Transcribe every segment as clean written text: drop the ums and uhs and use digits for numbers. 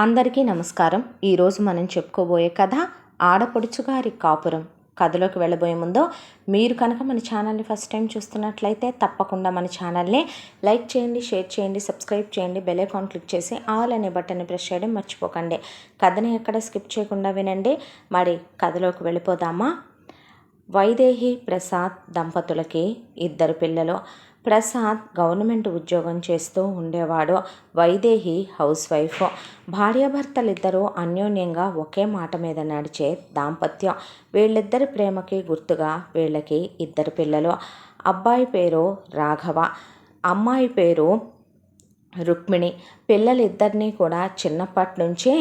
అందరికీ నమస్కారం. ఈరోజు మనం చెప్పుకోబోయే కథ ఆడపడుచు గారి కాపురం. కథలోకి వెళ్ళబోయే ముందు మీరు కనుక మన ఛానల్ని ఫస్ట్ టైం చూస్తున్నట్లయితే తప్పకుండా మన ఛానల్ని లైక్ చేయండి, షేర్ చేయండి, సబ్స్క్రైబ్ చేయండి, బెల్ ఐకాన్ క్లిక్ చేసి ఆల్ అనే బటన్ని ప్రెస్ చేయడం మర్చిపోకండి. కథని ఎక్కడ స్కిప్ చేయకుండా వినండి. మరి కథలోకి వెళ్ళిపోదామా? వైదేహి ప్రసాద్ దంపతులకి 2 పిల్లలు. ప్రసాద్ గవర్నమెంట్ ఉద్యోగం చేస్తూ ఉండేవాడు. Vaidehi house wife. భార్యాభర్తలిద్దరూ అన్యోన్యంగా ఒకే మాట మీద నడిచే దాంపత్యం. వీళ్ళిద్దరి ప్రేమకి గుర్తుగా వీళ్ళకి 2 పిల్లలు. అబ్బాయి పేరు రాఘవ, అమ్మాయి పేరు రుక్మిణి. పిల్లలిద్దరినీ కూడా చిన్నప్పటి నుంచే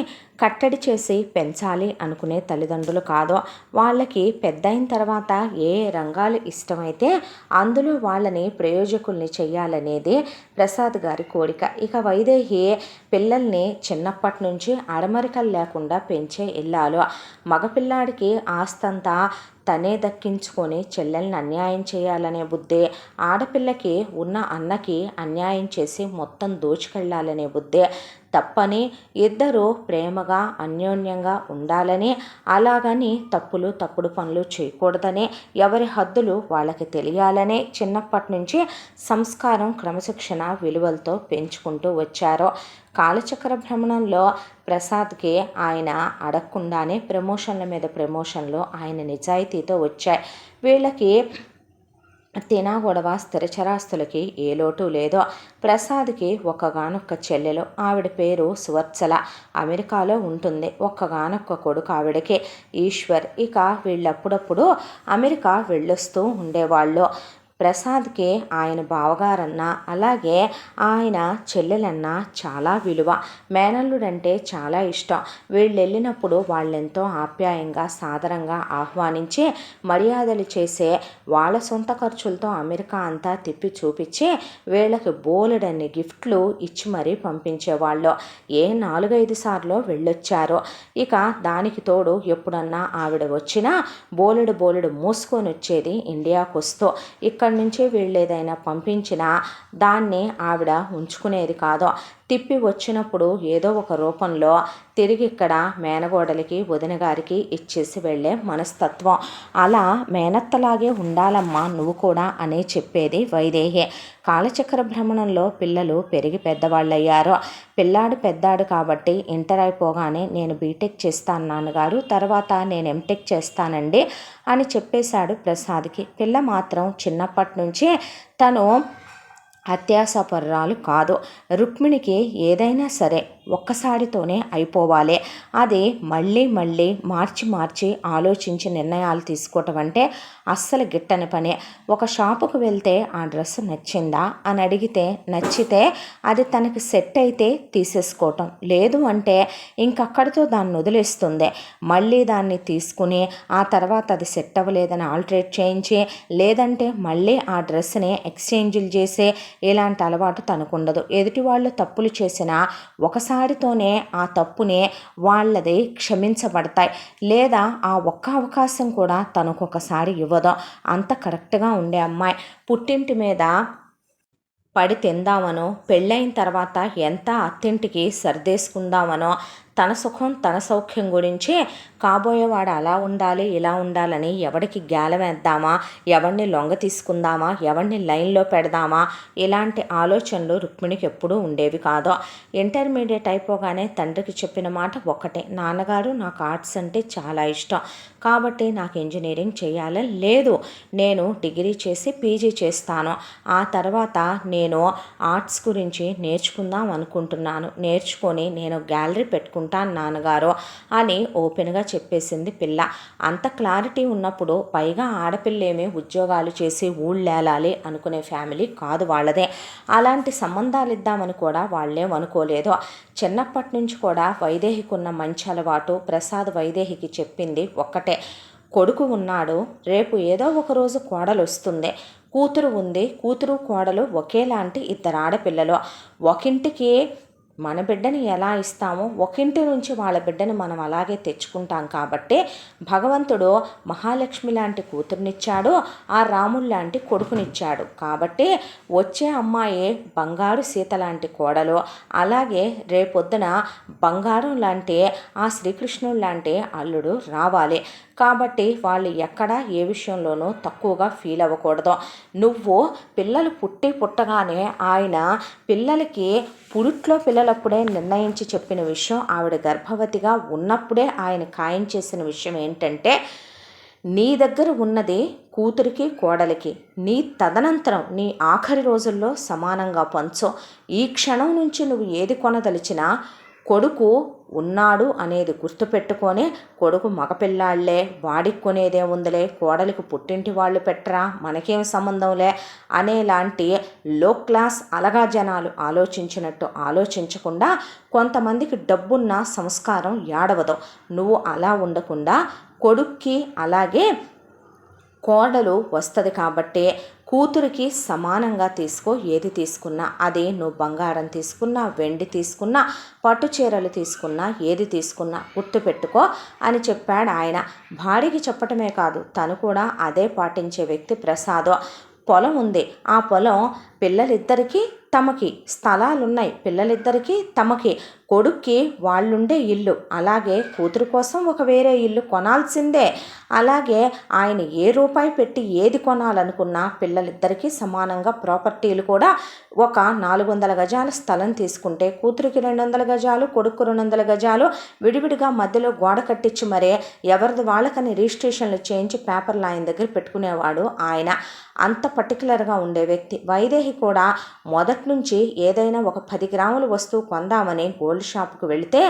కట్టడి చేసి పెంచాలి అనుకునే తల్లిదండ్రులు కాదు. వాళ్ళకి పెద్దయిన తర్వాత ఏ రంగాలు ఇష్టమైతే అందులో వాళ్ళని ప్రయోజకుల్ని చెయ్యాలనేది ప్రసాద్ గారి కోరిక. ఇక వైదేహి పిల్లల్ని చిన్నప్పటి నుంచి అడమరికలు లేకుండా పెంచే ఇల్లాలు. మగపిల్లాడికి ఆస్తంతా తనే దక్కించుకొని చెల్లెల్ని అన్యాయం చేయాలనే బుద్ధి, ఆడపిల్లకి ఉన్న అన్నకి అన్యాయం చేసి మొత్తం దోచుకెళ్ళాలనే బుద్ధి. తప్పని ఇద్దరూ ప్రేమగా అన్యోన్యంగా ఉండాలని, అలాగని తప్పుడు పనులు చేయకూడదని, ఎవరి హద్దులు వాళ్ళకి తెలియాలని చిన్నప్పటి నుంచి సంస్కారం, క్రమశిక్షణ, విలువలతో పెంచుకుంటూ వచ్చారు. కాలచక్ర భ్రమణంలో ప్రసాద్కి ఆయన అడగకుండానే ప్రమోషన్ల మీద ప్రమోషన్లు ఆయన నిజాయితీతో వచ్చాయి. వీళ్ళకి తినా గొడవ, స్థిరచరాస్తులకి ఏ లోటు లేదో. ప్రసాద్కి ఒక్కగానొక్క చెల్లెలు, ఆవిడ పేరు సువత్సల, అమెరికాలో ఉంటుంది. ఒక్కగానొక్క కొడుకు ఆవిడకి, ఈశ్వర్. ఇక వీళ్ళప్పుడప్పుడు అమెరికా వెళ్ళొస్తూ ఉండేవాళ్ళు. ప్రసాద్కి ఆయన బావగారన్నా అలాగే ఆయన చెల్లెలన్నా చాలా విలువ. మేనల్లుడంటే చాలా ఇష్టం. వీళ్ళు వెళ్ళినప్పుడు వాళ్ళెంతో ఆప్యాయంగా సాదరంగా ఆహ్వానించి మర్యాదలు చేసే, వాళ్ళ సొంత ఖర్చులతో అమెరికా అంతా తిప్పి చూపించి వీళ్ళకి బోలెడన్ని గిఫ్ట్లు ఇచ్చి మరీ పంపించేవాళ్ళు. 4-5 సార్లు వెళ్ళొచ్చారు. ఇక దానికి తోడు ఎప్పుడన్నా ఆవిడ వచ్చినా బోలెడు మూసుకొని వచ్చేది ఇండియాకు వస్తూ. ఇక్కడి నుంచి వీళ్ళేదైనా పంపించినా దాన్ని ఆవిడ ఉంచుకునేది కాదు. తిప్పి వచ్చినప్పుడు ఏదో ఒక రూపంలో తిరిగి ఇక్కడ మేనగోడలికి, వదిన గారికి ఇచ్చేసి వెళ్ళే మనస్తత్వం. అలా మేనత్తలాగే ఉండాలమ్మా నువ్వు కూడా అనే చెప్పేది వైదేహి. కాలచక్ర భ్రమణంలో పిల్లలు పెరిగి పెద్దవాళ్ళయ్యారు. పిల్లాడు పెద్దాడు కాబట్టి ఇంటర్ అయిపోగానే నేను బీటెక్ చేస్తాను నాన్నగారు, తర్వాత నేను ఎంటెక్ చేస్తానండి అని చెప్పేశాడు ప్రసాద్కి. పిల్ల మాత్రం చిన్నప్పటి నుంచి తను అత్యాసపర్రాలు కాదు. రుక్మిణికి ఏదైనా సరే ఒక్కసారితోనే అయిపోవాలి. అది మళ్ళీ మార్చి ఆలోచించి నిర్ణయాలు తీసుకోవటం అంటే అస్సలు గిట్టని పని. ఒక షాపుకు వెళ్తే ఆ డ్రెస్ నచ్చిందా అని అడిగితే నచ్చితే అది తనకి సెట్ అయితే తీసేసుకోవటం, లేదు అంటే ఇంకక్కడితో దాన్ని వదిలేస్తుంది. మళ్ళీ దాన్ని తీసుకుని ఆ తర్వాత అది సెట్ అవ్వలేదని ఆల్టరేట్ చేయించి, లేదంటే మళ్ళీ ఆ డ్రెస్ని ఎక్స్చేంజ్లు చేసే ఇలాంటి అలవాటు తనకుండదు. ఎదుటి వాళ్ళు తప్పులు చేసినా ఒకసారితోనే ఆ తప్పుని వాళ్ళది క్షమించబడతాయి. లేదా ఆ ఒక్క అవకాశం కూడా తనకొకసారి ఇవ్వదు. అంత కరెక్ట్గా ఉండే అమ్మాయి. పుట్టింటి మీద పడి తిందామనో, పెళ్ళైన తర్వాత ఎంత అత్తింటికి సర్దేసుకుందామనో, తన సుఖం తన సౌఖ్యం గురించి కాబోయేవాడు అలా ఉండాలి ఇలా ఉండాలని ఎవడికి వేద్దామా, ఎవడిని లొంగ తీసుకుందామా, ఎవడిని లైన్లో పెడదామా, ఇలాంటి ఆలోచనలు రుక్మిణికి ఎప్పుడూ ఉండేవి కాదు. ఇంటర్మీడియట్ అయిపోగానే తండ్రికి చెప్పిన మాట ఒక్కటే, నాన్నగారు నాకు ఆర్ట్స్ అంటే చాలా ఇష్టం కాబట్టి నాకు ఇంజనీరింగ్ చేయాలని లేదు, నేను డిగ్రీ చేసి పీజీ చేస్తాను, ఆ తర్వాత నేను ఆర్ట్స్ గురించి నేర్చుకుందాం అనుకుంటున్నాను, నేర్చుకొని నేను గ్యాలరీ పెట్టుకుంటాను నాన్నగారు అని ఓపెన్గా చెప్పేసింది పిల్ల. అంత క్లారిటీ ఉన్నప్పుడు, పైగా ఆడపిల్లేమీ ఉద్యోగాలు చేసి ఊళ్ళేలాలి అనుకునే ఫ్యామిలీ కాదు వాళ్ళదే. అలాంటి సంబంధాలు ఇద్దామని కూడా వాళ్ళేం అనుకోలేదు. చిన్నప్పటి నుంచి కూడా వైదేహికి ఉన్న మంచి అలవాటు ప్రసాద్ వైదేహికి చెప్పింది ఒక్కటే, కొడుకు ఉన్నాడు, రేపు ఏదో ఒకరోజు కోడలు వస్తుంది, కూతురు ఉంది, కూతురు కోడలు ఒకేలాంటి 2 ఆడపిల్లలు, ఒకింటికి మన బిడ్డని ఎలా ఇస్తామో ఒకింటి నుంచి వాళ్ళ బిడ్డని మనం అలాగే తెచ్చుకుంటాం. కాబట్టి భగవంతుడు మహాలక్ష్మి లాంటి కూతురునిచ్చాడు, ఆ రాముడు లాంటి కొడుకునిచ్చాడు. కాబట్టి వచ్చే అమ్మాయి బంగారు సీత లాంటి కోడలు, అలాగే రేపొద్దున బంగారం లాంటి ఆ శ్రీకృష్ణుడు లాంటి అల్లుడు రావాలి. కాబట్టి వాళ్ళు ఎక్కడ ఏ విషయంలోనూ తక్కువగా ఫీల్ అవ్వకూడదు. నువ్వు పిల్లలు పుట్టగానే ఆయన పిల్లలకి పురుట్లో పిల్లలప్పుడే నిర్ణయించి చెప్పిన విషయం, ఆవిడ గర్భవతిగా ఉన్నప్పుడే ఆయన ఖాయం చేసిన విషయం ఏంటంటే, నీ దగ్గర ఉన్నది కూతురికి కోడలికి, నీ తదనంతరం నీ ఆఖరి రోజుల్లో సమానంగా పంచు. ఈ క్షణం నుంచి నువ్వు ఏది కొనదలిచినా కొడుకు ఉన్నాడు అనేది గుర్తుపెట్టుకొని, కొడుకు మగపిల్లాళ్లే, వాడికి కొనేదే ఉందిలే, కోడలికి పుట్టింటి వాళ్ళు పెట్టరా, మనకేం సంబంధంలే అనేలాంటి లో క్లాస్ అలగా జనాలు ఆలోచించినట్టు ఆలోచించకుండా, కొంతమందికి డబ్బున్న సంస్కారం యాడవదు. నువ్వు అలా ఉండకుండా కొడుక్కి అలాగే కోడలు వస్తుంది కాబట్టి కూతురికి సమానంగా తీసుకో. ఏది తీసుకున్నా, అది నువ్వు బంగారం తీసుకున్నా, వెండి తీసుకున్నా, పట్టు చీరలు తీసుకున్నా, ఏది తీసుకున్నా గుర్తుపెట్టుకో అని చెప్పాడు ఆయన. భార్యకి చెప్పటమే కాదు, తను కూడా అదే పాటించే వ్యక్తి ప్రసాద్. పొలం ఉంది, ఆ పొలం పిల్లలిద్దరికీ తమకి, స్థలాలున్నాయి పిల్లలిద్దరికీ తమకి, కొడుక్కి వాళ్ళుండే ఇల్లు, అలాగే కూతురు కోసం ఒక వేరే ఇల్లు కొనాల్సిందే. అలాగే ఆయన ఏ రూపాయి పెట్టి ఏది కొనాలనుకున్నా పిల్లలిద్దరికీ సమానంగా ప్రాపర్టీలు కూడా, ఒక 400 గజాల స్థలం తీసుకుంటే కూతురికి 200 గజాలు, కొడుకు 200 గజాలు విడివిడిగా మధ్యలో గోడ కట్టించి మరే ఎవరిది వాళ్ళకని రిజిస్ట్రేషన్లు చేయించి పేపర్లు ఆయన దగ్గర పెట్టుకునేవాడు ఆయన. అంత పర్టికులర్గా ఉండే వ్యక్తి. వైదేహి కూడా మొదటి నుంచి ఏదైనా ఒక 10 గ్రాముల వస్తువు కొందామని గోల్డ్ షాప్కి వెళితే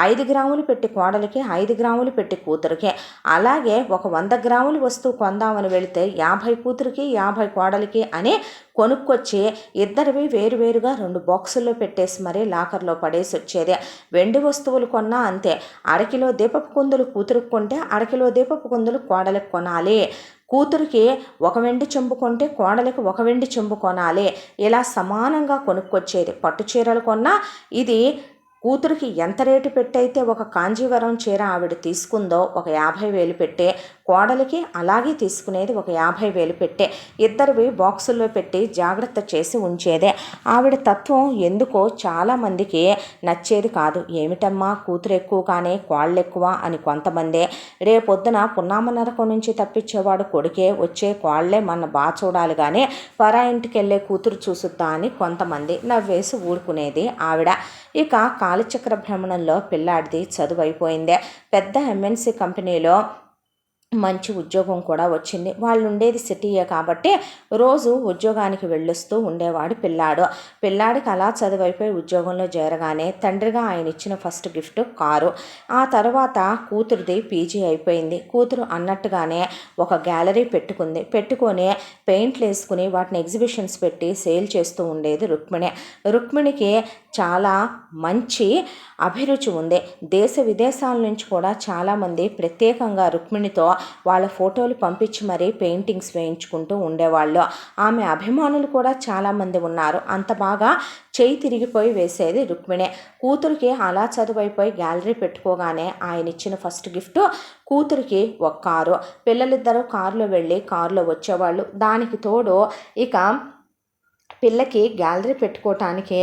5 గ్రాములు పెట్టి కోడలికి, 5 గ్రాములు పెట్టి కూతురికి, అలాగే ఒక 100 గ్రాముల వస్తువు కొందామని వెళితే 50 కూతురికి 50 కోడలికి అని కొనుక్కొచ్చి ఇద్దరివి వేరువేరుగా 2 బాక్సుల్లో పెట్టేసి మరీ లాకర్లో పడేసి వచ్చేది. వెండి వస్తువులు కొన్నా అంతే, అరకిలో దీపపు కుందులు కూతురికి కొంటే అరకిలో దీపపు కుందులు కోడలికి కొనాలి. కూతురికి ఒక వెండి చెంబు కొంటే కోడలికి ఒక వెండి చెంబు కొనాలి. ఇలా సమానంగా కొనుక్కొచ్చేది. పట్టు చీరలు కొన్నా ఇది కూతురికి ఎంత రేటు పెట్టయితే ఒక కాంజీవరం చీర ఆవిడ తీసుకుందో ఒక 50,000 పెట్టే, కోడలికి అలాగే తీసుకునేది ఒక 50,000 పెట్టే. ఇద్దరివి బాక్సుల్లో పెట్టి జాగ్రత్త చేసి ఉంచేదే. ఆవిడ తత్వం ఎందుకో చాలామందికి నచ్చేది కాదు. ఏమిటమ్మా కూతురు ఎక్కువ కానీ కోళ్ళు ఎక్కువ అని కొంతమందే. రేపొద్దున పున్నామ నరకం నుంచి తప్పించేవాడు కొడుకే, వచ్చే కోళ్లే మన బాగా చూడాలి కానీ పరా ఇంటికి వెళ్ళే కూతురు చూసుద్దా అని కొంతమంది నవ్వేసి ఊరుకునేది ఆవిడ. ఇక కాలచక్ర భ్రమణంలో పిల్లాడిది చదువు అయిపోయిందే. పెద్ద ఎంఎన్సీ కంపెనీలో మంచి ఉద్యోగం కూడా వచ్చింది. వాళ్ళు ఉండేది సిటీయే కాబట్టి రోజు ఉద్యోగానికి వెళ్ళొస్తూ ఉండేవాడు పిల్లాడికి అలా చదువైపోయి ఉద్యోగంలో చేరగానే తండ్రిగా ఆయన ఇచ్చిన ఫస్ట్ గిఫ్ట్ కారు. ఆ తర్వాత కూతురుది పీజీ అయిపోయింది. కూతురు అన్నట్టుగానే ఒక గ్యాలరీ పెట్టుకొని పెయింట్లు వేసుకుని వాటిని ఎగ్జిబిషన్స్ పెట్టి సేల్ చేస్తూ ఉండేది రుక్మిణికి చాలా మంచి అభిరుచి ఉంది. దేశ విదేశాల నుంచి కూడా చాలామంది ప్రత్యేకంగా రుక్మిణితో వాళ్ళ ఫోటోలు పంపించి మరీ పెయింటింగ్స్ వేయించుకుంటూ ఉండేవాళ్ళు. ఆమె అభిమానులు కూడా చాలామంది ఉన్నారు. అంత బాగా చేయి తిరిగిపోయి వేసేది రుక్మిణి. కూతురికి అలా చదువైపోయి గ్యాలరీ పెట్టుకోగానే ఆయన ఇచ్చిన ఫస్ట్ గిఫ్ట్ కూతురికి ఒక కారు. పిల్లలిద్దరూ కారులో వెళ్ళి కారులో వచ్చేవాళ్ళు. దానికి తోడు ఇక పిల్లకి గ్యాలరీ పెట్టుకోవటానికి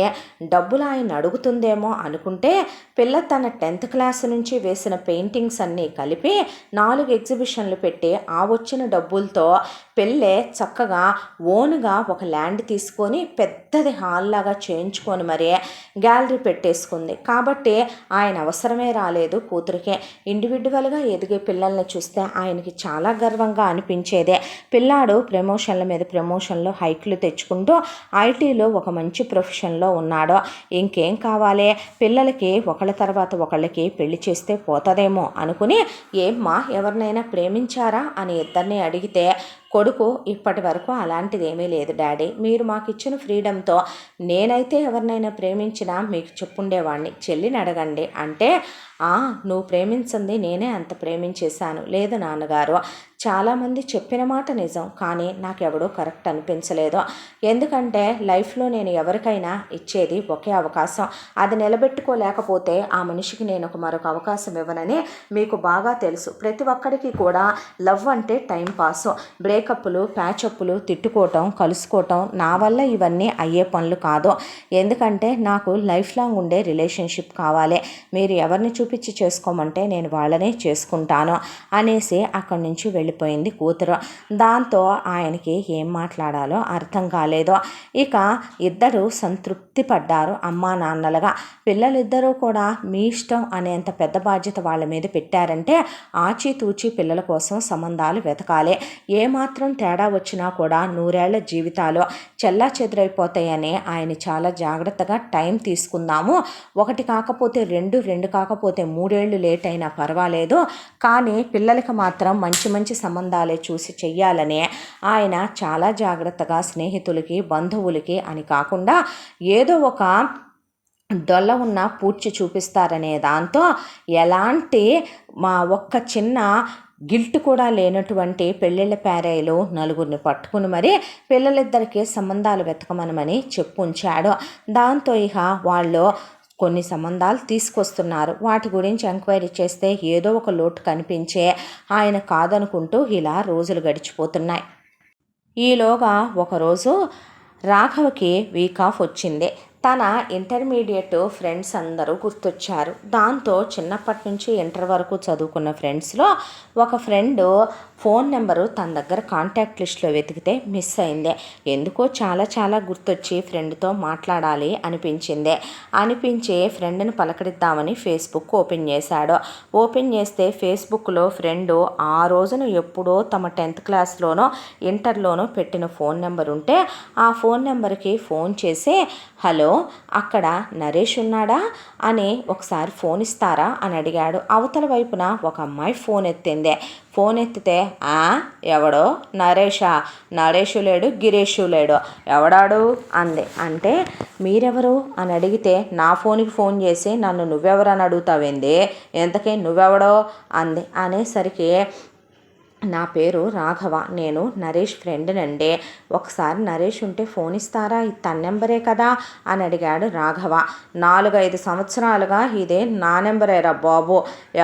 డబ్బులు ఆయన అడుగుతుందేమో అనుకుంటే పిల్ల తన 10th క్లాస్ నుంచి వేసిన పెయింటింగ్స్ అన్నీ కలిపి 4 ఎగ్జిబిషన్లు పెట్టి ఆ వచ్చిన డబ్బులతో పిల్లే చక్కగా ఓన్గా ఒక ల్యాండ్ తీసుకొని పెద్దది హాల్ లాగా చేయించుకొని మరీ గ్యాలరీ పెట్టేసుకుంది. కాబట్టి ఆయన అవసరమే రాలేదు కూతురికే. ఇండివిజువల్గా ఎదిగే పిల్లల్ని చూస్తే ఆయనకి చాలా గర్వంగా అనిపించేదే. పిల్లాడు ప్రమోషన్ల మీద ప్రమోషన్లు హైక్లు తెచ్చుకుంటూ ఐటీలో ఒక మంచి ప్రొఫెషన్లో ఉన్నాడు. ఇంకేం కావాలి, పిల్లలకి ఒకళ్ళ తర్వాత ఒకళ్ళకి పెళ్లి చేస్తే పోతుందేమో అనుకుని, ఏమ్మా ఎవరినైనా ప్రేమించారా అని ఇద్దరిని అడిగితే కొడుకు ఇప్పటి వరకు అలాంటిది ఏమీ లేదు డాడీ, మీరు మాకు ఇచ్చిన ఫ్రీడంతో నేనైతే ఎవరినైనా ప్రేమించినా మీకు చెప్పుండేవాడిని, చెల్లిని అడగండి అంటే నువ్వు ప్రేమించింది నేనే అంత ప్రేమించేశాను. లేదు నాన్నగారు, చాలామంది చెప్పిన మాట నిజం, కానీ నాకెవడో కరెక్ట్ అనిపించలేదు. ఎందుకంటే లైఫ్లో నేను ఎవరికైనా ఇచ్చేది ఒకే అవకాశం, అది నిలబెట్టుకోలేకపోతే ఆ మనిషికి నేను మరొక అవకాశం ఇవ్వనని మీకు బాగా తెలుసు. ప్రతి ఒక్కడికి కూడా లవ్ అంటే టైం పాస్, బ్రేకప్లు, ప్యాచప్లు, తిట్టుకోవటం, కలుసుకోవటం నా వల్ల ఇవన్నీ అయ్యే పనులు కాదు. ఎందుకంటే నాకు లైఫ్ లాంగ్ ఉండే రిలేషన్షిప్ కావాలి. మీరు ఎవరిని చూపించి చేసుకోమంటే నేను వాళ్ళనే చేసుకుంటాను అనేసి అక్కడి నుంచి వెళ్ళిపోయింది కూతురు. దాంతో ఆయనకి ఏం మాట్లాడాలో అర్థం కాలేదు. ఇక ఇద్దరు సంతృప్తి పడ్డారు అమ్మా నాన్నలుగా. పిల్లలిద్దరూ కూడా మీ ఇష్టం అనేంత పెద్ద బాధ్యత వాళ్ళ మీద పెట్టారంటే ఆచితూచి పిల్లల కోసం సంబంధాలు వెతకాలి. ఏమాత్రం తేడా వచ్చినా కూడా నూరేళ్ల జీవితాలు చెల్లా చెదురైపోతాయని ఆయన చాలా జాగ్రత్తగా టైం తీసుకుందాము, ఒకటి కాకపోతే రెండు, రెండు కాకపోతే 3 ఏళ్ళు లేట్ అయినా పర్వాలేదు, కానీ పిల్లలకి మాత్రం మంచి మంచి సంబంధాలే చూసి చెయ్యాలని ఆయన చాలా జాగ్రత్తగా స్నేహితులకి, బంధువులకి అని కాకుండా ఏదో ఒక డొల్ల ఉన్న పూడ్చి చూపిస్తారనే దాంతో ఎలాంటి ఒక్క చిన్న గిల్ట్ కూడా లేనటువంటి పెళ్ళిళ్ళ పేరాయిలు నలుగురిని పట్టుకుని మరి పిల్లలిద్దరికీ సంబంధాలు వెతకమనమని చెప్పుంచాడు. దాంతో ఇక వాళ్ళు కొన్ని సంబంధాలు తీసుకొస్తున్నారు. వాటి గురించి ఎంక్వైరీ చేస్తే ఏదో ఒక లోటు కనిపించే ఆయన కాదనుకుంటూ ఇలా రోజులు గడిచిపోతున్నాయి. ఈలోగా ఒకరోజు రాఘవకి వీక్ ఆఫ్ వచ్చింది. తన ఇంటర్మీడియట్ ఫ్రెండ్స్ అందరూ గుర్తొచ్చారు. దాంతో చిన్నప్పటి నుంచి ఇంటర్ వరకు చదువుకున్న ఫ్రెండ్స్లో ఒక ఫ్రెండ్ ఫోన్ నెంబరు తన దగ్గర కాంటాక్ట్ లిస్ట్లో వెతికితే మిస్ అయింది. ఎందుకో చాలా చాలా గుర్తొచ్చి ఫ్రెండ్తో మాట్లాడాలి అనిపించి ఫ్రెండ్ని పలకరిద్దామని ఫేస్బుక్ ఓపెన్ చేశాడు. ఓపెన్ చేస్తే ఫేస్బుక్లో ఫ్రెండు ఆ రోజున ఎప్పుడో తమ 10th క్లాస్లోనో ఇంటర్లోనో పెట్టిన ఫోన్ నెంబర్ ఉంటే ఆ ఫోన్ నెంబర్కి ఫోన్ చేసి, హలో, అక్కడ నరేష్ ఉన్నాడా అని ఒకసారి ఫోన్ ఇస్తారా అని అడిగాడు. అవతల వైపున ఒక అమ్మాయి ఫోన్ ఎత్తింది. ఫోన్ ఎత్తితే ఎవడో నరేషు లేడు, గిరీషు లేడు, ఎవడాడు అంది. అంటే మీరెవరు అని అడిగితే నా ఫోన్కి ఫోన్ చేసి నన్ను నువ్వెవరు అని అడుగుతావేంది, ఎంతకీ నువ్వెవడో అంది. అనేసరికి నా పేరు రాఘవ, నేను నరేష్ ఫ్రెండ్నండి, ఒకసారి నరేష్ ఉంటే ఫోన్ ఇస్తారా, ఇది తన నెంబరే కదా అని అడిగాడు రాఘవ. 4-5 సంవత్సరాలుగా ఇదే నా నెంబరేరా బాబు,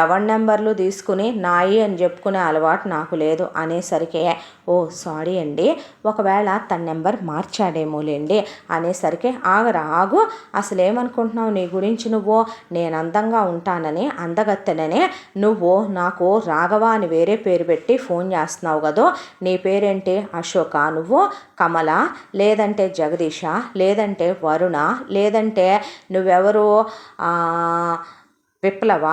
ఎవరి నెంబర్లు తీసుకుని నాయి అని చెప్పుకునే అలవాటు నాకు లేదు అనేసరికి, ఓ సారీ అండి, ఒకవేళ తన నెంబర్ మార్చాడేమోలేండి అనేసరికి, ఆగు, అసలు ఏమనుకుంటున్నావు నీ గురించి నువ్వు, నేను అందంగా ఉంటానని, అందగత్తెనని నువ్వు నాకు రాఘవ అని వేరే పేరు పెట్టి ఫోన్ చేస్తున్నావు కదా, నీ పేరేంటి, అశోక, నువ్వు కమల, లేదంటే జగదీష, లేదంటే వరుణ, లేదంటే నువ్వెవరు విప్లవ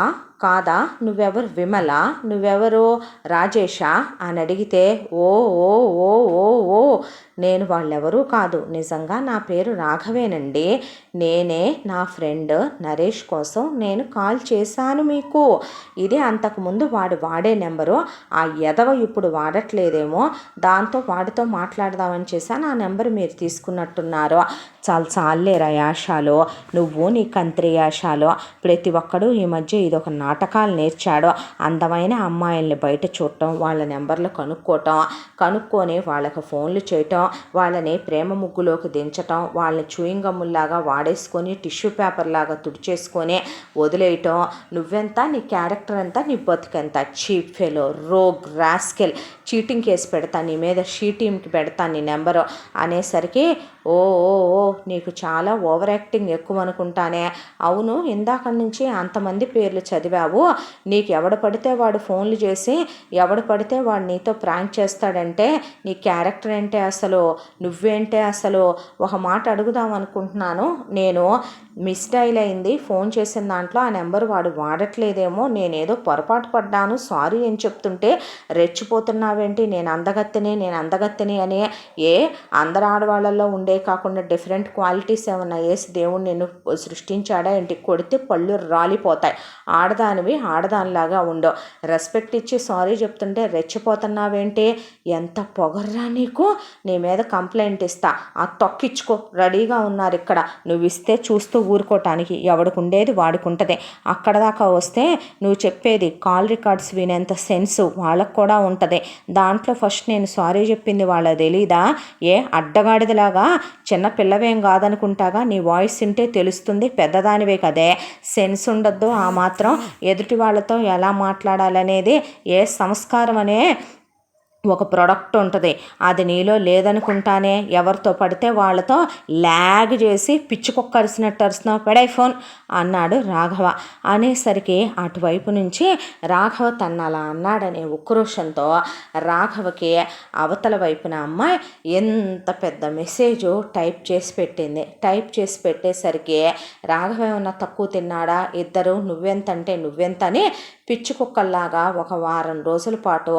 కాదా, నువ్వెవరు విమల, నువ్వెవరు రాజేష అని అడిగితే, ఓ ఓ ఓ ఓ ఓ నేను వాళ్ళెవరూ కాదు, నిజంగా నా పేరు రాఘవేనండి, నేనే నా ఫ్రెండ్ నరేష్ కోసం నేను కాల్ చేశాను మీకు, ఇది అంతకుముందు వాడే నెంబరు, ఆ ఎదవ ఇప్పుడు వాడట్లేదేమో, దాంతో వాడితో మాట్లాడదామని చేశాను, ఆ నెంబర్ మీరు తీసుకున్నట్టున్నారు, చాలేరా యాషాలు, నువ్వు నీ కంత్రి యాషాలు, ప్రతి ఒక్కడు ఈ మధ్య ఇదొక నాటకాలు నేర్చాడు, అందమైన అమ్మాయిల్ని బయట చూడటం, వాళ్ళ నెంబర్లు కనుక్కొని వాళ్ళకి ఫోన్లు చేయటం, వాళ్ళని ప్రేమ ముగ్గులోకి దించటం, వాళ్ళని చూయింగ్ గమ్ముల్లాగా వాడేసుకొని టిష్యూ పేపర్ లాగా తుడిచేసుకొని వదిలేయటం, నువ్వెంత, నీ క్యారెక్టర్ ఎంత, నీ బతుకెంత, cheap fellow, rogue, rascal, cheating case పెడతాను నీ మీద, షీటీమ్కి పెడతాను నీ నెంబరు అనేసరికి, ఓ నీకు చాలా ఓవర్ యాక్టింగ్ ఎక్కువ అనుకుంటానే, అవును ఇందాక నుంచి అంతమంది పేర్లు చదివావు, నీకు ఎవడు పడితే వాడు ఫోన్లు చేసి ఎవడు పడితే వాడు నీతో ప్రాంక్ చేస్తాడంటే నీ క్యారెక్టర్ ఏంటే అసలు, నువ్వేంటే అసలు, ఒక మాట అడుగుదాం అనుకుంటున్నాను, నేను మిస్డైల్ అయింది ఫోన్ చేసిన దాంట్లో, ఆ నెంబర్ వాడు వాడట్లేదేమో, నేనేదో పొరపాటు పడ్డాను, సారీ అని చెప్తుంటే రెచ్చిపోతున్నావేంటి, నేను అందగత్తెని అని, అందరు ఆడవాళ్ళల్లో ఉండే కాకుండా డిఫరెంట్ క్వాలిటీస్ ఏమన్నా వేసి దేవుడు నిన్ను సృష్టించాడా ఏంటి, కొడితే పళ్ళు రాలిపోతాయి, ఆడదానివి ఆడదానిలాగా ఉండు, రెస్పెక్ట్ ఇచ్చి సారీ చెప్తుంటే రెచ్చిపోతున్నావేంటి? ఎంత పొగర్రా నీకు? నీ మీద కంప్లైంట్ ఇస్తా, ఆ తొక్కించుకో, రెడీగా ఉన్నారు ఇక్కడ. నువ్వు ఇస్తే చూస్తూ ఊరుకోవటానికి, ఎవడికి ఉండేది వాడికి ఉంటుంది. అక్కడ దాకా వస్తే నువ్వు చెప్పేది కాల్ రికార్డ్స్ వినేంత సెన్స్ వాళ్ళకు కూడా ఉంటుంది. దాంట్లో ఫస్ట్ నేను సారీ చెప్పింది వాళ్ళకి తెలీదా? అడ్డగాడిదలాగా చిన్న పిల్లవేం కాదనుకుంటాగా, నీ వాయిస్ వింటే తెలుస్తుంది పెద్దదానివే కదే. సెన్స్ ఉండొద్దు ఆ మాత్రం? ఎదుటి వాళ్ళతో ఎలా మాట్లాడాలనేది సంస్కారం అనే ఒక ప్రోడక్ట్ ఉంటుంది, అది నీలో లేదనుకుంటానే. ఎవరితో పడితే వాళ్ళతో ల్యాగ్ చేసి పిచ్చుకొక్క అరిసినట్టు అరిసినావు, పెడై ఫోన్ అన్నాడు రాఘవ. అనేసరికి అటువైపు నుంచి రాఘవ తన్నలా అన్నాడనే ఉక్రోషంతో రాఘవకి అవతల వైపున అమ్మాయి ఎంత పెద్ద మెసేజు టైప్ చేసి పెట్టింది. టైప్ చేసి పెట్టేసరికి రాఘవ ఏమన్నా తక్కువ తిన్నాడా? ఇద్దరు నువ్వెంతంటే నువ్వెంతని పిచ్చుకుక్కల్లాగా ఒక వారం రోజుల పాటు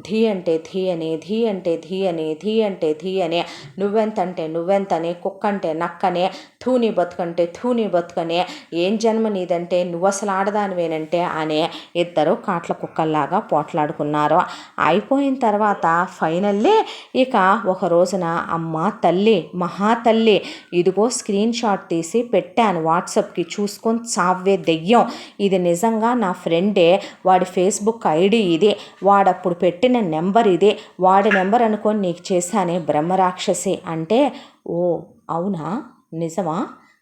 ధీ అంటే ధీ అని, ధీ అంటే ధీ అని, ధీ అంటే ధీ అని, నువ్వెంతంటే నువ్వెంతని, కుక్కంటే నక్కని, థూని బతుకంటే థూని బతుకని, ఏం జన్మ నీదంటే నువ్వు అసలు ఆడదానివేనంటే అని ఇద్దరు కాట్ల కుక్కల్లాగా పోట్లాడుకున్నారు. అయిపోయిన తర్వాత ఫైనల్లీ ఇక ఒక రోజున అమ్మ తల్లి మహాతల్లి ఇదిగో స్క్రీన్ షాట్ తీసి పెట్టాను వాట్సాప్కి, చూసుకొని చావే దెయ్యం, ఇది నిజంగా నా ఫ్రెండే, వాడి ఫేస్బుక్ ఐడి ఇది, వాడప్పుడు పెట్టిన నెంబర్ ఇది, వాడి నెంబర్ అనుకొని నీకు చేశానే బ్రహ్మరాక్షసి అంటే, ఓ అవునా నిజమా,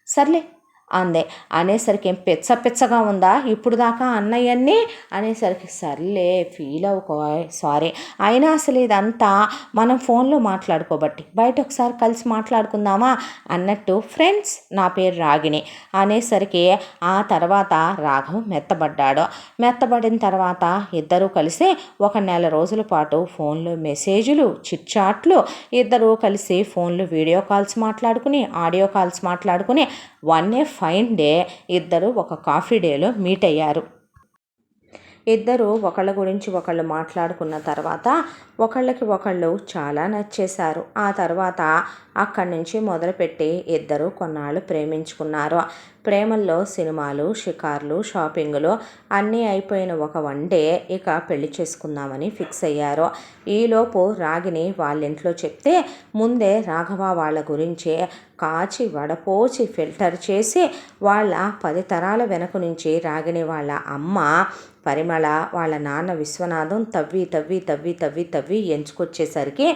సర్లే అందే. అనేసరికి ఏం పిచ్చగా ఉందా ఇప్పుడు దాకా అన్నయ్యన్ని అనేసరికి, సర్లే ఫీల్ అవ్వకో, సారీ, అయినా అసలు ఇదంతా మనం ఫోన్లో మాట్లాడుకోబట్టి బయట ఒకసారి కలిసి మాట్లాడుకుందామా అన్నట్టు, ఫ్రెండ్స్ నా పేరు రాగిణి అనేసరికి ఆ తర్వాత రాఘవ్ మెత్తబడ్డాడు. మెత్తబడిన తర్వాత ఇద్దరూ కలిసి ఒక నెల రోజుల పాటు ఫోన్లో మెసేజ్లు చిట్చాట్లు, ఇద్దరూ కలిసి ఫోన్లో వీడియో కాల్స్ మాట్లాడుకుని ఆడియో కాల్స్ మాట్లాడుకుని ఫైన్ డే ఇద్దరు ఒక కాఫీ డేలో మీట్ అయ్యారు. ఇద్దరు ఒకళ్ళ గురించి ఒకళ్ళు మాట్లాడుకున్న తర్వాత ఒకళ్ళకి ఒకళ్ళు చాలా నచ్చేశారు. ఆ తర్వాత అక్కడి నుంచి మొదలుపెట్టి ఇద్దరు కొన్నాళ్ళు ప్రేమించుకున్నారు. ప్రేమల్లో సినిమాలు, షికార్లు, షాపింగులు అన్నీ అయిపోయిన ఒక వన్ డే ఇక పెళ్లి చేసుకుందామని ఫిక్స్ అయ్యారు. ఈలోపు రాగిని వాళ్ళ ఇంట్లో చెప్తే ముందే రాఘవ వాళ్ళ గురించి కాచి వడపోచి ఫిల్టర్ చేసి వాళ్ళ 10 తరాల వెనక నుంచి రాగిని వాళ్ళ అమ్మ పరిమళ, వాళ్ళ నాన్న విశ్వనాథం తవ్వి ఎంచుకొచ్చేసరికి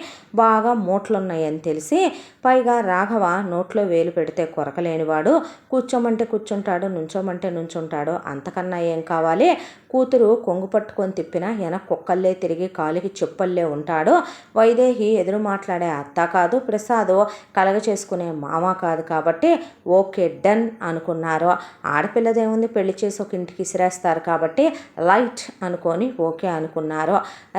బాగా మూటలున్నాయని తెలిసి, పైగా రాఘవ నోట్లో వేలు పెడితే కొరకలేనివాడు, కూర్చోమంటే కూర్చుంటాడు, నుంచోమంటే నుంచుంటాడు, అంతకన్నా ఏం కావాలి? కూతురు కొంగు పట్టుకొని తిప్పినా కుక్కల్లే తిరిగి కాలికి చెప్పుల్లే ఉంటాడు. వైదేహి ఎదురు మాట్లాడే అత్త కాదు, ప్రసాద్ కలగ చేసుకునే మామ కాదు, కాబట్టి ఓకే డన్ అనుకున్నారు. ఆడపిల్లదేముంది, పెళ్లి చేసి ఒక ఇంటికి ఇసిరేస్తారు కాబట్టి లైట్ అనుకొని ఓకే అనుకున్నారు.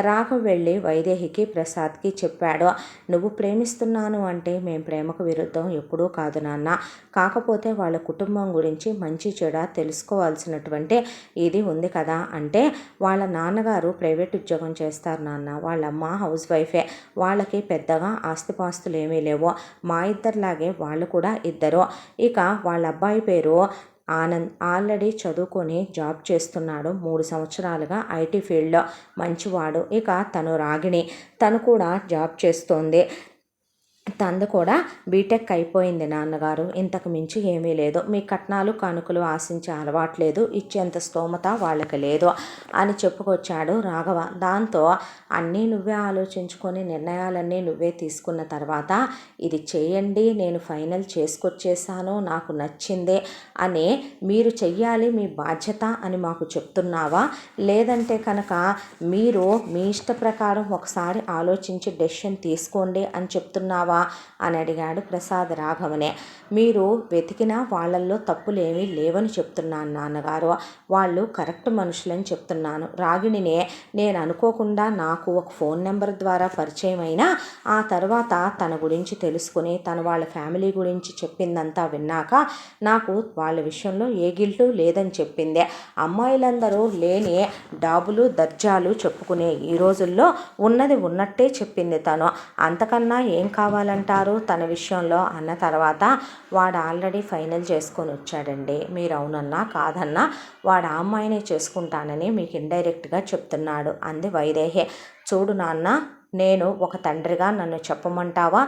రాఘవ్ వెళ్ళి వైదేహికి ప్రసాద్కి చెప్పాడు, నువ్వు ప్రేమిస్తున్నాను అంటే మేము ప్రేమకు విరుద్ధం ఎప్పుడూ కాదు నాన్న, కాకపోతే వాళ్ళ కుటుంబం గురించి మంచి చెడ తెలుసుకోవాల్సినటువంటి ఇది ఉంది కదా అంటే, వాళ్ళ నాన్నగారు ప్రైవేట్ ఉద్యోగం చేస్తారు నాన్న, వాళ్ళమ్మ హౌస్ వైఫే, వాళ్ళకి పెద్దగా ఆస్తిపాస్తులు ఏమీ లేవు, మా ఇద్దరిలాగే వాళ్ళు కూడా ఇద్దరు. ఇక వాళ్ళ అబ్బాయి పేరు ఆనంద్, ఆల్రెడీ చదువుకొని జాబ్ చేస్తున్నాడు, 3 సంవత్సరాలుగా ఐటీ ఫీల్డ్లో, మంచివాడు. ఇక తను రాగిణి, తను కూడా జాబ్ చేస్తోంది, తందు కూడా బీటెక్ అయిపోయింది నాన్నగారు, ఇంతకు మించి ఏమీ లేదు, మీ కట్నాలు కానుకలు ఆశించే అలవాట్లేదు, ఇచ్చేంత స్తోమత వాళ్ళకి లేదు అని చెప్పుకొచ్చాడు రాఘవ. దాంతో అన్నీ నువ్వే ఆలోచించుకొని నిర్ణయాలన్నీ నువ్వే తీసుకున్న తర్వాత ఇది చేయండి, నేను ఫైనల్ చేసుకొచ్చేసాను, నాకు నచ్చిందే అని మీరు చెయ్యాలి, మీ బాధ్యత అని మాకు చెప్తున్నావా, లేదంటే కనుక మీరు మీ ఇష్ట ప్రకారం ఒకసారి ఆలోచించి డెసిషన్ తీసుకోండి అని చెప్తున్నావా అని అడిగాడు ప్రసాద్ రాఘవనే. మీరు వెతికినా వాళ్ళల్లో తప్పులేమీ లేవని చెప్తున్నాను నాన్నగారు, వాళ్ళు కరెక్ట్ మనుషులని చెప్తున్నాను. రాగిణినే నేను అనుకోకుండా నాకు ఒక ఫోన్ నెంబర్ ద్వారా పరిచయం అయినా ఆ తర్వాత తన గురించి తెలుసుకుని తను వాళ్ళ ఫ్యామిలీ గురించి చెప్పిందంతా విన్నాక నాకు వాళ్ళ విషయంలో ఏ గిల్టు లేదని చెప్పింది. అమ్మాయిలందరూ లేని డాబులు దర్జాలు చెప్పుకునే ఈ రోజుల్లో ఉన్నది ఉన్నట్టే చెప్పింది తను, అంతకన్నా ఏం కావాలి కావాలంటారు తన విషయంలో అన్న తర్వాత వాడు ఆల్రెడీ ఫైనల్ చేసుకొని వచ్చాడండి. మీరు అవునన్నా కాదన్నా వాడు ఆ అమ్మాయినే చేసుకుంటానని మీకు ఇండైరెక్ట్గా చెప్తున్నాడు అంది వైదేహి. చూడు నాన్న, నేను ఒక తండ్రిగా నన్ను చెప్పమంటావా?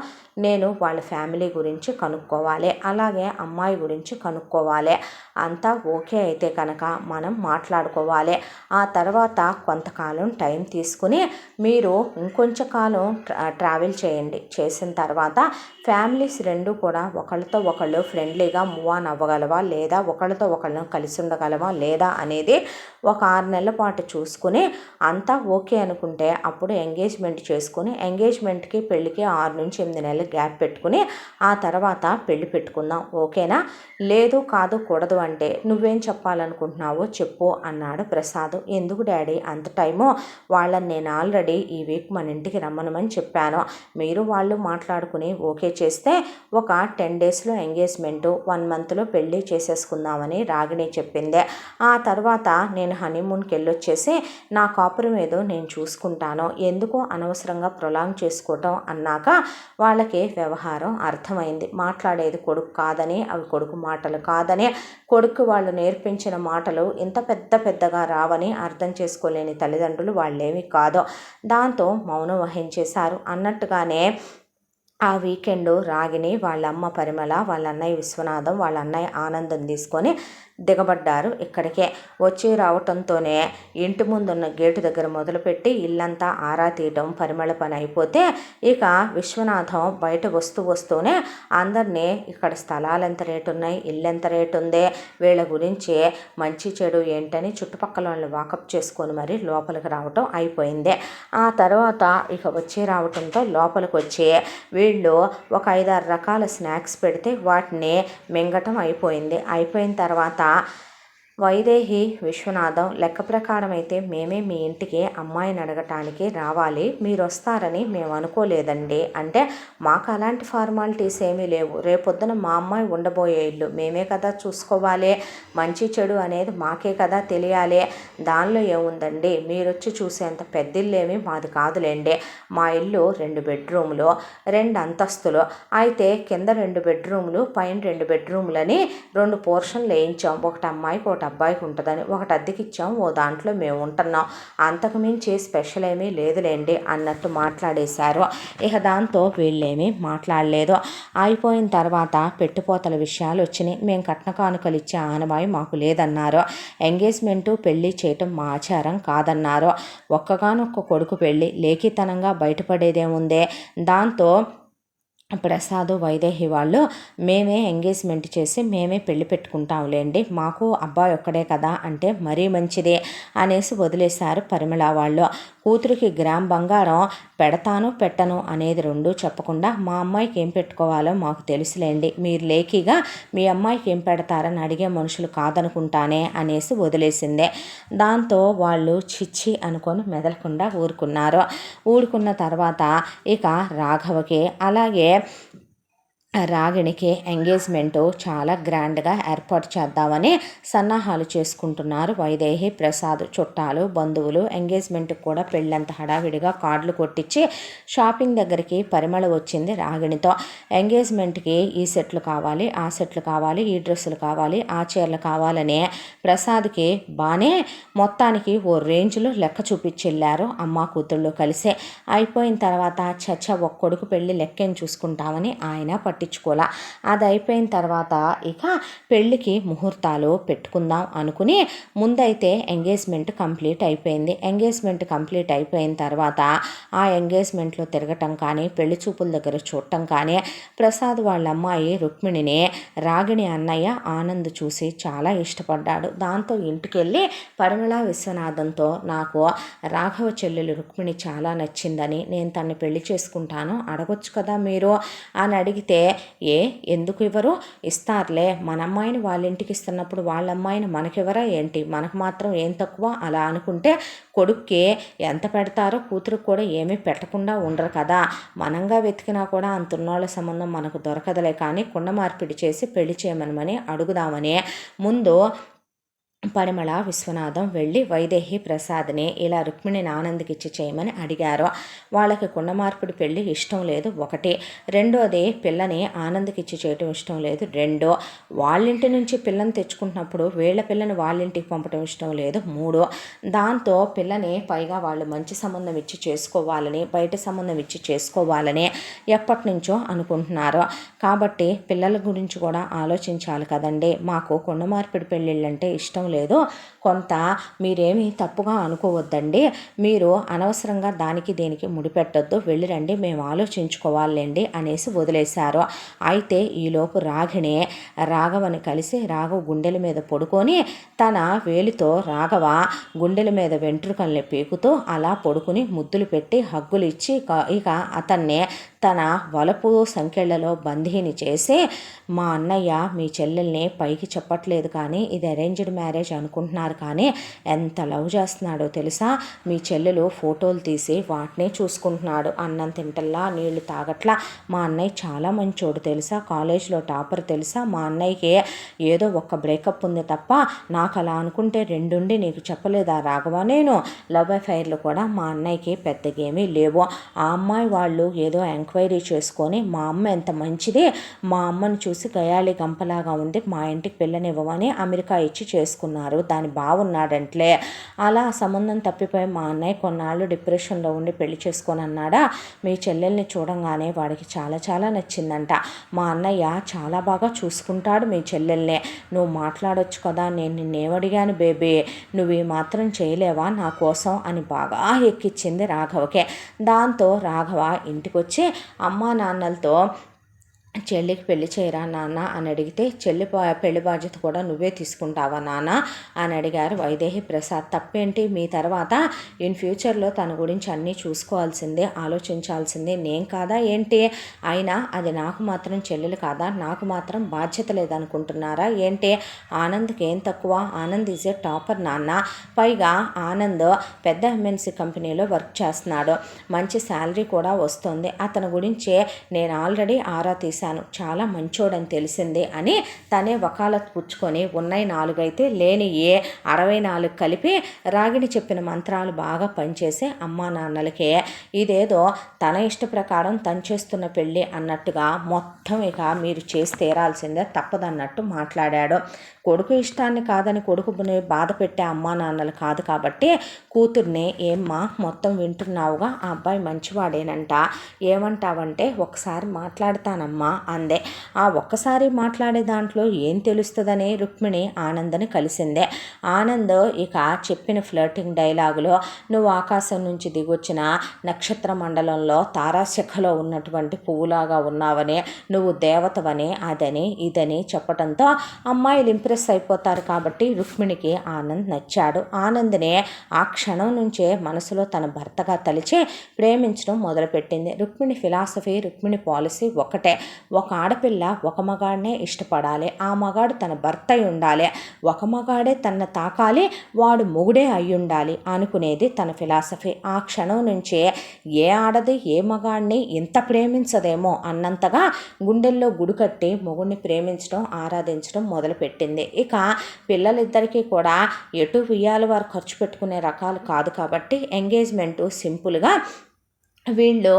నేను వాళ్ళ ఫ్యామిలీ గురించి కనుక్కోవాలి, అలాగే అమ్మాయి గురించి కనుక్కోవాలి. అంతా ఓకే అయితే కనుక మనం మాట్లాడుకోవాలి. ఆ తర్వాత కొంతకాలం టైం తీసుకుని మీరు ఇంకొంచెం కాలం ట్రావెల్ చేయండి. చేసిన తర్వాత ఫ్యామిలీస్ రెండు కూడా ఒకళ్ళతో ఒకళ్ళు ఫ్రెండ్లీగా మూవ్ ఆన్ అవ్వగలవా లేదా, ఒకళ్ళతో ఒకళ్ళను కలిసి ఉండగలవా లేదా అనేది ఒక 6 నెలల పాటు చూసుకుని అంతా ఓకే అనుకుంటే అప్పుడు ఎంగేజ్మెంట్ చేసుకుని, ఎంగేజ్మెంట్కి పెళ్ళికి 6 నుంచి 8 నెలలు గ్యాప్ పెట్టుకుని ఆ తర్వాత పెళ్ళి పెట్టుకుందాం. ఓకేనా? లేదు కాదు కూడదు అంటే నువ్వేం చెప్పాలనుకుంటున్నావో చెప్పు అన్నాడు ప్రసాద్. ఎందుకు డాడీ అంత టైము? వాళ్ళని నేను ఆల్రెడీ ఈ వీక్ మన ఇంటికి రమ్మనమని చెప్పాను. మీరు వాళ్ళు మాట్లాడుకుని ఓకే చేస్తే ఒక 10 డేస్లో ఎంగేజ్మెంటు, 1 మంత్లో పెళ్ళి చేసేసుకుందామని రాగిణి చెప్పింది. ఆ తర్వాత నేను హనీమూన్కి వెళ్ళొచ్చేసి నా కాపురం ఏదో నేను చూసుకుంటాను, ఎందుకో అనవసరంగా ప్రొలాంగ్ చేసుకోవటం అన్నాక వాళ్ళకి వ్యవహారం అర్థమైంది. మాట్లాడేది కొడుకు కాదని, అవి కొడుకు మాటలు కాదని, కొడుకు వాళ్ళు నేర్పించిన మాటలు ఇంత పెద్దగా రావని అర్థం చేసుకోలేని తల్లిదండ్రులు వాళ్ళేమీ కాదు. దాంతో మౌనం వహించేశారు. అన్నట్టుగానే ఆ వీకెండ్ రాగిణి, వాళ్ళ అమ్మ పరిమళ, వాళ్ళ అన్నయ్య విశ్వనాథం, వాళ్ళ అన్నయ్య ఆనందం తీసుకొని దిగబడ్డారు. ఇక్కడికే వచ్చి రావటంతోనే ఇంటి ముందున్న గేటు దగ్గర మొదలుపెట్టి ఇల్లంతా ఆరా తీయటం పరిమళ పని అయిపోతే ఇక విశ్వనాథం బయట వస్తూనే అందరినీ ఇక్కడ స్థలాలు ఎంత రేటు ఉన్నాయి, ఇల్లు ఎంత రేటు ఉంది, వీళ్ళ గురించి మంచి చెడు ఏంటని చుట్టుపక్కల వాళ్ళని వాకప్ చేసుకొని మరి లోపలికి రావటం అయిపోయింది. ఆ తర్వాత ఇక వచ్చి రావటంతో లోపలికి వచ్చి వీళ్ళు ఒక 5-6 రకాల స్నాక్స్ పెడితే వాటిని మింగటం అయిపోయింది. అయిపోయిన తర్వాత వైదేహి, విశ్వనాథం లెక్క ప్రకారం అయితే మేమే మీ ఇంటికి అమ్మాయిని అడగటానికి రావాలి, మీరు వస్తారని మేము అనుకోలేదండి అంటే, మాకు అలాంటి ఫార్మాలిటీస్ ఏమీ లేవు, రేపొద్దున మా అమ్మాయి ఉండబోయే ఇల్లు మేమే కదా చూసుకోవాలి, మంచి చెడు అనేది మాకే కదా తెలియాలి, దానిలో ఏముందండి, మీరు వచ్చి చూసేంత పెద్ద ఇల్లు ఏమీ మాది కాదులేండి, మా ఇల్లు 2 బెడ్రూములు 2 అంతస్తులు, అయితే కింద 2 బెడ్రూములు పైన 2 బెడ్రూములని 2 పోర్షన్లు వేయించాం, ఒకటి అమ్మాయికి ఒకటి అబ్బాయికి ఉంటుందని, ఒకటి అద్దెకిచ్చాం, ఓ దాంట్లో మేము ఉంటున్నాం, అంతకుమించి స్పెషల్ ఏమీ లేదులేండి అన్నట్టు మాట్లాడేశారు. ఇక దాంతో వీళ్ళేమీ మాట్లాడలేదు. అయిపోయిన తర్వాత పెట్టుపోతల విషయాలు వచ్చినాయి. మేము కట్న కానుకలు ఇచ్చే ఆనవాయి మాకు లేదన్నారు. ఎంగేజ్మెంటు పెళ్ళి చేయటం మా ఆచారం కాదన్నారు. ఒక్కగానొక్క కొడుకు పెళ్ళి లేఖితనంగా బయటపడేదేముందే. దాంతో ప్రసాద్, వైదేహి వాళ్ళు మేమే ఎంగేజ్మెంట్ చేసి మేమే పెళ్లి పెట్టుకుంటాంలేండి, మాకు అబ్బాయి ఒక్కడే కదా అంటే మరీ మంచిదే అనేసి వదిలేశారు పరిమళ వాళ్ళు. కూతురికి గ్రామ్ బంగారం పెడతాను పెట్టను అనేది రెండూ చెప్పకుండా మా అమ్మాయికి ఏం పెట్టుకోవాలో మాకు తెలుసులేండి, మీరు లేఖిగా మీ అమ్మాయికి ఏం పెడతారని అడిగే మనుషులు కాదనుకుంటానే అనేసి వదిలేసిందే. దాంతో వాళ్ళు చిచ్చి అనుకొని మెదలకుండా ఊరుకున్న తర్వాత ఇక రాఘవకి అలాగే రాగిణికి ఎంగేజ్మెంటు చాలా గ్రాండ్గా ఏర్పాటు చేద్దామని సన్నాహాలు చేసుకుంటున్నారు వైదేహి, ప్రసాద్. చుట్టాలు, బంధువులు ఎంగేజ్మెంట్కి కూడా పెళ్ళంత హడావిడిగా కార్డులు కొట్టించి షాపింగ్ దగ్గరికి పరిమళ వచ్చింది రాగిణితో. ఎంగేజ్మెంట్కి ఈ సెట్లు కావాలి, ఆ సెట్లు కావాలి, ఈ డ్రెస్సులు కావాలి, ఆ చీరలు కావాలని ప్రసాద్కి బాగానే మొత్తానికి ఓ రేంజ్లో లెక్క చూపించెళ్ళారు అమ్మ కూతుళ్ళు కలిసే. అయిపోయిన తర్వాత ఒక్క కొడుకు పెళ్ళి లెక్కేం చూసుకుంటామని ఆయన పట్టించుకోలే. అది అయిపోయిన తర్వాత ఇక పెళ్ళికి ముహూర్తాలు పెట్టుకుందాం అనుకుని ముందైతే ఎంగేజ్మెంట్ కంప్లీట్ అయిపోయింది. ఎంగేజ్మెంట్ కంప్లీట్ అయిపోయిన తర్వాత ఆ ఎంగేజ్మెంట్లో తిరగటం కానీ, పెళ్లి చూపుల దగ్గర చూడటం కానీ ప్రసాద్ వాళ్ళ అమ్మాయి రుక్మిణిని రాగిణి అన్నయ్య ఆనంద్ చూసి చాలా ఇష్టపడ్డాడు. దాంతో ఇంటికి వెళ్ళి పరిమళ విశ్వనాథంతో నాకు రాఘవ చెల్లెలు రుక్మిణి చాలా నచ్చిందని, నేను తన్ని పెళ్లి చేసుకుంటాను, అడగొచ్చు కదా మీరు అని అడిగితే, ఎందుకు ఇవ్వరు, ఇస్తారులే, మన అమ్మాయిని వాళ్ళ ఇంటికి ఇస్తున్నప్పుడు వాళ్ళ అమ్మాయిని మనకివ్వరా ఏంటి, మనకు మాత్రం ఏం తక్కువ అలా అనుకుంటే కొడుక్కి ఎంత పెడతారో కూతురుకు కూడా ఏమీ పెట్టకుండా ఉండరు కదా, మనంగా వెతికినా కూడా అంతున్నోళ్ళ సంబంధం మనకు దొరకదులే, కానీ కుండ మార్పిడి చేసి పెళ్లి చేయమని అడుగుదామని ముందు పరిమళ విశ్వనాథం వెళ్ళి వైదేహి ప్రసాద్ని ఇలా రుక్మిణిని ఆనంద్కి ఇచ్చి చేయమని అడిగారు. వాళ్ళకి కుండమార్పిడి పెళ్ళి ఇష్టం లేదు ఒకటి, రెండోది పిల్లని ఆనంద్కి ఇచ్చి చేయటం ఇష్టం లేదు రెండు, వాళ్ళింటి నుంచి పిల్లని తెచ్చుకుంటున్నప్పుడు వీళ్ళ పిల్లని వాళ్ళింటికి పంపటం ఇష్టం లేదు మూడు, దాంతో పిల్లని పైగా వాళ్ళు మంచి సంబంధం ఇచ్చి చేసుకోవాలని బయట సంబంధం ఇచ్చి చేసుకోవాలని ఎప్పటి నుంచో అనుకుంటున్నారు. కాబట్టి పిల్లల గురించి కూడా ఆలోచించాలి కదండి. మాకు కుండమార్పిడి పెళ్ళిళ్ళంటే ఇష్టం లేదు, కొంత మీరేమీ తప్పుగా అనుకోవద్దండి, మీరు అనవసరంగా దానికి దేనికి ముడిపెట్టొద్దు, వెళ్ళిరండి, మేము ఆలోచించుకోవాలండి అనేసి వదిలేశారు. అయితే ఈలోపు రాఘవని కలిసి రాఘవ గుండెల మీద పడుకొని తన వేలితో రాఘవ గుండెల మీద వెంట్రుకల్ని పీకుతూ అలా పడుకుని ముద్దులు పెట్టి హగ్గులు ఇచ్చి ఇక అతన్ని తన వలపు సంకెళ్లలో బందీని చేసి, మా అన్నయ్య మీ చెల్లెల్ని పైకి చెప్పట్లేదు కానీ ఇది అరేంజ్డ్ మ్యారేజ్ అనుకుంటున్నారు కానీ ఎంత లవ్ చేస్తున్నాడో తెలుసా, మీ చెల్లెలు ఫోటోలు తీసి వాటినే చూసుకుంటున్నాడు, అన్నం తింటల్లా నీళ్లు తాగట్లా, మా అన్నయ్య చాలా మంచోడు తెలుసా, కాలేజ్లో టాపర్ తెలుసా, మా అన్నయ్యకి ఏదో ఒక్క బ్రేకప్ ఉంది తప్ప నాకు అలా అనుకుంటే రెండుండి నీకు చెప్పలేదా రాఘవ, నేను లవ్ అఫైర్లు కూడా మా అన్నయ్యకి పెద్దగేమీ లేవు, ఆ అమ్మాయి వాళ్ళు ఏదో ఎంక్వైరీ చేసుకొని మా అమ్మ ఎంత మంచిది, మా అమ్మను చూసి గయాళి గంపలాగా ఉంది, మా ఇంటికి పిల్లనివ్వమని అమెరికా ఇచ్చి చేసుకున్నారు, దాని బాగున్నాడంట్లే, అలా సంబంధం తప్పిపోయి మా అన్నయ్య కొన్నాళ్ళు డిప్రెషన్లో ఉండి పెళ్లి చేసుకొని అన్నాడా, మీ చెల్లెల్ని చూడంగానే వాడికి చాలా చాలా నచ్చిందంట, మా అన్నయ్య చాలా బాగా చూసుకుంటాడు మీ చెల్లెల్ని, నువ్వు మాట్లాడొచ్చు కదా, నేను నిన్నేమడిగాను బేబీ, నువ్వు ఈ మాత్రం చేయలేవా నా కోసం అని బాగా ఎక్కిచ్చింది రాఘవకే. దాంతో రాఘవ ఇంటికొచ్చి అమ్మా నాన్నలతో చెల్లికి పెళ్లి చేయరా నాన్న అని అడిగితే, చెల్లి పెళ్లి బాధ్యత కూడా నువ్వే తీసుకుంటావా నాన్న అని అడిగారు వైదేహి ప్రసాద్. తప్పేంటి, మీ తర్వాత ఇన్ ఫ్యూచర్లో తన గురించి అన్నీ చూసుకోవాల్సిందే, ఆలోచించాల్సిందే నేను కాదా ఏంటి, అయినా అది నాకు మాత్రం చెల్లెలు కాదా, నాకు మాత్రం బాధ్యత లేదనుకుంటున్నారా ఏంటి, ఆనంద్కి ఏం తక్కువ, ఆనంద్ ఈజ్ ఏ టాపర్ నాన్న, పైగా ఆనంద్ పెద్ద ఎంఎన్సీ కంపెనీలో వర్క్ చేస్తున్నాడు, మంచి శాలరీ కూడా వస్తుంది, అతని గురించే నేను ఆల్రెడీ ఆరా తీశాను, చాలా మంచోడని తెలిసింది అని తనే వకాలత్ పుచ్చుకొని ఉన్నాయి 4 అయితే లేని 64 కలిపి రాగిణి చెప్పిన మంత్రాలు బాగా పనిచేసే అమ్మా నాన్నలకే ఇదేదో తన ఇష్ట ప్రకారం తను చేస్తున్న పెళ్ళి అన్నట్టుగా మొత్తం ఇక మీరు చేసి తీరాల్సిందే తప్పదన్నట్టు మాట్లాడాడు. కొడుకు ఇష్టాన్ని కాదని కొడుకుని బాధ పెట్టే అమ్మా నాన్నలు కాదు కాబట్టి కూతుర్ని, ఏమ్మా మొత్తం వింటున్నావుగా, ఆ అబ్బాయి మంచివాడేనంట, ఏమంటావంటే ఒకసారి మాట్లాడతానమ్మా అందే. ఆ ఒక్కసారి మాట్లాడే దాంట్లో ఏం తెలుస్తుందని రుక్మిణి ఆనందని కలిసిందే. ఆనంద్ ఇక చెప్పిన ఫ్లర్టింగ్ డైలాగులో, నువ్వు ఆకాశం నుంచి దిగొచ్చిన నక్షత్ర మండలంలో తారాశఖలో ఉన్నటువంటి పువ్వులాగా ఉన్నావని, నువ్వు దేవతవని, అదని ఇదని చెప్పడంతో అమ్మాయిలు ఇంప్రెస్ అయిపోతారు కాబట్టి రుక్మిణికి ఆనంద్ నచ్చాడు. ఆనంద్ని ఆ క్షణం నుంచే మనసులో తన భర్తగా తలిచి ప్రేమించడం మొదలుపెట్టింది. రుక్మిణి ఫిలాసఫీ, రుక్మిణి పాలసీ ఒకటే, ఒక ఆడపిల్ల ఒక మగాడినే ఇష్టపడాలి, ఆ మగాడు తన భర్త అయి ఉండాలి, ఒక మగాడే తన తాకాలి, వాడు మొగుడే అయి ఉండాలి అనుకునేది తన ఫిలాసఫీ. ఆ క్షణం నుంచే ఏ ఆడది ఏ మగాడిని ఇంత ప్రేమించదేమో అన్నంతగా గుండెల్లో గుడి కట్టి మొగుడిని ప్రేమించడం ఆరాధించడం మొదలుపెట్టింది. ఇక పిల్లలిద్దరికీ కూడా ఎటు ఉయ్యాల వారు ఖర్చు పెట్టుకునే రకాలు కాదు కాబట్టి ఎంగేజ్మెంటు సింపుల్గా వీళ్ళు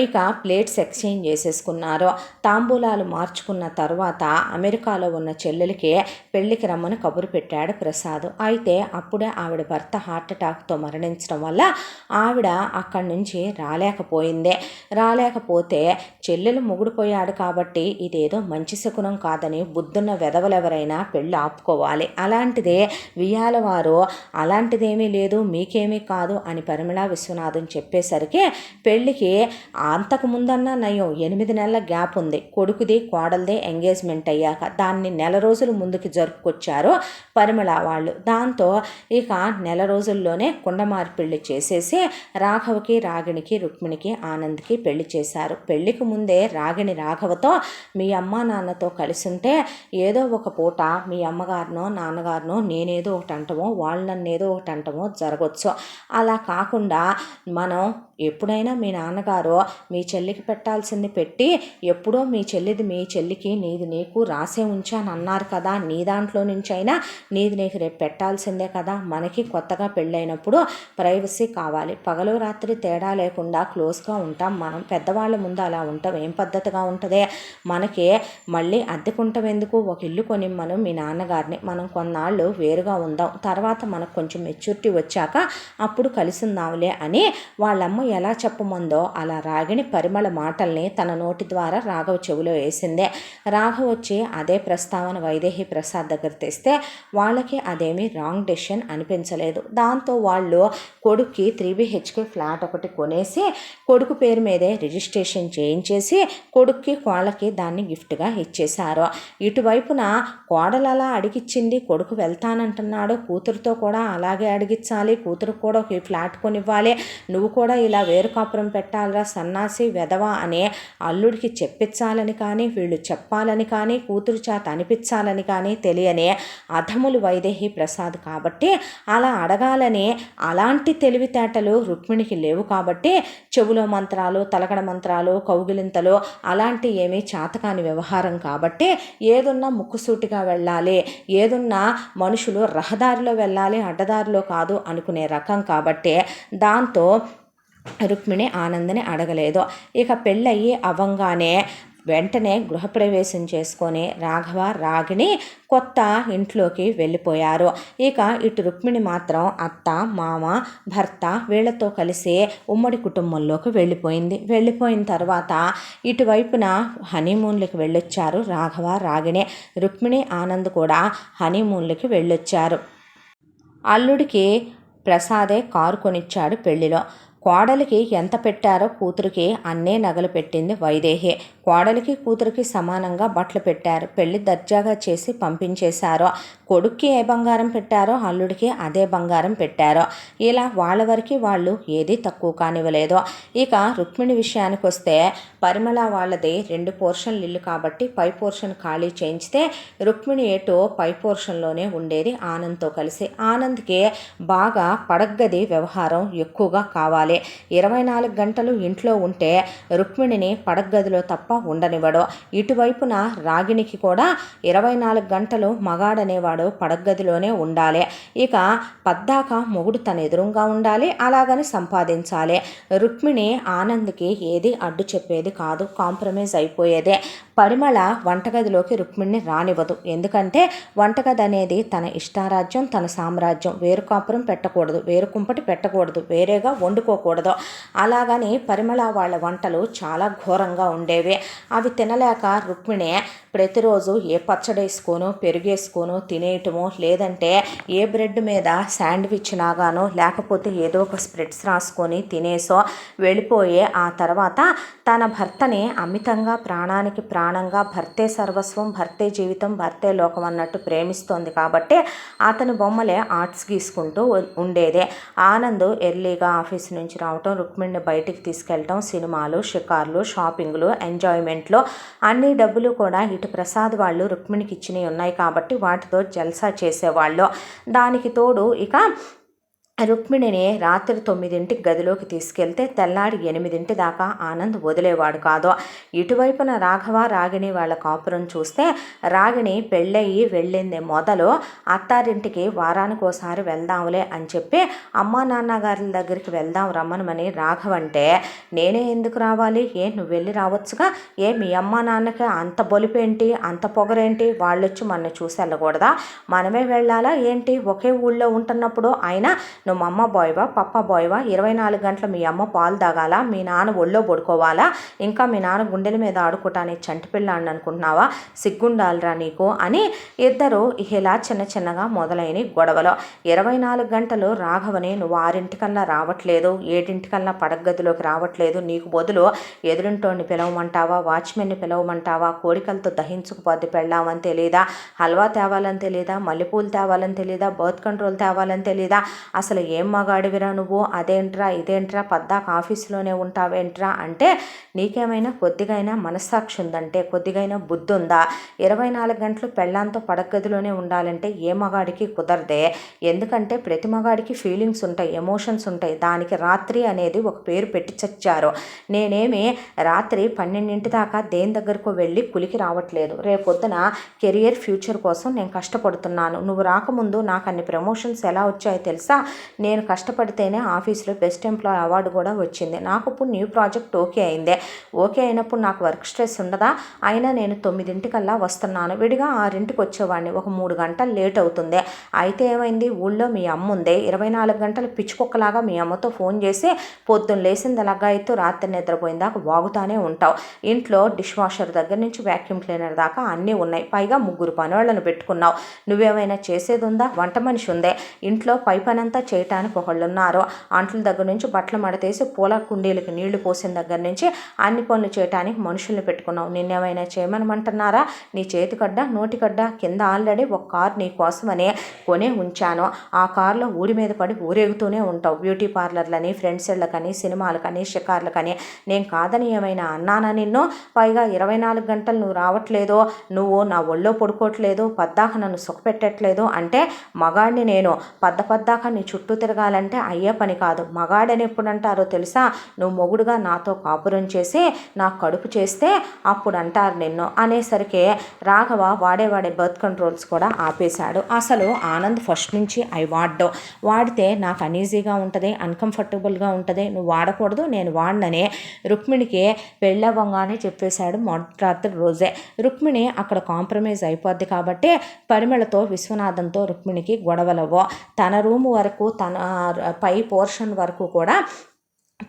ఇక ప్లేట్స్ ఎక్స్చేంజ్ చేసేసుకున్నారు. తాంబూలాలు మార్చుకున్న తర్వాత అమెరికాలో ఉన్న చెల్లెలికి పెళ్లికి రమ్మని కబురు పెట్టాడు ప్రసాద్. అయితే అప్పుడే ఆవిడ భర్త హార్ట్ అటాక్తో మరణించడం వల్ల ఆవిడ అక్కడి నుంచి రాలేకపోతే చెల్లెలు మొగుడుపోయాడు కాబట్టి ఇదేదో మంచి శకునం కాదని బుద్ధున్న వెధవలెవరైనా పెళ్ళి ఆపుకోవాలి, అలాంటిదే వియ్యాల వారు అలాంటిదేమీ లేదు మీకేమీ కాదు అని పరిమళ విశ్వనాథం చెప్పేసరికి పెళ్ళికి అంతకు ముందన్నా నయం 8 నెలల గ్యాప్ ఉంది. కొడుకుది కోడలదే ఎంగేజ్మెంట్ అయ్యాక దాన్ని నెల రోజులు ముందుకు జరుపుకొచ్చారు పరిమళ వాళ్ళు. దాంతో ఇక నెల రోజుల్లోనే కుండమార్పిళ్ళి చేసేసి రాఘవకి, రాగిణికి, రుక్మిణికి, ఆనంద్కి పెళ్లి చేశారు. పెళ్లికి ముందే రాగిణి రాఘవతో, మీ అమ్మ నాన్నతో కలిసి ఉంటే ఏదో ఒక పూట మీ అమ్మగారినో నాన్నగారినో నేనేదో ఒకటి అంటమో వాళ్ళు నన్నేదో ఒకటి అంటమో జరగచ్చు, అలా కాకుండా మనం ఎప్పుడైనా మీ నాన్నగారు మీ చెల్లికి పెట్టాల్సింది పెట్టి ఎప్పుడో మీ చెల్లికి నీది నీకు రాసే ఉంచాను అన్నారు కదా, నీ దాంట్లో నుంచి అయినా నీది నీకు రేపు పెట్టాల్సిందే కదా. మనకి కొత్తగా పెళ్ళైనప్పుడు ప్రైవసీ కావాలి. పగలు రాత్రి తేడా లేకుండా క్లోజ్గా ఉంటాం. మనం పెద్దవాళ్ళ ముందు అలా ఉంటాం, ఏం పద్ధతిగా ఉంటుంది? మనకి మళ్ళీ అద్దెకుంటాం ఎందుకు? ఒక ఇల్లు కొనిమ్మను మీ నాన్నగారిని, మనం కొన్నాళ్ళు వేరుగా ఉందాం, తర్వాత మనకు కొంచెం మెచ్యూరిటీ వచ్చాక అప్పుడు కలిసి ఉందాంలే అని వాళ్ళమ్మ ఎలా చెప్పమందో అలా రాగిణి పరిమళ మాటల్ని తన నోటి ద్వారా రాఘవ చెవిలో వేసిందే. రాఘవ వచ్చి అదే ప్రస్తావన వైదేహి ప్రసాద్ దగ్గర తెస్తే వాళ్ళకి అదేమీ రాంగ్ డెసిషన్ అనిపించలేదు. దాంతో వాళ్ళు కొడుక్కి 3BHK ఫ్లాట్ ఒకటి కొనేసి కొడుకు పేరు మీదే రిజిస్ట్రేషన్ చేయించేసి కొడుక్కి కోళ్ళకి దాన్ని గిఫ్ట్గా ఇచ్చేశారు. ఇటువైపున కోడలు అలా అడిగిచ్చింది, కొడుకు వెళ్తానంటున్నాడు, కూతురుతో కూడా అలాగే అడిగించాలి, కూతురుకు కూడా ఒక ఫ్లాట్ కొనివ్వాలి, నువ్వు కూడా ఇలా వేరు కాపురం పెట్టాలరా సన్నాసి వెధవా అనే అల్లుడికి చెప్పించాలని కానీ వీళ్ళు చెప్పాలని కానీ కూతురు చేత అనిపించాలని కానీ తెలియని అధములు వైదేహి ప్రసాద్ కాబట్టి అలా అడగాలని అలాంటి తెలివితేటలు రుక్మిణికి లేవు కాబట్టి చెవులో మంత్రాలు, తలకడ మంత్రాలు, కౌగిలింతలు అలాంటి ఏమీ చేతకాని వ్యవహారం కాబట్టి ఏదున్నా ముక్కుసూటిగా వెళ్ళాలి, ఏదున్నా మనుషులు రహదారిలో వెళ్ళాలి అడ్డదారిలో కాదు అనుకునే రకం కాబట్టి దాంతో రుక్మిణి ఆనందని అడగలేదు. ఇక పెళ్ళయి అవ్వంగానే వెంటనే గృహప్రవేశం చేసుకొని రాఘవ రాగిణి కొత్త ఇంట్లోకి వెళ్ళిపోయారు. ఇక ఇటు రుక్మిణి మాత్రం అత్త మామ భర్త వీళ్లతో కలిసి ఉమ్మడి కుటుంబంలోకి వెళ్ళిపోయిన తర్వాత ఇటువైపున హనీమూన్లకి వెళ్ళొచ్చారు రాఘవ రాగిణి. రుక్మిణి ఆనంద్ కూడా హనీమూన్లకి వెళ్ళొచ్చారు. అల్లుడికి ప్రసాదే కారు కొనిచ్చాడు పెళ్లిలో. కోడలికి ఎంత పెట్టారో కూతురికి అన్నే నగలు పెట్టింది వైదేహి. కోడలికి కూతురికి సమానంగా బట్టలు పెట్టారు, పెళ్లి దర్జాగా చేసి పంపించేశారు. కొడుక్కి ఏ బంగారం పెట్టారో అల్లుడికి అదే బంగారం పెట్టారో. ఇలా వాళ్ళ వరకు వాళ్ళు ఏది తక్కువ కానివ్వలేదు. ఇక రుక్మిణి విషయానికి వస్తే పరిమళ వాళ్ళది 2 పోర్షన్లు ఇల్లు కాబట్టి పై పోర్షన్ ఖాళీ చేయించితే రుక్మిణి ఏటో పై పోర్షన్లోనే ఉండేది ఆనంద్తో కలిసి. ఆనంద్కి బాగా పడగ్గది వ్యవహారం ఎక్కువగా కావాలి. 24 గంటలు ఇంట్లో ఉంటే రుక్మిణిని పడగ్గదిలో తప్ప ఉండనివ్వడు. ఇటువైపున రాగిణికి కూడా 24 గంటలు మగాడనేవాడు పడగ్గదిలోనే ఉండాలి. ఇక పద్దాక మొగుడు తన ఎదురుగా ఉండాలి, అలాగని సంపాదించాలి. రుక్మిణి ఆనంద్కి ఏది అడ్డు చెప్పేది కాదు, కాంప్రమైజ్ అయిపోయేదే. పరిమళ వంటగదిలోకి రుక్మిణిని రానివ్వదు. ఎందుకంటే వంటగది అనేది తన ఇష్టారాజ్యం, తన సామ్రాజ్యం. వేరు కాపురం పెట్టకూడదు, వేరు కుంపటి పెట్టకూడదు, వేరేగా వండుకోకూడదు. అలాగని పరిమళ వాళ్ళ వంటలు చాలా ఘోరంగా ఉండేవి. అవి తినలేక రుక్మిణి ప్రతిరోజు ఏ పచ్చడేసుకోనో పెరుగేసుకోనో తినేయటమో, లేదంటే ఏ బ్రెడ్ మీద శాండ్విచ్ లాగానో లేకపోతే ఏదో ఒక స్ప్రెడ్స్ రాసుకొని తినేసో వెళ్ళిపోయే ఆ తర్వాత తన భర్తని అమితంగా ప్రాణానికి ప్రాణంగా భర్తే సర్వస్వం, భర్తే జీవితం, భర్తే లోకం అన్నట్టు ప్రేమిస్తోంది కాబట్టి అతని బొమ్మలే ఆర్ట్స్ గీసుకుంటూ ఉండేదే. ఆనంద్ ఎర్లీగా ఆఫీస్ నుంచి రావటం, రుక్మిణిని బయటికి తీసుకెళ్ళటం, సినిమాలు, షికార్లు, షాపింగ్లు, ఎంజాయ్మెంట్లు, అన్ని డబ్బులు కూడా ఇటు ప్రసాద్ వాళ్ళు రుక్మిణికి ఇచ్చినవి ఉన్నాయి కాబట్టి వాటితో జల్సా చేసేవాళ్ళు. దానికి తోడు ఇక రుక్మిణిని రాత్రి 9ంటికి గదిలోకి తీసుకెళ్తే తెల్లాడి 8 దాకా ఆనంద్ వదిలేవాడు కాదు. ఇటువైపున రాఘవ రాగిణి వాళ్ళ కాపురం చూస్తే రాగిణి పెళ్ళయి వెళ్ళింది మొదలు అత్తారింటికి వారానికి ఒకసారి వెళ్దాంలే అని చెప్పి అమ్మా నాన్నగారి దగ్గరికి వెళ్దాం రమ్మనమని రాఘవ అంటే నేనే ఎందుకు రావాలి, నువ్వు వెళ్ళి రావచ్చుగా, మీ అమ్మా నాన్నకి అంత బొలిపేంటి, అంత పొగరేంటి, వాళ్ళొచ్చి మన చూసి వెళ్ళకూడదా, మనమే వెళ్ళాలా ఏంటి, ఒకే ఊళ్ళో ఉంటున్నప్పుడు అయినా నువ్వు అమ్మ బాయ్వా పప్ప బాయ్వా, 24 గంటలు మీ అమ్మ పాలు తాగాలా, మీ నాన్న ఒళ్ళో పడుకోవాలా, ఇంకా మీ నాన్న గుండెల మీద ఆడుకోవటానికి చంటి పిల్లాన్ని అనుకుంటున్నావా, సిగ్గుండాలిరా నీకు అని ఇద్దరు ఇలా చిన్నగా మొదలైన గొడవలు. 24 గంటలు రాఘవని నువ్వు 6ంటికల్లా రావట్లేదు, 7ంటికల్లా పడగదిలోకి రావట్లేదు, నీకు బదులు ఎదురింటోని పిలవమంటావా, వాచ్మెన్ని పిలవమంటావా, కోడికలతో దహించుకుపోద్ది పెళ్ళామని తెలీదా, హల్వా తేవాలని తెలీదా, మల్లెపూలు తేవాలని తెలీదా, బర్త్ కంట్రోల్ తేవాలని తెలీదా, అసలు అసలు ఏం మగాడివిరా నువ్వు, అదేంట్రా ఇదేంట్రా పద్దాక ఆఫీసులోనే ఉంటావేంట్రా అంటే, నీకేమైనా కొద్దిగైనా మనస్సాక్షి ఉందంటే, కొద్దిగైనా బుద్ధి ఉందా? 24 గంటలు పెళ్ళాంతో పడగదిలోనే ఉండాలంటే ఏ మగాడికి కుదరదే. ఎందుకంటే ప్రతి మగాడికి ఫీలింగ్స్ ఉంటాయి, ఎమోషన్స్ ఉంటాయి. దానికి రాత్రి అనేది ఒక పేరు పెట్టి చచ్చారు. నేనేమి రాత్రి 12 దాకా దేని దగ్గరకు వెళ్ళి కులికి రావట్లేదు. రేపొద్దున కెరియర్ ఫ్యూచర్ కోసం నేను కష్టపడుతున్నాను. నువ్వు రాకముందు నాకు అన్ని ప్రమోషన్స్ ఎలా వచ్చాయో తెలుసా? నేను కష్టపడితేనే ఆఫీస్లో బెస్ట్ ఎంప్లాయ్ అవార్డు కూడా వచ్చింది. నాకు ఇప్పుడు న్యూ ప్రాజెక్ట్ ఓకే అయిందే. ఓకే అయినప్పుడు నాకు వర్క్ స్ట్రెస్ ఉండదా? అయినా నేను 9 వస్తున్నాను. విడిగా 6 వచ్చేవాడిని. ఒక 3 గంటలు లేట్ అవుతుంది. అయితే ఏమైంది, ఊళ్ళో మీ అమ్మ ఉందే. 24 గంటలు పిచ్చుకొక్కలాగా మీ అమ్మతో ఫోన్ చేసి పొద్దున్న లేసింది ఎలాగైతే రాత్రి నిద్రపోయిందాక వాగుతానే ఉంటావు. ఇంట్లో డిష్ వాషర్ దగ్గర నుంచి వ్యాక్యూమ్ క్లీనర్ దాకా అన్నీ ఉన్నాయి. పైగా 3 పనివాళ్ళను పెట్టుకున్నావు. నువ్వేమైనా చేసేది ఉందా? వంట మనిషి ఉందే. ఇంట్లో పై పనంతా చేయటానికి ఒకళ్ళు ఉన్నారు. అంట్ల దగ్గర నుంచి బట్టలు మడతేసి పూల కుండీలకి నీళ్లు పోసిన దగ్గర నుంచి అన్ని పనులు చేయటానికి మనుషుల్ని పెట్టుకున్నావు. నిన్నేమైనా చేయమనమంటున్నారా? నీ చేతికడ్డ నోటికడ్డ కింద ఆల్రెడీ ఒక కారు నీ కోసమని కొనే ఉంచాను. ఆ కారులో ఊడి మీద పడి ఊరేగుతూనే ఉంటావు. బ్యూటీ పార్లర్లని, ఫ్రెండ్స్ ఇళ్ళకని, సినిమాలకని, షికార్లకని. నేను కాదని ఏమైనా అన్నానా నిన్ను? పైగా 24 గంటలు నువ్వు రావట్లేదు, నువ్వు నా ఒళ్ళో పడుకోవట్లేదు, పద్దాక నన్ను సుఖపెట్టట్లేదు అంటే, మగాడిని నేను పద్దాక నీ చుట్టూ తిరగాలంటే అయ్యే పని కాదు. మగాడని ఎప్పుడంటారో తెలుసా? నువ్వు మొగుడుగా నాతో కాపురం చేసి నాకు కడుపు చేస్తే అప్పుడు అంటారు నిన్ను అనేసరికి రాఘవ వాడే బర్త్ కంట్రోల్స్ కూడా ఆపేశాడు. అసలు ఆనంద్ ఫస్ట్ నుంచి వాడితే నాకు అనీజీగా ఉంటుంది, అన్కంఫర్టబుల్గా ఉంటుంది, నువ్వు వాడకూడదు, నేను వాడిననే రుక్మిణికి పెళ్ళవ్వంగానే చెప్పేశాడు మొదటి రాత్రి రోజే. రుక్మిణి అక్కడ కాంప్రమైజ్ అయిపోద్ది కాబట్టి పరిమళతో విశ్వనాథంతో రుక్మిణికి గొడవలవో. తన రూము వరకు తన పై పోర్షన్ వరకు కూడా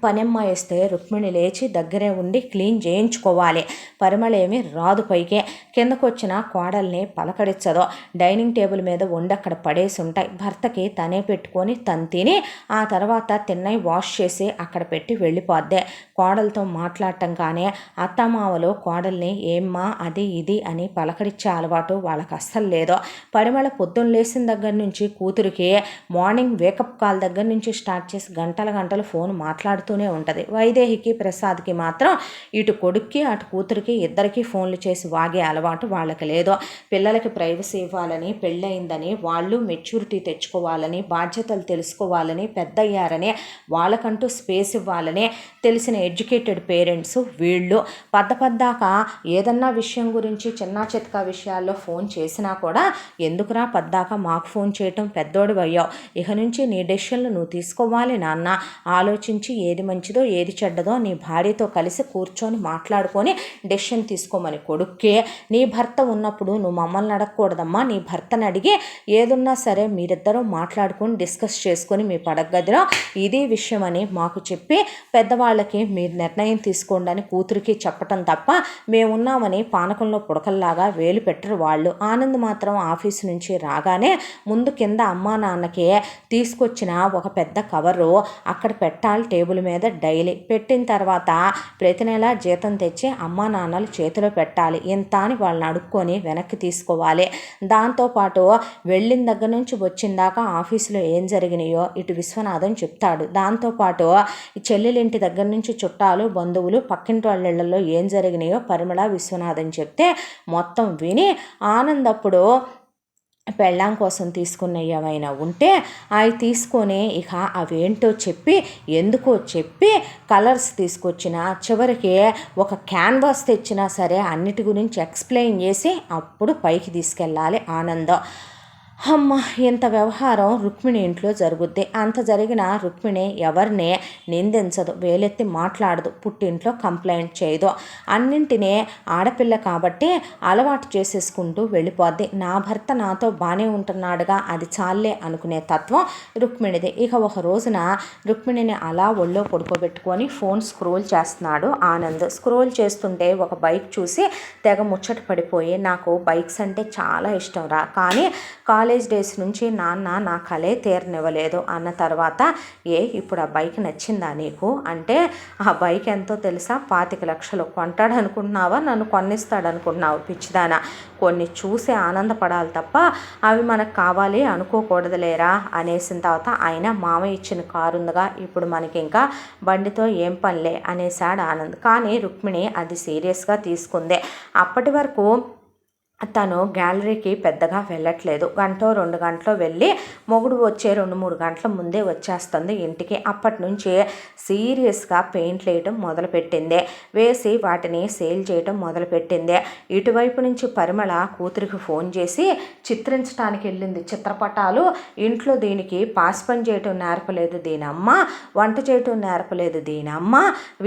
పనమ్మాయి వేస్తే రుక్మిణి లేచి దగ్గరే ఉండి క్లీన్ చేయించుకోవాలి. పరిమళేమి రాదు పైకే. కిందకు వచ్చిన కోడల్ని పలకరించదో. డైనింగ్ టేబుల్ మీద వండి అక్కడ పడేసి ఉంటాయి. భర్తకి తనే పెట్టుకొని తను తిని ఆ తర్వాత తిన్నవి వాష్ చేసి అక్కడ పెట్టి వెళ్ళిపోద్దే. కోడలతో మాట్లాడటం కానీ అత్తమామలు కోడల్ని ఏమ్మా అది ఇది అని పలకరించే అలవాటు వాళ్ళకి అస్సలు లేదో. పరిమళ పొద్దున్న లేచిన దగ్గర నుంచి కూతురికి మార్నింగ్ వేకప్ కాల్ దగ్గర నుంచి స్టార్ట్ చేసి గంటలు ఫోన్ మాట్లాడుతూనే ఉంటుంది. వైదేహికి ప్రసాద్కి మాత్రం ఇటు కొడుక్కి అటు కూతురికి ఇద్దరికి ఫోన్లు చేసి వాగే అలవాటు వాళ్ళకి లేదో. పిల్లలకి ప్రైవసీ ఇవ్వాలని, పెళ్ళయిందని, వాళ్ళు మెచ్యూరిటీ తెచ్చుకోవాలని, బాధ్యతలు తెలుసుకోవాలని, పెద్దయ్యారని, వాళ్ళకంటూ స్పేస్ ఇవ్వాలని తెలిసిన ఎడ్యుకేటెడ్ పేరెంట్స్ వీళ్ళు. పద్దాక ఏదన్నా విషయం గురించి చిన్నా చితకా విషయాల్లో ఫోన్ చేసినా కూడా ఎందుకురా పద్దాక మాకు ఫోన్ చేయటం, పెద్దోడు అయ్యావు, ఇక నుంచి నీ డెసిషన్లు నువ్వు తీసుకోవాలి నాన్న, ఆలోచించి ఏది మంచిదో ఏది చెడ్డదో నీ భార్యతో కలిసి కూర్చొని మాట్లాడుకొని డెసిషన్ తీసుకోమని కొడుక్కే. నీ భర్త ఉన్నప్పుడు నువ్వు మమ్మల్ని అడగకూడదమ్మా, నీ భర్తను అడిగి ఏదున్నా సరే మీరిద్దరూ మాట్లాడుకొని డిస్కస్ చేసుకొని మీ పడగదిలో ఇదే విషయం అని మాకు చెప్పి పెద్దవాళ్ళకి మీరు నిర్ణయం తీసుకోండి అని కూతురికి చెప్పటం తప్ప మేమున్నామని పానకంలో పుడకల్లాగా వేలు పెట్టరు వాళ్ళు. ఆనంద్ మాత్రం ఆఫీసు నుంచి రాగానే ముందు కింద అమ్మా నాన్నకి తీసుకొచ్చిన ఒక పెద్ద కవరు అక్కడ పెట్టాలి టేబుల్ మీద డైలీ. పెట్టిన తర్వాత ప్రతి నెల జీతం తెచ్చి అమ్మా నాన్నలు చేతిలో పెట్టాలి. ఇంత అని వాళ్ళని అడుక్కొని వెనక్కి తీసుకోవాలి. దాంతోపాటు వెళ్ళిన దగ్గర నుంచి వచ్చిందాకా ఆఫీసులో ఏం జరిగినాయో ఇటు విశ్వనాథం చెప్తాడు. దాంతోపాటు చెల్లెలింటి దగ్గర నుంచి చుట్టాలు, బంధువులు, పక్కింటి వాళ్ళ ఇళ్లలో ఏం జరిగినాయో పరిమళ విశ్వనాథం చెప్తే మొత్తం విని ఆనందప్పుడు పెళ్ళాం కోసం తీసుకున్న ఏమైనా ఉంటే అవి తీసుకొని ఇక అవేంటో చెప్పి ఎందుకో చెప్పి కలర్స్ తీసుకొచ్చిన చివరికి ఒక క్యాన్వాస్ తెచ్చినా సరే అన్నిటి గురించి ఎక్స్ప్లెయిన్ చేసి అప్పుడు పైకి తీసుకెళ్ళాలి ఆనందం. అమ్మ ఇంత వ్యవహారం రుక్మిణి ఇంట్లో జరుగుద్ది. అంత జరిగిన రుక్మిణి ఎవరిని నిందించదు, వేలెత్తి మాట్లాడదు, పుట్టింట్లో కంప్లైంట్ చేయదు. అన్నింటినీ ఆడపిల్ల కాబట్టి అలవాటు చేసేసుకుంటూ వెళ్ళిపోద్ది. నా భర్త నాతో బాగానే ఉంటున్నాడుగా అది చాలే అనుకునే తత్వం రుక్మిణిది. ఇక ఒక రోజున రుక్మిణిని అలా ఒళ్ళో పడుకోబెట్టుకొని ఫోన్ స్క్రోల్ చేస్తున్నాడు ఆనంద్. స్క్రోల్ చేస్తుంటే ఒక బైక్ చూసి తెగ ముచ్చట పడిపోయి, నాకు బైక్స్ అంటే చాలా ఇష్టం రా, కానీ కాలేజ్ కాలేజ్ డేస్ నుంచి నాన్న నా కలే తీరనివ్వలేదు అన్న తర్వాత, ఇప్పుడు ఆ బైక్ నచ్చిందా నీకు అంటే, ఆ బైక్ ఎంతో తెలుసా, 25 లక్షలు. కొంటాడు అనుకుంటున్నావా, నన్ను కొన్నిస్తాడు అనుకుంటున్నావు పిచ్చిదానా, కొన్ని చూసి ఆనందపడాలి తప్ప అవి మనకు కావాలి అనుకోకూడదులేరా అనేసిన తర్వాత, అయినా మామయ్య ఇచ్చిన కారు ఉందిగా, ఇప్పుడు మనకి ఇంకా బండితో ఏం పనిలే అనేసాడు ఆనంద్. కానీ రుక్మిణి అది సీరియస్గా తీసుకుంది. అప్పటి వరకు తను గ్యాలరీకి పెద్దగా వెళ్ళట్లేదు. 1-2 గంటలో వెళ్ళి మొగుడు వచ్చే 2-3 గంటల ముందే వచ్చేస్తుంది ఇంటికి. అప్పటి నుంచి సీరియస్గా పెయింట్లు వేయటం మొదలుపెట్టింది, వేసి వాటిని సేల్ చేయటం మొదలుపెట్టింది. ఇటువైపు నుంచి పరిమళ కూతురికి ఫోన్ చేసి చిత్రించడానికి వెళ్ళింది చిత్రపటాలు. ఇంట్లో దీనికి పాస్ పని చేయటం నేర్పలేదు దీనమ్మ, వంట చేయటం నేర్పలేదు దీనమ్మ,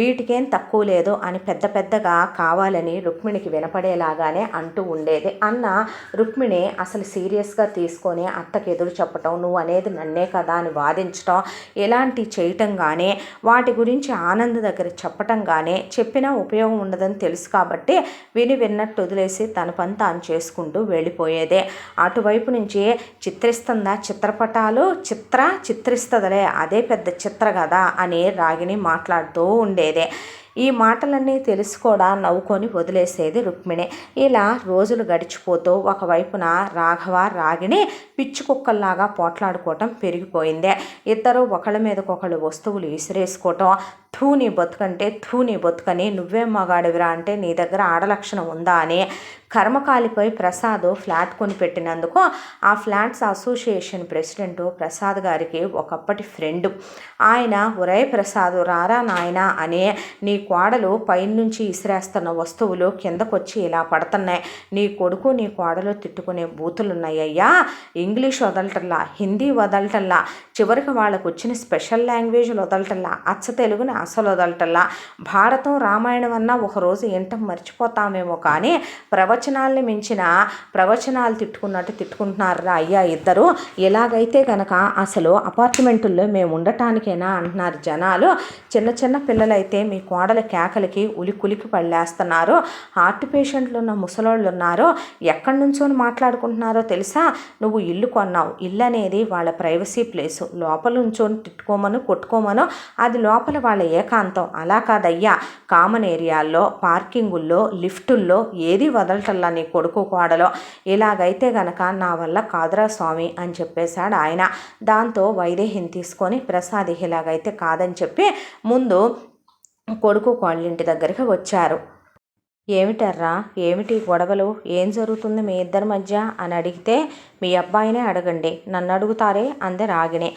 వీటికేం తక్కువ లేదు అని పెద్ద పెద్దగా కావాలని రుక్మిణికి వినపడేలాగానే అంటూ ఉండేది. అన్న రుక్మిణి అసలు సీరియస్గా తీసుకొని అత్తకి ఎదురు చెప్పటం, నువ్వు అనేది నన్నే కదా అని వాదించటం, ఇలాంటి చేయటం కానీ, వాటి గురించి ఆనంద్ దగ్గర చెప్పటం కానీ, చెప్పినా ఉపయోగం ఉండదని తెలుసు కాబట్టి విన్నట్టు వదిలేసి తన పని తాను చేసుకుంటూ వెళ్ళిపోయేదే. అటువైపు నుంచి చిత్రిస్తుందా చిత్రపటాలు, చిత్రిస్తుందిలే అదే పెద్ద చిత్ర కదా అని రాగిణి మాట్లాడుతూ ఉండేదే. ఈ మాటలన్నీ తెలిసి కూడా నవ్వుకొని వదిలేసేది రుక్మిణి. ఇలా రోజులు గడిచిపోతూ ఒకవైపున రాఘవ రాగిణి పిచ్చి కుక్కల్లాగా పోట్లాడుకోవటం పెరిగిపోయింది. ఇద్దరు ఒకళ్ళ మీదకొకళ్ళు వస్తువులు విసిరేసుకోవటం, నీ బతుకంటే నీ బతుకని, నువ్వేం మగాడివిరా అంటే నీ దగ్గర ఆడలక్షణం ఉందా అని. కర్మకాలిపై ప్రసాద్ ఫ్లాట్ కొనిపెట్టినందుకు ఆ ఫ్లాట్స్ అసోసియేషన్ ప్రెసిడెంట్ ప్రసాద్ గారికి ఒకప్పటి ఫ్రెండు. ఆయన, ఒరే ప్రసాద్ రారా నాయన అని, నీ కోడలు పైనుంచి ఇసిరేస్తున్న వస్తువులు కిందకొచ్చి ఇలా పడుతున్నాయి, నీ కొడుకు నీ కోడలు తిట్టుకునే బూతులున్నాయ్యా, ఇంగ్లీష్ వదలటల్లా, హిందీ వదలటల్లా, చివరికి వాళ్ళకు వచ్చిన స్పెషల్ లాంగ్వేజ్లు వదలటల్లా, అచ్చ తెలుగుని అసలు వదలటల్లా, భారతం రామాయణం అన్నా ఒకరోజు ఏంటం మర్చిపోతామేమో కానీ ప్రవచనాల్ని మించిన ప్రవచనాలు తిట్టుకుంటున్నారా అయ్యా ఇద్దరు. ఇలాగైతే కనుక అసలు అపార్ట్మెంటుల్లో మేము ఉండటానికేనా అంటున్నారు జనాలు. చిన్న చిన్న పిల్లలైతే మీ కోడల కేకలకి ఉలికి పళ్ళేస్తున్నారు. హార్ట్ పేషెంట్లు ఉన్న ముసలోళ్ళు ఉన్నారు, ఎక్కడి నుంచో మాట్లాడుకుంటున్నారో తెలుసా. నువ్వు ఇల్లు కొన్నావు, ఇల్లు అనేది వాళ్ళ ప్రైవసీ ప్లేసు, లోపల నుంచొని తిట్టుకోమను కొట్టుకోమను, అది లోపల వాళ్ళ ఏకాంతం. అలా కాదయ్యా, కామన్ ఏరియాల్లో, పార్కింగుల్లో, లిఫ్టుల్లో ఏది వదలటల్లా నీ కొడుకు కోడలో. ఇలాగైతే గనక నా వల్ల కాదురా స్వామి అని చెప్పేశాడు ఆయన. దాంతో వైదేహిని తీసుకొని ప్రసాద్ ఇలాగైతే కాదని చెప్పి ముందు కొడుకు కోళ్ళింటి దగ్గరికి వచ్చారు. ఏమిటర్రా, ఏమిటి గొడవలు, ఏం జరుగుతుంది మీ ఇద్దరి మధ్య అని అడిగితే, మీ అబ్బాయినే అడగండి, నన్ను అడుగుతారే అంది రాగిణి.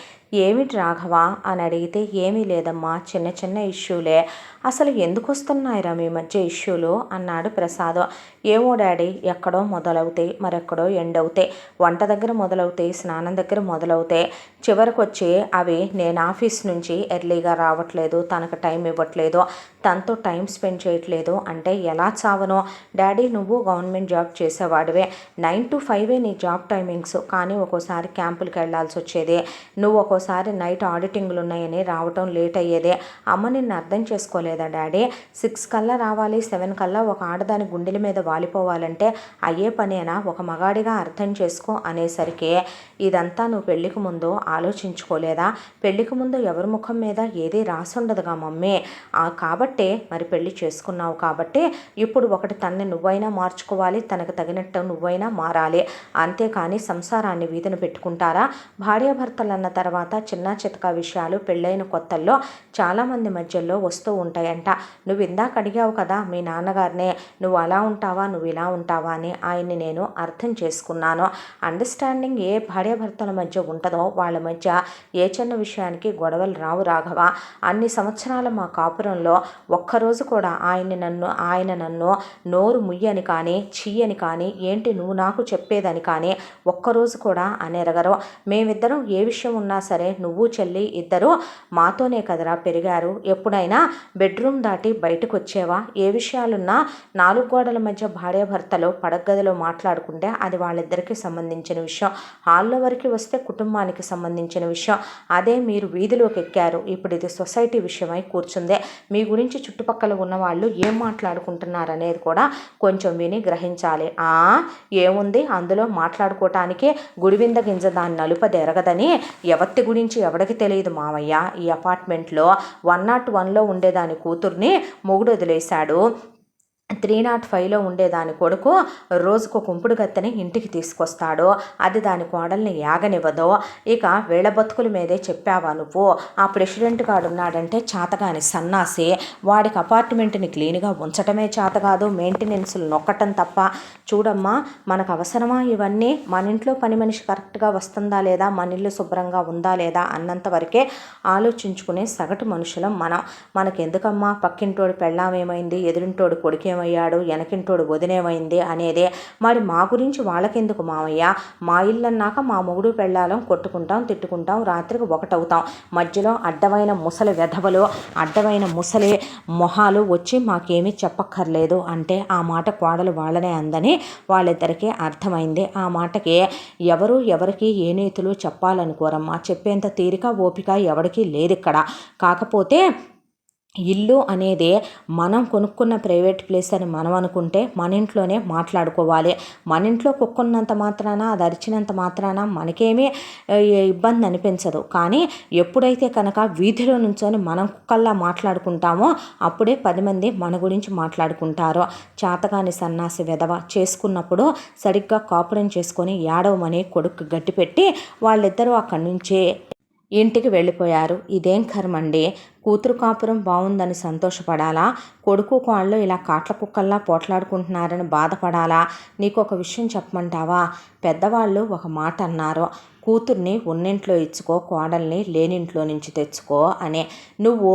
ఏమిటి రాఘవ అని అడిగితే, ఏమీ లేదమ్మా, చిన్న చిన్న ఇష్యూలే. అసలు ఎందుకు వస్తున్నాయిరా మీ మధ్య ఇష్యూలు అన్నాడు ప్రసాద్. ఏమో డాడీ, ఎక్కడో మొదలవుతాయి, మరెక్కడో ఎండ్ అవుతాయి. వంట దగ్గర మొదలవుతాయి, స్నానం దగ్గర మొదలవుతాయి, చివరికి వచ్చి అవి నేను ఆఫీస్ నుంచి ఎర్లీగా రావట్లేదు, తనకు టైం ఇవ్వట్లేదు, తనతో టైం స్పెండ్ చేయట్లేదు అంటే ఎలా చావను. డాడీ, నువ్వు గవర్నమెంట్ జాబ్ చేసేవాడివే, 9 to 5 నీ జాబ్ టైమింగ్స్, కానీ ఒక్కోసారి క్యాంపులకు వెళ్ళాల్సి వచ్చేది, నువ్వు ఒక్కోసారి నైట్ ఆడిటింగ్లు ఉన్నాయని రావటం లేట్ అయ్యేదే. అమ్మ నిన్ను అర్థం చేసుకోలేదా డాడీ, 6 కల్లా రావాలి, 7 కల్లా ఒక ఆడదాని గుండెల మీద వాలిపోవాలంటే అయ్యే పనేనా, ఒక మగాడిగా అర్థం చేసుకో అనేసరికి, ఇదంతా నువ్వు పెళ్లికి ముందు ఆలోచించుకోలేదా, పెళ్లికి ముందు ఎవరి ముఖం మీద ఏదీ రాసుండదుగా మమ్మీ, కాబట్టే మరి పెళ్లి చేసుకున్నావు కాబట్టి ఇప్పుడు ఒకటి తనని నువ్వైనా మార్చుకోవాలి, తనకు తగినట్టు నువ్వైనా మారాలి, అంతేకాని సంసారాన్ని వీధిన పెట్టుకుంటారా. భార్యాభర్తలు అన్న తర్వాత చిన్న చితకా విషయాలు పెళ్ళైన కొత్తల్లో చాలామంది మధ్యలో వస్తూ ఉంటాయంట. నువ్వు ఇందాక అడిగావు కదా మీ నాన్నగారినే, నువ్వు అలా ఉంటావా నువ్వు ఇలా ఉంటావా అని, ఆయన్ని నేను అర్థం చేసుకున్నాను. అండర్స్టాండింగ్ ఏ భార్యాభర్తల మధ్య ఉంటుందో వాళ్ళ మధ్య ఏ చిన్న విషయానికి గొడవలు రావు రాఘవ. అన్ని సంవత్సరాల మా కాపురంలో ఒక్కరోజు కూడా ఆయన నన్ను నోరు ముయ్యని కానీ చెయ్యని కానీ ఏంటి నువ్వు నాకు చెప్పేదని కానీ ఒక్కరోజు కూడా అనెరగరు. మేమిద్దరం ఏ విషయం ఉన్నా సరే సరే నువ్వు చెల్లి ఇద్దరు మాతోనే కదరా పెరిగారు, ఎప్పుడైనా బెడ్రూమ్ దాటి బయటకు వచ్చేవా? ఏ విషయాలున్నా 4 గోడల మధ్య భార్యాభర్తలు పడగదిలో మాట్లాడుకుంటే అది వాళ్ళిద్దరికీ సంబంధించిన విషయం, హాల్లో వరకు వస్తే కుటుంబానికి సంబంధించిన విషయం. అదే మీరు వీధిలోకి ఎక్కారు, ఇప్పుడు ఇది సొసైటీ విషయమై కూర్చుందే. మీ గురించి చుట్టుపక్కల ఉన్న వాళ్ళు ఏం మాట్లాడుకుంటున్నారు అనేది కూడా కొంచెం విని గ్రహించాలి. ఏముంది అందులో మాట్లాడుకోవటానికి, గుడివింద గింజ దాన్ని నలుపదెరగదని ఎవరి గురించి ఎవరికి తెలియదు మావయ్య. ఈ అపార్ట్మెంట్లో 101లో ఉండేదాని కూతుర్ని మొగుడు వదిలేశాడు, 305లో ఉండేదాని కొడుకు రోజుకు కుంపుడు గత్తెని ఇంటికి తీసుకొస్తాడు, అది దాని కోడల్ని యాగనివ్వదు. ఇక వీళ్ళ బతుకుల మీదే చెప్పావా నువ్వు? ఆ ప్రెసిడెంట్ గాడు ఉన్నాడంటే చాతగాని సన్నాసి, వాడికి అపార్ట్మెంట్ని క్లీన్గా ఉంచటమే చేత కాదు, మెయింటెనెన్స్లు నొక్కటం తప్ప. చూడమ్మా, మనకు అవసరమా ఇవన్నీ? మన ఇంట్లో పని మనిషి కరెక్ట్గా వస్తుందా లేదా, మన ఇల్లు శుభ్రంగా ఉందా లేదా అన్నంత వరకే ఆలోచించుకునే సగటు మనుషులం మనం. మనకెందుకమ్మా పక్కింటోడు పెళ్ళామేమైంది, ఎదురింటోడు కొడుకేమైంది, అయ్యాడు వెనకింటోడు వదినేమైంది అనేదే. మరి మా గురించి వాళ్ళకెందుకు మావయ్య? మా ఇల్లు అన్నాక మా మొగుడు పెళ్ళాలం కొట్టుకుంటాం, తిట్టుకుంటాం, రాత్రికి ఒకటవుతాం. మధ్యలో అడ్డమైన ముసలి వెధవలు, అడ్డమైన ముసలి మొహాలు వచ్చి మాకేమీ చెప్పక్కర్లేదు అంటే ఆ మాట కోడలు వాళ్ళనే అందని వాళ్ళిద్దరికీ అర్థమైంది. ఆ మాటకి ఎవరు ఎవరికి ఏ నీతులు చెప్పాలనుకోరమ్మా, చెప్పేంత తీరిక ఓపిక ఎవరికీ లేదు ఇక్కడ. కాకపోతే ఇల్లు అనేది మనం కొనుక్కున్న ప్రైవేట్ ప్లేస్ అని మనం అనుకుంటే మన ఇంట్లోనే మాట్లాడుకోవాలి. మన ఇంట్లో కుక్కున్నంత మాత్రాన, అది అరిచినంత మాత్రాన మనకేమీ ఇబ్బంది అనిపించదు. కానీ ఎప్పుడైతే కనుక వీధిలో నుంచొని మనం కుక్కల్లా మాట్లాడుకుంటామో అప్పుడే 10 మంది మన గురించి మాట్లాడుకుంటారు. చాతగాని సన్నాసి వెధవ చేసుకున్నప్పుడు సరిగ్గా కాపురం చేసుకొని ఏడవమని కొడుకు గట్టిపెట్టి వాళ్ళిద్దరూ అక్కడి నుంచి ఇంటికి వెళ్ళిపోయారు. ఇదేం కర్మండి, కూతురు కాపురం బాగుందని సంతోషపడాలా, కొడుకు కోళ్ళు ఇలా కాట్ల కుక్కల్లా పోట్లాడుకుంటున్నారని బాధపడాలా? నీకు ఒక విషయం చెప్పమంటావా? పెద్దవాళ్ళు ఒక మాట అన్నారు, కూతుర్ని ఉన్నింట్లో ఇచ్చుకో, కోడల్ని లేనింట్లో నుంచి తెచ్చుకో అని. నువ్వు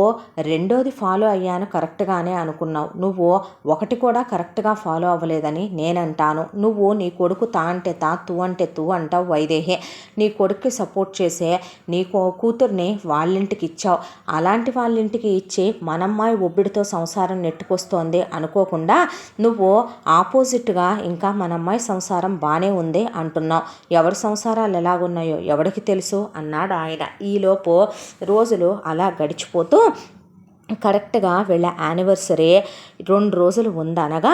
రెండోది ఫాలో అయ్యాను కరెక్ట్గానే అనుకున్నావు, నువ్వు ఒకటి కూడా కరెక్ట్గా ఫాలో అవ్వలేదని నేనంటాను. నువ్వు నీ కొడుకు తా అంటే తా, తూ అంటే తూ అంటావు వైదేహి. నీ కొడుక్కి సపోర్ట్ చేసే నీ కూతుర్ని వాళ్ళింటికి ఇచ్చావు. అలాంటి వాళ్ళింటికి ఇచ్చి మనమ్మాయి ఒబ్బిడితో సంసారం నెట్టుకొస్తోంది అనుకోకుండా నువ్వు ఆపోజిట్గా ఇంకా మనమ్మాయి సంసారం బాగానే ఉంది అంటున్నావు. ఎవరి సంసారాలు ఎలాగున్నాయో ఎవరికి తెలుసు అన్నాడు ఆయన. ఈలోపు రోజులు అలా గడిచిపోతూ కరెక్ట్గా వీళ్ళ యానివర్సరీ 2 రోజులు ఉందనగా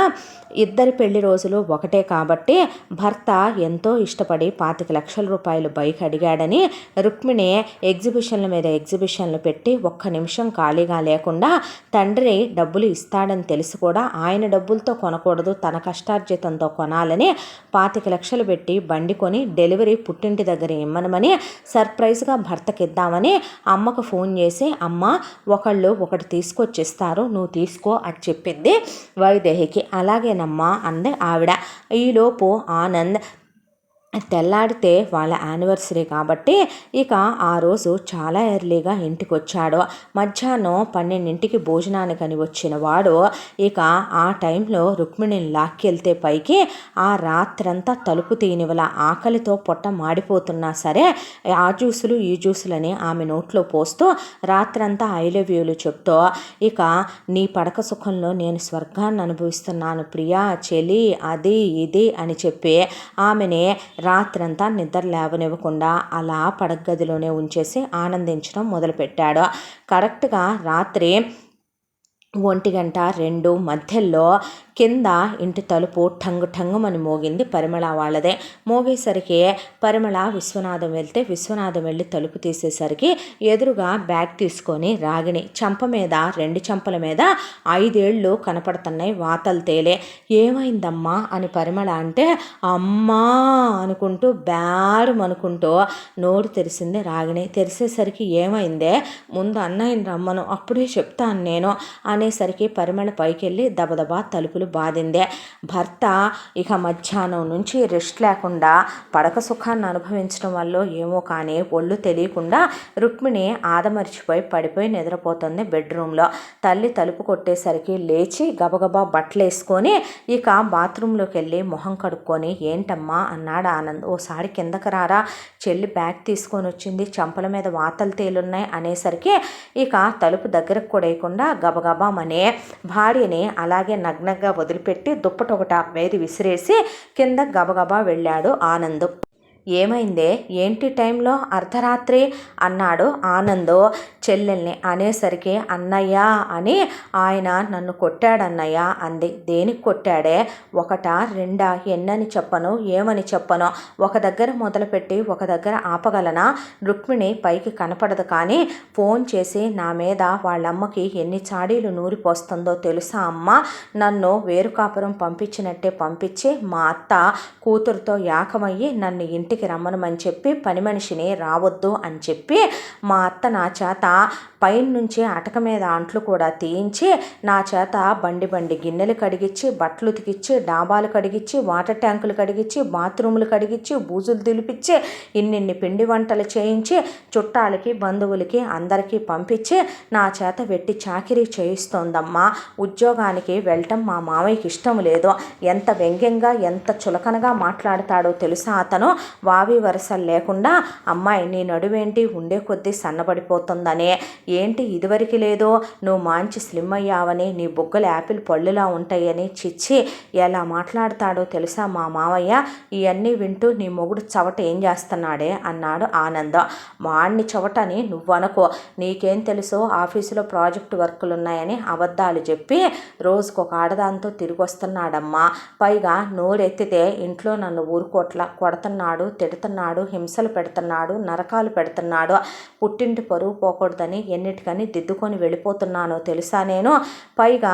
ఇద్దరి పెళ్లి రోజులు ఒకటే కాబట్టి భర్త ఎంతో ఇష్టపడి 25 లక్షల రూపాయలు బైక్ అడిగాడని రుక్మిణి ఎగ్జిబిషన్ల మీద ఎగ్జిబిషన్లు పెట్టి ఒక్క నిమిషం ఖాళీగా లేకుండా తండ్రి డబ్బులు ఇస్తాడని తెలిసి కూడా ఆయన డబ్బులతో కొనకూడదు, తన కష్టార్జితంతో కొనాలని 25 లక్షలు పెట్టి బండి కొని డెలివరీ పుట్టింటి దగ్గర ఇమ్మనమని సర్ప్రైజ్గా భర్తకి ఇద్దామని అమ్మకు ఫోన్ చేసి, అమ్మ ఒకటి తీసుకొచ్చిస్తారు, నువ్వు తీసుకో అని చెప్పింది వైదేహికి. అలాగేనమ్మా అంది ఆవిడ. ఈలోపు ఆనంద్ తెల్లాడితే వాళ్ళ యానివర్సరీ కాబట్టి ఇక ఆ రోజు చాలా ఎర్లీగా ఇంటికి వచ్చాడు. మధ్యాహ్నం 12ంటికి భోజనానికని వచ్చిన వాడు ఇక ఆ టైంలో రుక్మిణిని లాక్కెళ్తే పైకి ఆ రాత్రంతా తలుపు తీనివల ఆకలితో పొట్ట మాడిపోతున్నా సరే ఆ జ్యూసులు ఈ జ్యూసులని ఆమె నోట్లో పోస్తూ రాత్రంతా ఐ లవ్ యూలు చెప్తూ ఇక నీ పడక సుఖంలో నేను స్వర్గాన్ని అనుభవిస్తున్నాను ప్రియా, చెలి, అది ఇది అని చెప్పి ఆమెని రాత్రంతా నిద్ర లేవనివ్వకుండా అలా పడగదిలోనే ఉంచేసి ఆనందించడం మొదలుపెట్టాడు. కరెక్ట్గా రాత్రి 1:02 మధ్యలో కింద ఇంటి తలుపు ఠంగు ఠంగుమని మోగింది. పరిమళ వాళ్ళదే. మోగేసరికి పరిమళ విశ్వనాథం వెళ్తే విశ్వనాథం వెళ్ళి తలుపు తీసేసరికి ఎదురుగా బ్యాగ్ తీసుకొని రాగిణి చంప మీద 2 చెంపల మీద 5 ఏళ్ళు కనపడుతున్నాయి, వాతలు తేలే. ఏమైందమ్మా అని పరిమళ అంటే అమ్మా అనుకుంటూ బ్యారం అనుకుంటూ నోరు తెరిసింది రాగిణి. తెరిసేసరికి ఏమైందే, ముందు అన్నయ్యని రమ్మను, అప్పుడే చెప్తాను నేను అనేసరికి పరిమళ పైకెళ్ళి దబదబా తలుపులు బాధిందే. భర్త ఇక మధ్యాహ్నం నుంచి రెస్ట్ లేకుండా పడక సుఖాన్ని అనుభవించడం వల్ల ఏమో కానీ ఒళ్ళు తెలియకుండా రుక్మిణి ఆదమర్చిపోయి పడిపోయి నిద్రపోతుంది బెడ్రూమ్లో. తల్లి తలుపు కొట్టేసరికి లేచి గబగబా బట్టలు వేసుకొని ఇక బాత్రూంలోకి వెళ్ళి మొహం కడుక్కొని ఏంటమ్మా అన్నాడు ఆనంద్. ఓసారి కిందకి రారా, చెల్లి బ్యాగ్ తీసుకొని వచ్చింది, చంపల మీద వాతలు తేలున్నాయి అనేసరికి ఇక తలుపు దగ్గరకు కొడేయకుండా గబగబా మనే భార్యని అలాగే నగ్నంగా వదిలిపెట్టి దుప్పటొకట వేది విసిరేసి కింద గబగబా వెళ్ళాడు ఆనంద్. ఏమైందే, ఏంటి టైంలో అర్ధరాత్రి అన్నాడు ఆనంద్ చెల్లెల్ని. అనేసరికి అన్నయ్య అని ఆయన నన్ను కొట్టాడన్నయ్య అంది. దేనికి కొట్టాడే? ఒకటా రెండా, ఎన్నని చెప్పను, ఏమని చెప్పను, ఒక దగ్గర మొదలుపెట్టి ఒక దగ్గర ఆపగలనా? రుక్మిణి పైకి కనపడదు కానీ ఫోన్ చేసి నా మీద వాళ్ళమ్మకి ఎన్ని చాడీలు నూరిపోస్తుందో తెలుసా అమ్మ? నన్ను వేరు కాపురం పంపించినట్టే పంపించి మా అత్త కూతురుతో యాకమయ్యి నన్ను ఇంటికి రమ్మనమని చెప్పి పని మనిషిని రావద్దు అని చెప్పి మా అత్త నా చేత పైన నుంచి అటక మీద అంట్లు కూడా తీయించి నా చేత బండి గిన్నెలు కడిగించి బట్టలు ఉతికిచ్చి డాబాలు కడిగించి వాటర్ ట్యాంకులు కడిగించి బాత్రూములు కడిగించి బూజులు దులిపించి ఇన్నిన్ని పిండి వంటలు చేయించి చుట్టాలకి బంధువులకి అందరికీ పంపించి నా చేత వెట్టి చాకిరీ చేయిస్తోందమ్మా. ఉద్యోగానికి వెళ్ళటం మా మామయ్యకి ఇష్టం లేదు. ఎంత వ్యంగ్యంగా ఎంత చులకనగా మాట్లాడతాడో తెలుసా అతను. వావి వరసలు లేకుండా అమ్మాయి నీ నడువేంటి ఉండే కొద్దీ సన్నబడిపోతుందనే, ఏంటి ఇదివరకు లేదో నువ్వు మంచి స్లిమ్ అయ్యావని, నీ బుగ్గలు యాపిల్ పళ్ళులా ఉంటాయని, చిచ్చి ఎలా మాట్లాడతాడో తెలుసా మా మావయ్య. ఇవన్నీ వింటూ నీ మొగుడు చవట ఏం చేస్తున్నాడే అన్నాడు ఆనంద. వాణ్ణి చవటని నువ్వనుకో, నీకేం తెలుసో ఆఫీసులో ప్రాజెక్టు వర్కులు ఉన్నాయని అబద్ధాలు చెప్పి రోజుకొక ఆడదాంతో తిరిగి వస్తున్నాడమ్మా. పైగా నోరెత్తితే ఇంట్లో నన్ను ఊరుకోట్ల కొడుతున్నాడు, తిడుతున్నాడు, హింసలు పెడుతున్నాడు, నరకాలు పెడుతున్నాడు. పుట్టింటి పరువు పోకూడదని ఎన్నిటికని దిద్దుకొని వెళ్ళిపోతున్నానో తెలుసా నేను. పైగా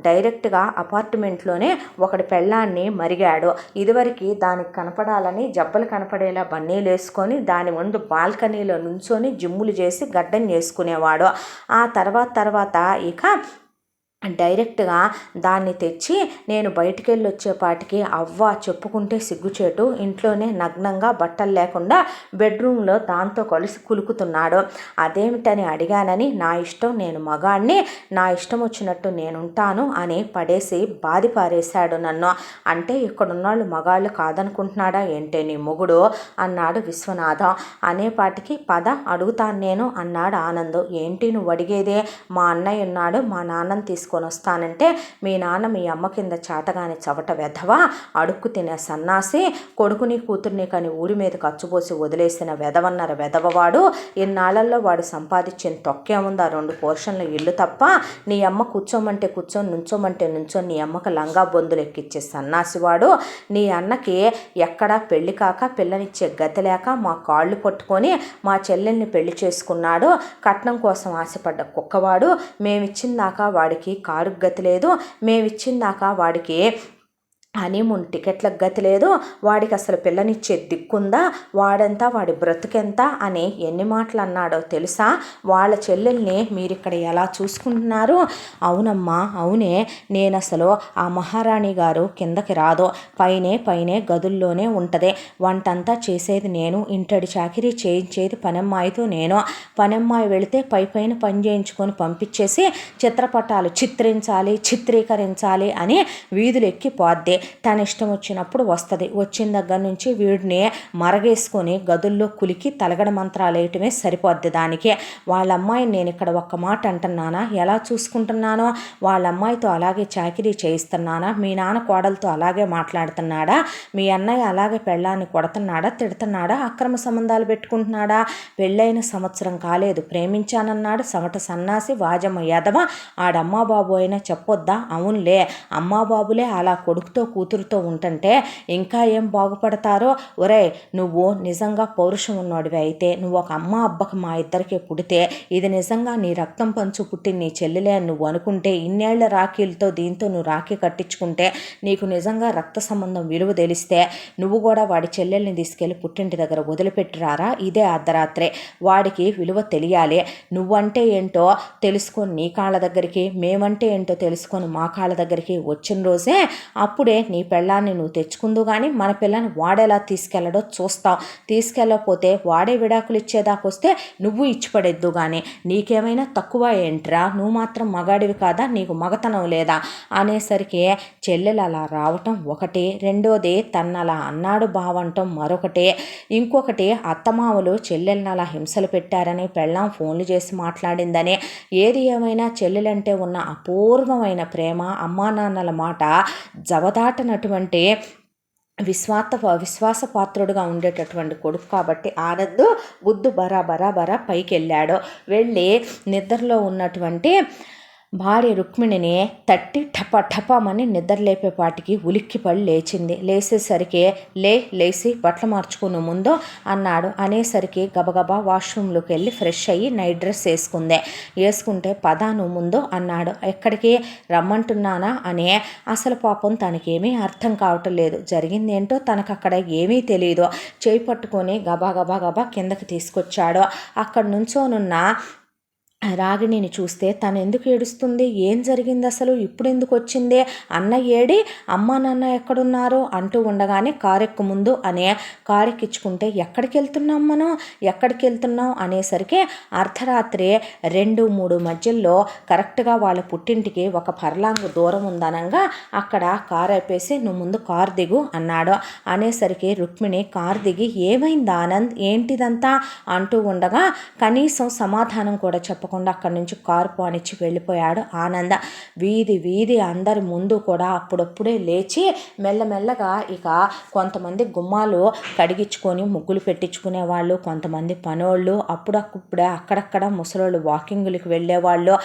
డైరెక్ట్గా అపార్ట్మెంట్లోనే ఒకటి పెళ్ళాన్ని మరిగాడు. ఇదివరకు దానికి కనపడాలని జబ్బలు కనపడేలా బన్నీలు వేసుకొని దాని ముందు బాల్కనీలో నుంచొని జిమ్ములు చేసి గడ్డం చేసుకునేవాడు. ఆ తర్వాత ఇక డైరెక్ట్గా దాన్ని తెచ్చి నేను బయటికి వెళ్ళి వచ్చేపాటికి అవ్వ చెప్పుకుంటే సిగ్గుచేటు ఇంట్లోనే నగ్నంగా బట్టలు లేకుండా బెడ్రూమ్లో దాంతో కలిసి కులుకుతున్నాడు. అదేమిటని అడిగానని నా ఇష్టం, నేను మగాణ్ణి, నా ఇష్టం వచ్చినట్టు నేనుంటాను అని పడేసి బాధి పారేశాడు నన్ను. అంటే ఇక్కడున్నాళ్ళు మగాళ్ళు కాదనుకుంటున్నాడా ఏంటే నీ మొగుడు అన్నాడు విశ్వనాథం. అనేపాటికి పద అడుగుతాను నేను అన్నాడు ఆనంద్. ఏంటి నువ్వు అడిగేదే? మా అన్నయ్య ఉన్నాడు, మా నాన్నని తీసుకొని వస్తానంటే మీ నాన్న మీ అమ్మ కింద చాతగాని చవట వెధవా, అడుక్కు తినే సన్నాసి, కొడుకుని కూతుర్ని కానీ ఊరి మీద ఖర్చుపోసి వదిలేసిన వెధవన్నర వెధవవాడు. ఇన్నాళ్లలో వాడు సంపాదించిన తొక్కేముందా 2 పోర్షన్ల ఇల్లు తప్ప. నీ అమ్మ కూర్చోమంటే కూర్చొని నుంచోమంటే నుంచొని నీ అమ్మకు లంగా బొందులు ఎక్కిచ్చే సన్నాసివాడు. నీ అన్నకి ఎక్కడా పెళ్లి కాక పిల్లనిచ్చే గతి లేక మా కాళ్ళు పట్టుకొని మా చెల్లెల్ని పెళ్లి చేసుకున్నాడు. కట్నం కోసం ఆశపడ్డ కుక్కవాడు. మేమిచ్చిందాకా వాడికి కారు గతి లేదు, మేమిచ్చిందాక వాడికి హనీమూన్ టికెట్లకు గతి లేదు, వాడికి అసలు పిల్లనిచ్చే దిక్కుందా, వాడంతా వాడి బ్రతుకెంత అని ఎన్ని మాటలు అన్నాడో తెలుసా. వాళ్ళ చెల్లెల్ని మీరిక్కడ ఎలా చూసుకుంటున్నారు? అవునమ్మా అవునే, నేను అసలు ఆ మహారాణి గారు కిందకి రాదు, పైనే గదుల్లోనే ఉంటుంది. వంటంతా చేసేది నేను, ఇంటడి చాకిరీ చేయించేది పనమ్మాయితో నేను. పనమ్మాయి వెళితే పైన పని చేయించుకొని పంపించేసి చిత్రపటాలు చిత్రీకరించాలి అని వీధులు ఎక్కిపోద్ది. తన ఇష్టం వచ్చినప్పుడు వస్తుంది. వచ్చిన దగ్గర నుంచి వీడిని మరగేసుకొని గదుల్లో కులికి తలగడ మంత్రాలు వేయటమే సరిపోద్ది దానికి. వాళ్ళ అమ్మాయిని నేను ఇక్కడ ఒక్క మాట అంటున్నానా, ఎలా చూసుకుంటున్నానో, వాళ్ళ అమ్మాయితో అలాగే చాకిరీ చేయిస్తున్నానా, మీ నాన్న కోడలతో అలాగే మాట్లాడుతున్నాడా, మీ అన్నయ్య అలాగే పెళ్ళాన్ని కొడుతున్నాడా, తిడుతున్నాడా, అక్రమ సంబంధాలు పెట్టుకుంటున్నాడా? పెళ్ళైన సంవత్సరం కాలేదు, ప్రేమించానన్నాడు సమట సన్నాసి వాజమ్మ యాదవ. ఆడమ్మా బాబు అయినా చెప్పొద్దా? అవునులే, అమ్మా బాబులే అలా కొడుకుతో కూతురుతో ఉంటుంటే ఇంకా ఏం బాగుపడతారో. ఒరే, నువ్వు నిజంగా పౌరుషం ఉన్నోడివి అయితే నువ్వు ఒక అమ్మ అబ్బకి మా ఇద్దరికి పుడితే ఇది నిజంగా నీ రక్తం పంచు పుట్టి నీ చెల్లెలే అని నువ్వు అనుకుంటే ఇన్నేళ్ల రాఖీలతో దీంతో నువ్వు రాఖీ కట్టించుకుంటే నీకు నిజంగా రక్త సంబంధం విలువ తెలిస్తే నువ్వు కూడా వాడి చెల్లెల్ని తీసుకెళ్ళి పుట్టింటి దగ్గర వదిలిపెట్టిరారా. ఇదే అర్ధరాత్రే వాడికి విలువ తెలియాలి. నువ్వంటే ఏంటో తెలుసుకొని నీ కాళ్ళ దగ్గరికి, మేమంటే ఏంటో తెలుసుకొని మా కాళ్ళ దగ్గరికి వచ్చిన రోజే అప్పుడే నీ పెళ్ళాన్ని నువ్వు తెచ్చుకుందు కానీ మన పిల్లని వాడేలా తీసుకెళ్ళడో చూస్తావు. తీసుకెళ్ళకపోతే వాడే విడాకులు ఇచ్చేదాకొస్తే నువ్వు ఇచ్చిపడేద్దు కానీ నీకేమైనా తక్కువ ఏంట్రా, నువ్వు మాత్రం మగాడివి కాదా, నీకు మగతనం లేదా అనేసరికి చెల్లెలు అలా రావటం ఒకటి, రెండోది తన్నలా అన్నాడు బావంటం మరొకటి, ఇంకొకటి అత్తమామలు చెల్లెల్ని అలా హింసలు పెట్టారని పెళ్ళాం ఫోన్లు చేసి మాట్లాడిందని. ఏది ఏమైనా చెల్లెలంటే ఉన్న అపూర్వమైన ప్రేమ, అమ్మా నాన్నల మాట జవదాటనటువంటి విశ్వాసపాత్రుడుగా ఉండేటటువంటి కొడుకు కాబట్టి ఆనంద్ బుద్ధు బరా పైకి వెళ్ళాడు. వెళ్ళి నిద్రలో ఉన్నటువంటి భార్య రుక్మిణిని తట్టి ఠపమని నిద్రలేపేపాటికి ఉలిక్కిపడి లేచింది. లేసేసరికి లేచి బట్టలు మార్చుకుని ముందు అన్నాడు. అనేసరికి గబగబా వాష్రూమ్లోకి వెళ్ళి ఫ్రెష్ అయ్యి నైట్ డ్రెస్ వేసుకుంటే పదా నువ్వు ముందు అన్నాడు. ఎక్కడికి రమ్మంటున్నానా అని. అసలు పాపం తనకేమీ అర్థం కావటం లేదు. జరిగింది ఏంటో తనకు అక్కడ ఏమీ తెలియదు. చేయి పట్టుకొని గబా కిందకి తీసుకొచ్చాడు. అక్కడ నుంచోనున్న రాగిణిని చూస్తే తను ఎందుకు ఏడుస్తుంది, ఏం జరిగింది అసలు, ఇప్పుడు ఎందుకు వచ్చింది, అన్న ఏడి, అమ్మ నాన్న ఎక్కడున్నారు అంటూ ఉండగానే కారెక్కు ముందు అనే కారెక్కించుకుంటే ఎక్కడికి వెళ్తున్నాం అనేసరికి అర్ధరాత్రి 2-3 మధ్యలో కరెక్ట్గా వాళ్ళ పుట్టింటికి ఒక పర్లాంగు దూరం ఉందనంగా అక్కడ కారు అయిపోసి నువ్వు ముందు కారు దిగు అన్నాడు. అనేసరికి రుక్మిణి కారు దిగి ఏమైంది ఆనంద్, ఏంటిదంతా అంటూ ఉండగా కనీసం సమాధానం కూడా చెప్పకుండా అక్కడి నుంచి కారు పోనిచ్చి వెళ్ళిపోయాడు ఆనంద. వీధి అందరి ముందు కూడా అప్పుడప్పుడే లేచి మెల్లమెల్లగా ఇక కొంతమంది గుమ్మాలు కడిగించుకొని ముగ్గులు పెట్టించుకునే వాళ్ళు, కొంతమంది పనోళ్ళు, అప్పుడప్పుడే అక్కడక్కడ ముసలోళ్ళు వాకింగులకు వెళ్ళేవాళ్ళు,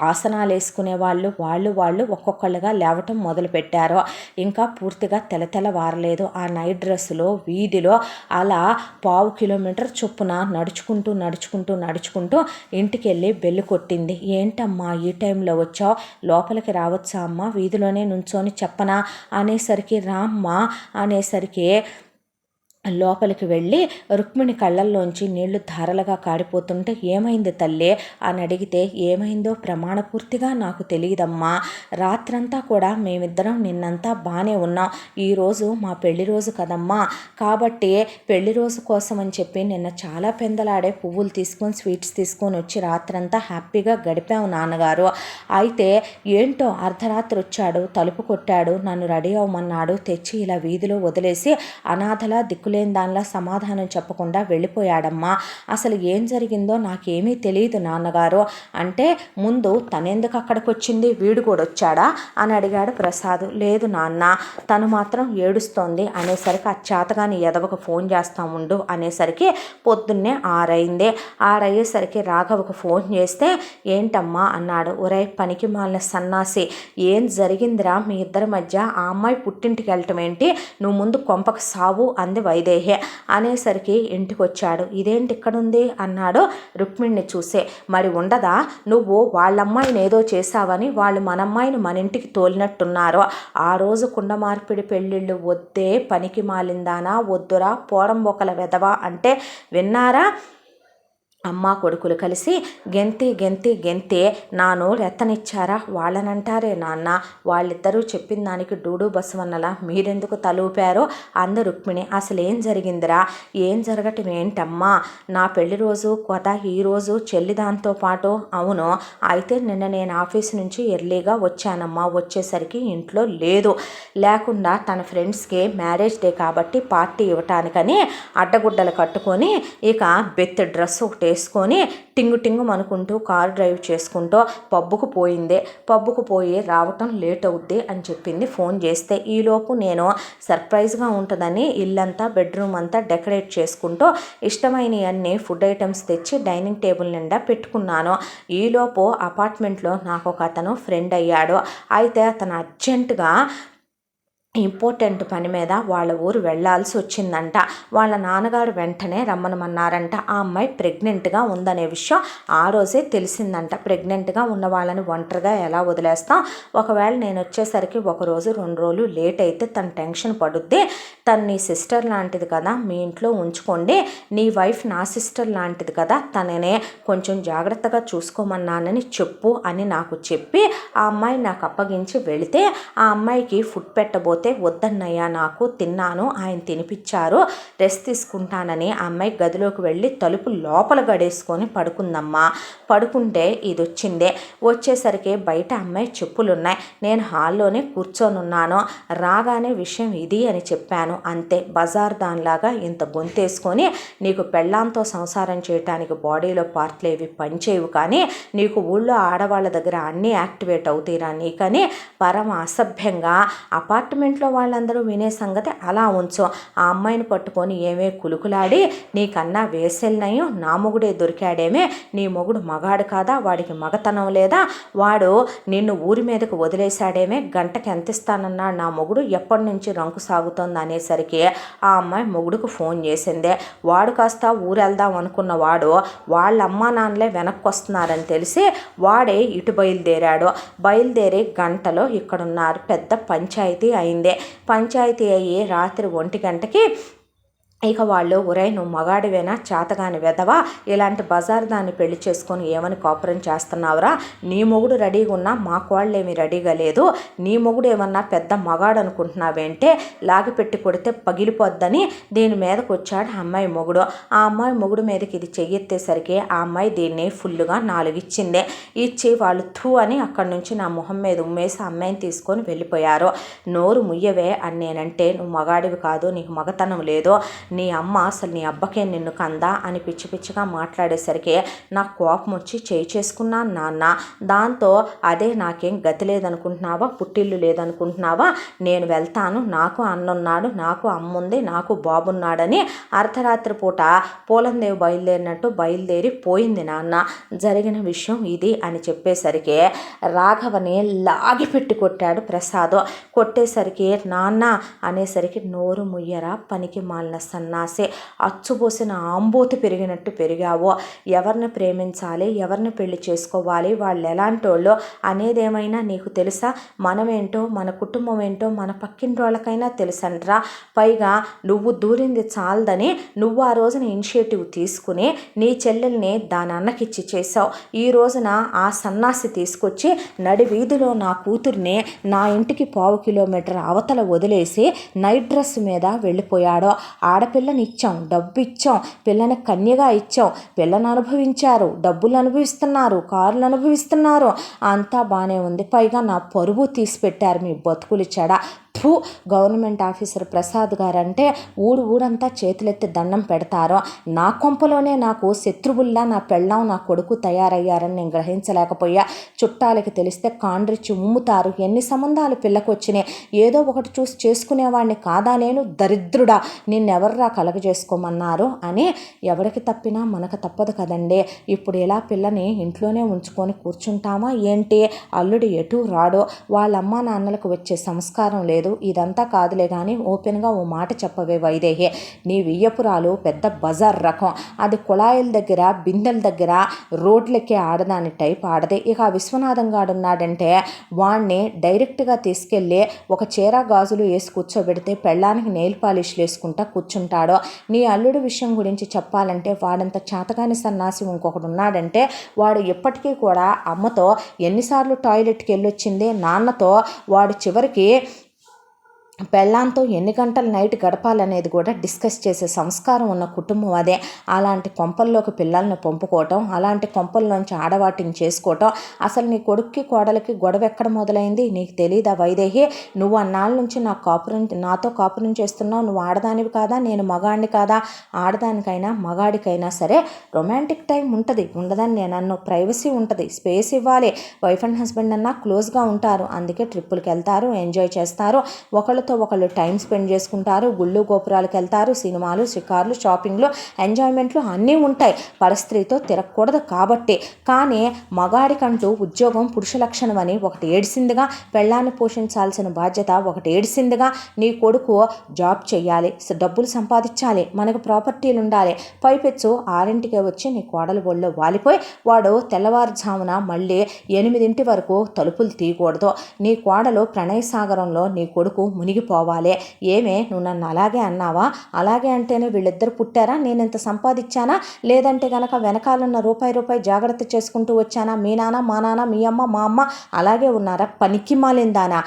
ఆసనాలు వేసుకునే వాళ్ళు ఒక్కొక్కళ్ళుగా లేవటం మొదలుపెట్టారు. ఇంకా పూర్తిగా తెల్లవారలేదు. ఆ నైట్ డ్రెస్సులో వీధిలో అలా 1/2 కిలోమీటర్ చొప్పున నడుచుకుంటూ ఇంటికి వెళ్ళి బెల్లు కొట్టింది. ఏంటమ్మా ఈ టైంలో వచ్చావు, లోపలికి రావచ్చా అమ్మా, వీధిలోనే నుంచొని చెప్పనా అనేసరికి రామ్మా అనేసరికి లోపలికి వెళ్ళి రుక్మిణి కళ్ళల్లోంచి నీళ్లు ధారలుగా కారిపోతుంటే ఏమైంది తల్లి అని అడిగితే ఏమైందో ప్రమాణపూర్తిగా నాకు తెలియదమ్మా. రాత్రంతా కూడా మేమిద్దరం నిన్నంతా బాగానే ఉన్నాం. ఈరోజు మా పెళ్లి రోజు కదమ్మా, కాబట్టి పెళ్లి రోజు కోసం అని చెప్పి నిన్న చాలా పెందలాడే పువ్వులు తీసుకొని స్వీట్స్ తీసుకొని వచ్చి రాత్రంతా హ్యాపీగా గడిపాము నాన్నగారు. అయితే ఏంటో అర్ధరాత్రి వచ్చాడు, తలుపు కొట్టాడు, నన్ను రెడీ అవ్వమన్నాడు, తెచ్చి ఇలా వీధిలో వదిలేసి అనాథలా దిక్కులేని దానిలా సమాధానం చెప్పకుండా వెళ్ళిపోయాడమ్మా. అసలు ఏం జరిగిందో నాకేమీ తెలియదు నాన్నగారు అంటే, ముందు తనెందుకు అక్కడికి వచ్చింది, వీడు కూడా వచ్చాడా అని అడిగాడు ప్రసాద్. లేదు నాన్న, తను మాత్రం ఏడుస్తోంది అనేసరికి ఆ చేతగాని ఎదవకు ఫోన్ చేస్తా ఉండు అనేసరికి పొద్దున్నే 6 అయింది. 6 అయ్యేసరికి రాఘవకు ఫోన్ చేస్తే ఏంటమ్మా అన్నాడు. ఒరే పనికి మాలిన సన్నాసి, ఏం జరిగిందిరా మీ ఇద్దరి మధ్య, ఆ అమ్మాయి పుట్టింటికి వెళ్ళటం ఏంటి, నువ్వు ముందు కొంపకు సావు అంది వైదేహి. అనేసరికి ఇంటికి వచ్చాడు. ఇదేంటి ఇక్కడుంది అన్నాడు రుక్మిణిని చూసే. మరి ఉండదా, నువ్వు వాళ్ళమ్మాయిని ఏదో చేశావని వాళ్ళు మనమ్మాయిని మన ఇంటికి తోలినట్టున్నారు. ఆ రోజు కుండ మార్పిడి పెళ్ళిళ్ళు వద్దే పనికి మాలిందానా, వద్దురా పోరంబొకల వెదవా అంటే విన్నారా. అమ్మ కొడుకులు కలిసి గెంతి నాను రెత్తనిచ్చారా, వాళ్ళనంటారే నాన్న, వాళ్ళిద్దరూ చెప్పిన దానికి డూడు బసవన్నలా మీరెందుకు తలూపారో అంద రుక్మిణి. అసలేం జరిగిందిరా, ఏం జరగటం ఏంటమ్మా, నా పెళ్లి రోజు కొత్త ఈరోజు చెల్లి దాంతో పాటు. అవును, అయితే నిన్న నేను ఆఫీస్ నుంచి ఎర్లీగా వచ్చానమ్మా, వచ్చేసరికి ఇంట్లో లేకుండా తన ఫ్రెండ్స్కి మ్యారేజ్ డే కాబట్టి పార్టీ ఇవ్వటానికని అడ్డగుడ్డలు కట్టుకొని ఇక బెత్తి డ్రెస్ ఒకటి వేసుకొని టింగు అనుకుంటూ కారు డ్రైవ్ చేసుకుంటూ పబ్బుకు పోయి రావటం లేట్ అవుద్ది అని చెప్పింది ఫోన్ చేస్తే. ఈలోపు నేను సర్ప్రైజ్గా ఉంటుందని ఇల్లంతా బెడ్రూమ్ అంతా డెకరేట్ చేసుకుంటూ ఇష్టమైనవన్నీ ఫుడ్ ఐటమ్స్ తెచ్చి డైనింగ్ టేబుల్ నిండా పెట్టుకున్నాను. ఈలోపు అపార్ట్మెంట్లో నాకు ఒక అతను ఫ్రెండ్ అయ్యాడు. అయితే అతను అర్జెంటుగా ఇంపార్టెంట్ పని మీద వాళ్ళ ఊరు వెళ్ళాల్సి వచ్చిందంట. వాళ్ళ నాన్నగారు వెంటనే రమ్మనమన్నారంట. ఆ అమ్మాయి ప్రెగ్నెంట్గా ఉందనే విషయం ఆ రోజే తెలిసిందంట. ప్రెగ్నెంట్గా ఉన్న వాళ్ళని ఒంటరిగా ఎలా వదిలేస్తాం, ఒకవేళ నేను వచ్చేసరికి ఒకరోజు 2 రోజులు లేట్ అయితే తను టెన్షన్ పడుద్ది, తను నీ సిస్టర్ లాంటిది కదా, మీ ఇంట్లో ఉంచుకోండి, నీ వైఫ్ నా సిస్టర్ లాంటిది కదా, తననే కొంచెం జాగ్రత్తగా చూసుకోమన్నానని చెప్పు అని నాకు చెప్పి ఆ అమ్మాయి నాకు అప్పగించి వెళితే ఆ అమ్మాయికి ఫుడ్ పెట్టబోతే వద్దన్నయ్యా, నాకు తిన్నాను, ఆయన తినిపించారు, రెస్ట్ తీసుకుంటానని ఆ అమ్మాయి గదిలోకి వెళ్ళి తలుపు లోపల గడేసుకొని పడుకుందమ్మా. పడుకుంటే ఇది వచ్చిందే. వచ్చేసరికి బయట అమ్మాయి చెప్పులున్నాయి, నేను హాల్లోనే కూర్చొని ఉన్నాను, రాగానే విషయం ఇది అని చెప్పాను. అంతే, బజార్ దానిలాగా ఇంత గొంతేసుకొని నీకు పెళ్ళాంతో సంసారం చేయటానికి బాడీలో పార్ట్లు ఏవి పనిచేయవు, కానీ నీకు ఊళ్ళో ఆడవాళ్ళ దగ్గర అన్నీ యాక్టివేట్ అవుతాయిరా నీకని పరమ అసభ్యంగా అపార్ట్మెంట్లో వాళ్ళందరూ వినే సంగతి అలా ఉంచు. ఆ అమ్మాయిని పట్టుకొని ఏమే కులుకులాడి, నీకన్నా వేసెల్నయ్యం నా మొగుడే దొరికాడేమే, నీ మొగుడు మగాడు కాదా, వాడికి మగతనం లేదా, వాడు నిన్ను ఊరి మీదకు వదిలేశాడేమే, గంటకి ఎంత ఇస్తానన్నాడు నా మొగుడు, ఎప్పటి నుంచి రంకు సాగుతోంది అనేసరికి ఆ అమ్మాయి మొగుడుకు ఫోన్ చేసిందే. వాడు కాస్త ఊరెళ్దాం అనుకున్న వాడు వాళ్ళ అమ్మా నాన్నలే వెనక్కి వస్తున్నారని తెలిసి వాడే ఇటు బయలుదేరి గంటలో ఇక్కడున్నారు. పెద్ద పంచాయతీ అయిందే. పంచాయతీ అయ్యి రాత్రి 1 గంటకి ఇక వాళ్ళు, ఒరేయ్ నువ్వు మగాడివేనా, చేతగాని వెదవా, ఇలాంటి బజార్ దాన్ని పెళ్లి చేసుకొని ఏమని కాపురం చేస్తున్నావురా, నీ మొగుడు రెడీగా ఉన్నా మా కోళ్ళేమీ రెడీగా లేదు, నీ మొగుడు ఏమన్నా పెద్ద మగాడు అనుకుంటున్నావేంటే, లాగిపెట్టి కొడితే పగిలిపోద్దని దీని మీదకి వచ్చాడు ఆ అమ్మాయి మొగుడు. ఆ అమ్మాయి మొగుడు మీదకి ఇది చెయ్యెత్తేసరికి ఆ అమ్మాయి దీన్ని ఫుల్లుగా 4 ఇచ్చిందే. ఇచ్చి వాళ్ళు థూ అని అక్కడి నుంచి నా మొహం మీద ఉమ్మేసి ఆ అమ్మాయిని తీసుకొని వెళ్ళిపోయారు. నోరు ముయ్యవే అని నేనంటే, నువ్వు మగాడివి కాదు, నీకు మగతనం లేదు, నీ అమ్మ అసలు నీ అబ్బకే నిన్ను కందా అని పిచ్చి పిచ్చిగా మాట్లాడేసరికి నాకు కోపం వచ్చి చేయి చేసుకున్నాను నాన్న. దాంతో అదే, నాకేం గతి లేదనుకుంటున్నావా, పుట్టిల్లు లేదనుకుంటున్నావా, నేను వెళ్తాను, నాకు అన్నున్నాడు, నాకు అమ్ముంది, నాకు బాబున్నాడని అర్ధరాత్రి పూట పూలందేవి బయలుదేరినట్టు బయలుదేరి పోయింది నాన్న. జరిగిన విషయం ఇది అని చెప్పేసరికి రాఘవని లాగిపెట్టి కొట్టాడు ప్రసాద్. కొట్టేసరికి నాన్న అనేసరికి, నోరు ముయ్యరా పనికి మాలిన సన్నాసే, అచ్చుపోసిన ఆంబోతి పెరిగినట్టు పెరిగావో, ఎవరిని ప్రేమించాలి, ఎవరిని పెళ్లి చేసుకోవాలి, వాళ్ళు ఎలాంటి వాళ్ళు అనేదేమైనా నీకు తెలుసా, మనమేంటో మన కుటుంబం ఏంటో మన పక్కింటోళ్ళకైనా తెలుసంట్రా, పైగా నువ్వు దూరింది చాలదని నువ్వు ఆ రోజున ఇనిషియేటివ్ తీసుకుని నీ చెల్లెల్ని దాని అన్నకిచ్చి చేసావు. ఈ రోజున ఆ సన్నాసి తీసుకొచ్చి నడి వీధిలో నా కూతుర్ని నా ఇంటికి 1/2 కిలోమీటర్ అవతల వదిలేసి నైట్ డ్రెస్ మీద వెళ్ళిపోయాడు. ఆడపిల్లని ఇచ్చాం, డబ్బు ఇచ్చాం, పిల్లని కన్యగా ఇచ్చాం, పిల్లని అనుభవించారు, డబ్బులు అనుభవిస్తున్నారు, కార్లు అనుభవిస్తున్నారు, అంతా బాగానే ఉంది, పైగా నా పరువు తీసి పెట్టారు మీ బతుకులు చెడ. గవర్నమెంట్ ఆఫీసర్ ప్రసాద్ గారంటే ఊరంతా చేతులెత్తి దండం పెడతారు. నా కొంపలోనే నాకు శత్రువుల్లా నా పెళ్ళాం నా కొడుకు తయారయ్యారని నేను గ్రహించలేకపోయా. చుట్టాలకి తెలిస్తే కాండ్రిచ్చి ఉమ్ముతారు. ఎన్ని సంబంధాలు పిల్లకు వచ్చినాయి, ఏదో ఒకటి చూసి చేసుకునేవాడిని కాదా నేను, దరిద్రుడా, నిన్నెవర్రా కలగజేసుకోమన్నారు అని. ఎవరికి తప్పినా మనకు తప్పదు కదండి. ఇప్పుడు ఇలా పిల్లని ఇంట్లోనే ఉంచుకొని కూర్చుంటామా ఏంటి, అల్లుడు ఎటు రాడో, వాళ్ళ అమ్మా నాన్నలకు వచ్చే సంస్కారం లేదు. ఇదంతా కాదులే కానీ ఓపెన్గా ఓ మాట చెప్పవే వైదేహి, నీ వియ్యపురాలు పెద్ద బజార్ రకం, అది కుళాయిల దగ్గర బిందెల దగ్గర రోడ్లెక్కే ఆడదాని టైప్ ఆడదే. ఇక ఆ విశ్వనాథం గాడున్నాడంటే వాణ్ణి డైరెక్ట్గా తీసుకెళ్ళి ఒక చీర గాజులు వేసి కూర్చోబెడితే పెళ్ళానికి నెయిల్ పాలిష్లు వేసుకుంటా కూర్చుంటాడు. నీ అల్లుడు విషయం గురించి చెప్పాలంటే వాడంత చేతగాని సన్నాసి ఇంకొకడు ఉన్నాడంటే వాడు ఎప్పటికీ కూడా అమ్మతో ఎన్నిసార్లు టాయిలెట్కి వెళ్ళొచ్చింది, నాన్నతో వాడు చివరికి పెళ్ళాంతో ఎన్ని గంటలు నైట్ గడపాలనేది కూడా డిస్కస్ చేసే సంస్కారం ఉన్న కుటుంబం అదే. అలాంటి కొంపల్లోకి పిల్లల్ని పంపుకోవటం, అలాంటి కొంపల్లోంచి ఆడవాటిని చేసుకోవటం, అసలు నీ కొడుక్కి కోడలికి గొడవ ఎక్కడ మొదలైంది నీకు తెలీదా వైదేహి? నువ్వు అన్నాళ్ళ నుంచి నాతో కాపురం చేస్తున్నావు, నువ్వు ఆడదానివి కాదా, నేను మగాడిని కాదా? ఆడదానికైనా మగాడికైనా సరే రొమాంటిక్ టైం ఉంటుంది, ఉండదని నేను అన్ను, ప్రైవసీ ఉంటుంది, స్పేస్ ఇవ్వాలి. వైఫ్ అండ్ హస్బెండ్ అన్నా క్లోజ్గా ఉంటారు, అందుకే ట్రిప్పులకి వెళ్తారు, ఎంజాయ్ చేస్తారు, ఒకళ్ళతో ఒకళ్ళతో ఒకళ్ళు టైం స్పెండ్ చేసుకుంటారు, గుళ్ళు గోపురాలకు వెళ్తారు, సినిమాలు, షికార్లు, షాపింగ్లు, ఎంజాయ్మెంట్లు అన్నీ ఉంటాయి. పరస్త్రీతో తిరగకూడదు కాబట్టి. కానీ మగాడికంటూ ఉద్యోగం పురుష లక్షణం అని ఒకటి ఏడిసిందిగా, పెళ్ళాన్ని పోషించాల్సిన బాధ్యత ఒకటి ఏడిసిందిగా, నీ కొడుకు జాబ్ చెయ్యాలి, డబ్బులు సంపాదించాలి, మనకు ప్రాపర్టీలు ఉండాలి, పైపెచ్చు 6ంటికే వచ్చి నీ కోడలు ఒళ్ళో వాలిపోయి వాడు తెల్లవారుజామున మళ్ళీ 8 వరకు తలుపులు తీయకూడదు. నీ కోడలు ప్రణయ సాగరంలో నీ కొడుకు మునిగిపోవాలి. ఏమే నువ్వు నన్ను అలాగే అన్నావా? అలాగే అంటేనే వీళ్ళిద్దరు పుట్టారా? నేను ఇంత సంపాదించానా? లేదంటే గనక వెనకాలన్న రూపాయి జాగ్రత్త చేసుకుంటూ వచ్చానా? మీ నాన్న, మా నాన్న, మీ అమ్మ, మా అమ్మ అలాగే ఉన్నారా? పనికి మాలిందానా?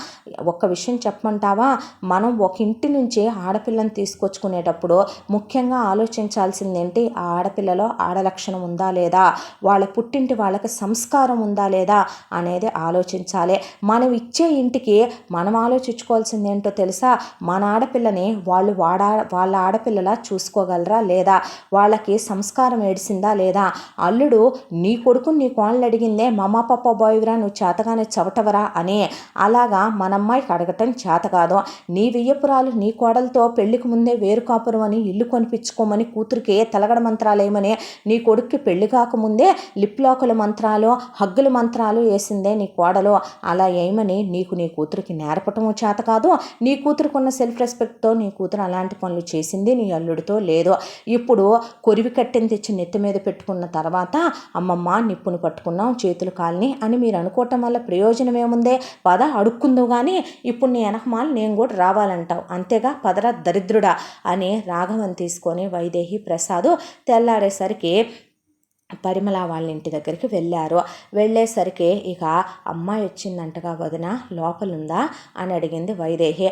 ఒక్క విషయం చెప్పమంటావా? మనం ఒక ఇంటి నుంచి ఆడపిల్లని తీసుకొచ్చుకునేటప్పుడు ముఖ్యంగా ఆలోచించాల్సింది ఏంటి? ఆ ఆడపిల్లలో ఆడలక్షణం ఉందా లేదా, వాళ్ళ పుట్టింటి వాళ్ళకి సంస్కారం ఉందా లేదా అనేది ఆలోచించాలి. మనం ఇచ్చే ఇంటికి మనం ఆలోచించుకోవాల్సింది ఏంటో తెలుసా? మన ఆడపిల్లని వాళ్ళ ఆడపిల్లలా చూసుకోగలరా లేదా, వాళ్ళకి సంస్కారం ఏడిసిందా లేదా. అల్లుడు నీ కొడుకు నీ కోళ్ళు అడిగిందే మమ్మ పప్ప బాయ్వరా, నువ్వు చేతగానే చవటవరా అని. అలాగా మన అమ్మాయికి అడగటం చేత కాదు. నీ వియ్యపురాలు నీ కోడలతో పెళ్లికి ముందే వేరు కాపురం అని ఇల్లు కొనిపించుకోమని కూతురికి తలగడ మంత్రాలు ఏమని, నీ కొడుక్కి పెళ్లి కాకముందే లిప్లాకుల మంత్రాలు, హగ్గుల మంత్రాలు వేసిందే నీ కోడలు. అలా ఏమని నీకు నీ కూతురికి నేర్పటము చేత కాదు. నీ కూతురుకున్న సెల్ఫ్ రెస్పెక్ట్తో నీ కూతురు అలాంటి పనులు చేసింది నీ అల్లుడితో లేదు. ఇప్పుడు కొరివి కట్టిని తెచ్చి నెత్తి మీద పెట్టుకున్న తర్వాత అమ్మమ్మ నిప్పును పట్టుకున్నాం చేతులు కాల్ని అని మీరు అనుకోవటం వల్ల ప్రయోజనం ఏముందే? పద అడుక్కుందో కానీ ఇప్పుడు నీ వెనకమాల నేను కూడా రావాలంటావు, అంతేగా పదరా దరిద్రుడా అని రాఘవన్ తీసుకొని వైదేహి ప్రసాద్ తెల్లారేసరికి పరిమళ వాళ్ళ ఇంటి దగ్గరికి వెళ్ళారు. వెళ్ళేసరికి ఇక అమ్మాయి వచ్చిందంటగా వదిన లోపలుందా అని అడిగింది వైదేహి.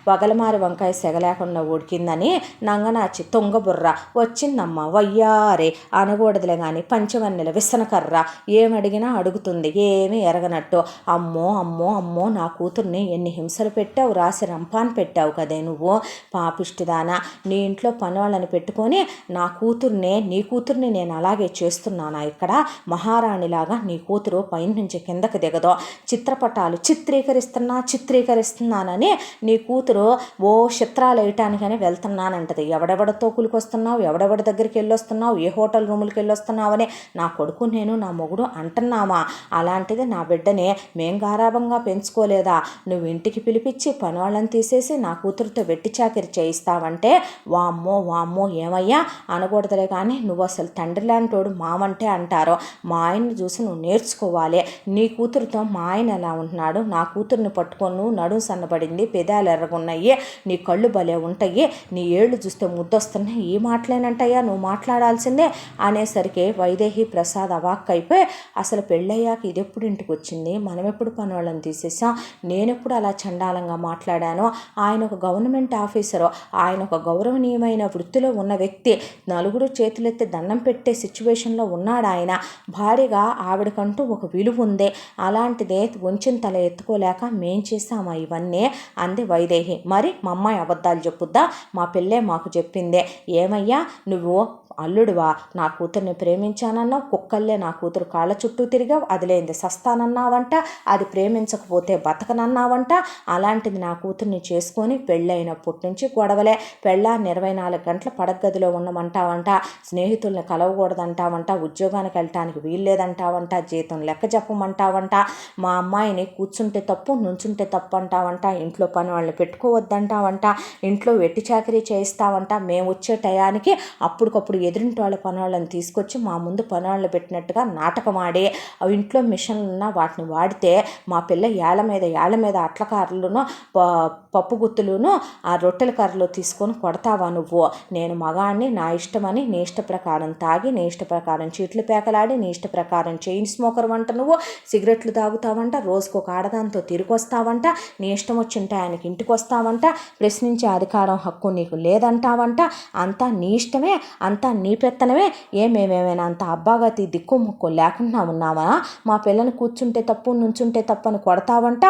వగలమారి వంకాయ సెగలేకుండా ఉడికిందని నంగనాచి తొంగబుర్ర వచ్చిందమ్మ వయ్యారే అనకూడదులే కానీ పంచవన్నెల విసనకర్ర ఏమడిగినా అడుగుతుంది ఏమీ ఎరగనట్టు. అమ్మో అమ్మో అమ్మో నా కూతుర్ని ఎన్ని హింసలు పెట్టావు, రాసి రంపాన్ని పెట్టావు కదే నువ్వు పాపిష్టిదానా. నీ ఇంట్లో పనివాళ్ళని పెట్టుకొని నీ కూతుర్ని నేను అలాగే చేస్తున్నానా? ఇక్కడ మహారాణిలాగా నీ కూతురు పైన నుంచి కిందకి దిగదో. చిత్రపటాలు చిత్రీకరిస్తున్నానని నీ కూతురు ఓ చిత్రాలు వేయటానికని వెళ్తున్నానంటది. ఎవడెవడతో కూలికొస్తున్నావు, ఎవడెవడి దగ్గరికి వెళ్ళొస్తున్నావు, ఏ హోటల్ రూములకి వెళ్ళొస్తున్నావని నా కొడుకు నేను నా మొగుడు అంటున్నామా? అలాంటిది నా బిడ్డని మేం గారాభంగా పెంచుకోలేదా? నువ్వు ఇంటికి పిలిపించి పనివాళ్ళని తీసేసి నా కూతురుతో వెట్టి చాకిరి చేయిస్తావంటే వామ్మో వామ్మో ఏమయ్యా అనకూడదులే కానీ నువ్వు అసలు తండ్రి లాంటోడు మామంటే అంటారో. మా ఆయన్ని చూసి నువ్వు నేర్చుకోవాలి. నీ కూతురుతో మా ఆయన ఎలా ఉంటున్నాడు, నా కూతుర్ని పట్టుకొని నడుము సన్నబడింది, పెదాలు ఎర్రగున్నాయి, నీ కళ్ళు భలే ఉంటాయి, నీ ఏళ్ళు చూస్తే ముద్దొస్తున్నాయి, ఈ మాటలేనంటయ్యా నువ్వు మాట్లాడాల్సిందే అనేసరికి వైదేహి ప్రసాద్ అవాక్కైపోయి అసలు పెళ్ళయ్యాక ఇదెప్పుడు ఇంటికి వచ్చింది, మనం ఎప్పుడు పని వాళ్ళని తీసేసాం, నేనెప్పుడు అలా చండాలంగా మాట్లాడాను. ఆయన ఒక గవర్నమెంట్ ఆఫీసరు, ఆయన ఒక గౌరవనీయమైన వృత్తిలో ఉన్న వ్యక్తి, నలుగురు చేతులెత్తి దండం పెట్టే సిచ్యువేషన్లో ఉన్నాడు ఆయన. భారీగా ఆవిడకంటూ ఒక విలువ ఉంది. అలాంటిదే వంచిన తల ఎత్తుకోలేక మేం చేసామా ఇవన్నీ అంది వైదేహి. మరి మా అమ్మాయి అబద్ధాలు చెప్పుద్దా? మా పిల్లే మాకు చెప్పిందే. ఏమయ్యా నువ్వు అల్లుడువా? నా కూతుర్ని ప్రేమించానన్నావు, కుక్కల్లే నా కూతురు కాళ్ళ చుట్టూ తిరిగావు, అది లేనిది సస్తానన్నావంట, అది ప్రేమించకపోతే బతకనన్నావంట. అలాంటిది నా కూతుర్ని చేసుకొని పెళ్ళైనప్పటి నుంచి గొడవలే. పెళ్ళాన్ని 24 గంటల పడగదిలో ఉండమంటావంట, స్నేహితుల్ని కలవకూడదంటావంట, ఉద్యోగానికి వెళ్ళటానికి వీల్లేదంటావంట, జీతం లెక్క చెప్పమంటావంట, మా అమ్మాయిని కూర్చుంటే తప్పు నుంచుంటే తప్పు అంటావంట, ఇంట్లో పని వాళ్ళని పెట్టుకోవద్దంటావంట, ఇంట్లో వెట్టి చాకరీ చేయిస్తావంట. మేము వచ్చే టయానికి అప్పటికప్పుడు ఎదురింటి వాళ్ళ పనులను తీసుకొచ్చి మా ముందు పనులను పెట్టినట్టుగా నాటకం ఆడి ఇంట్లో మిషన్లున్న వాటిని వాడితే మా పిల్ల ఏళ్ళ మీద అట్లకారులను పప్పు గుత్తులును ఆ రొట్టెల కర్రలు తీసుకొని కొడతావా నువ్వు? నేను మగాడిని, నా ఇష్టమని నీ ఇష్ట ప్రకారం తాగి, నీ ఇష్ట ప్రకారం చీట్లు పేకలాడి, నీ ఇష్ట ప్రకారం చైన్ స్మోకర్ వంట, నువ్వు సిగరెట్లు తాగుతావంట, రోజుకు ఒక ఆడదాంతో తిరిగి వస్తావంట, నీ ఇష్టం వచ్చింటే ఆయనకి ఇంటికి వస్తావంట, ప్రశ్నించే అధికారం హక్కు నీకు లేదంటావంట. అంతా నీ ఇష్టమే, అంతా నీ పెత్తనమే. మేమేమైనా అంత అబ్బాగతి దిక్కు ముక్కు లేకుండా ఉన్నామా? మా పిల్లని కూర్చుంటే తప్పు నుంచుంటే తప్పు అని కొడతావంట,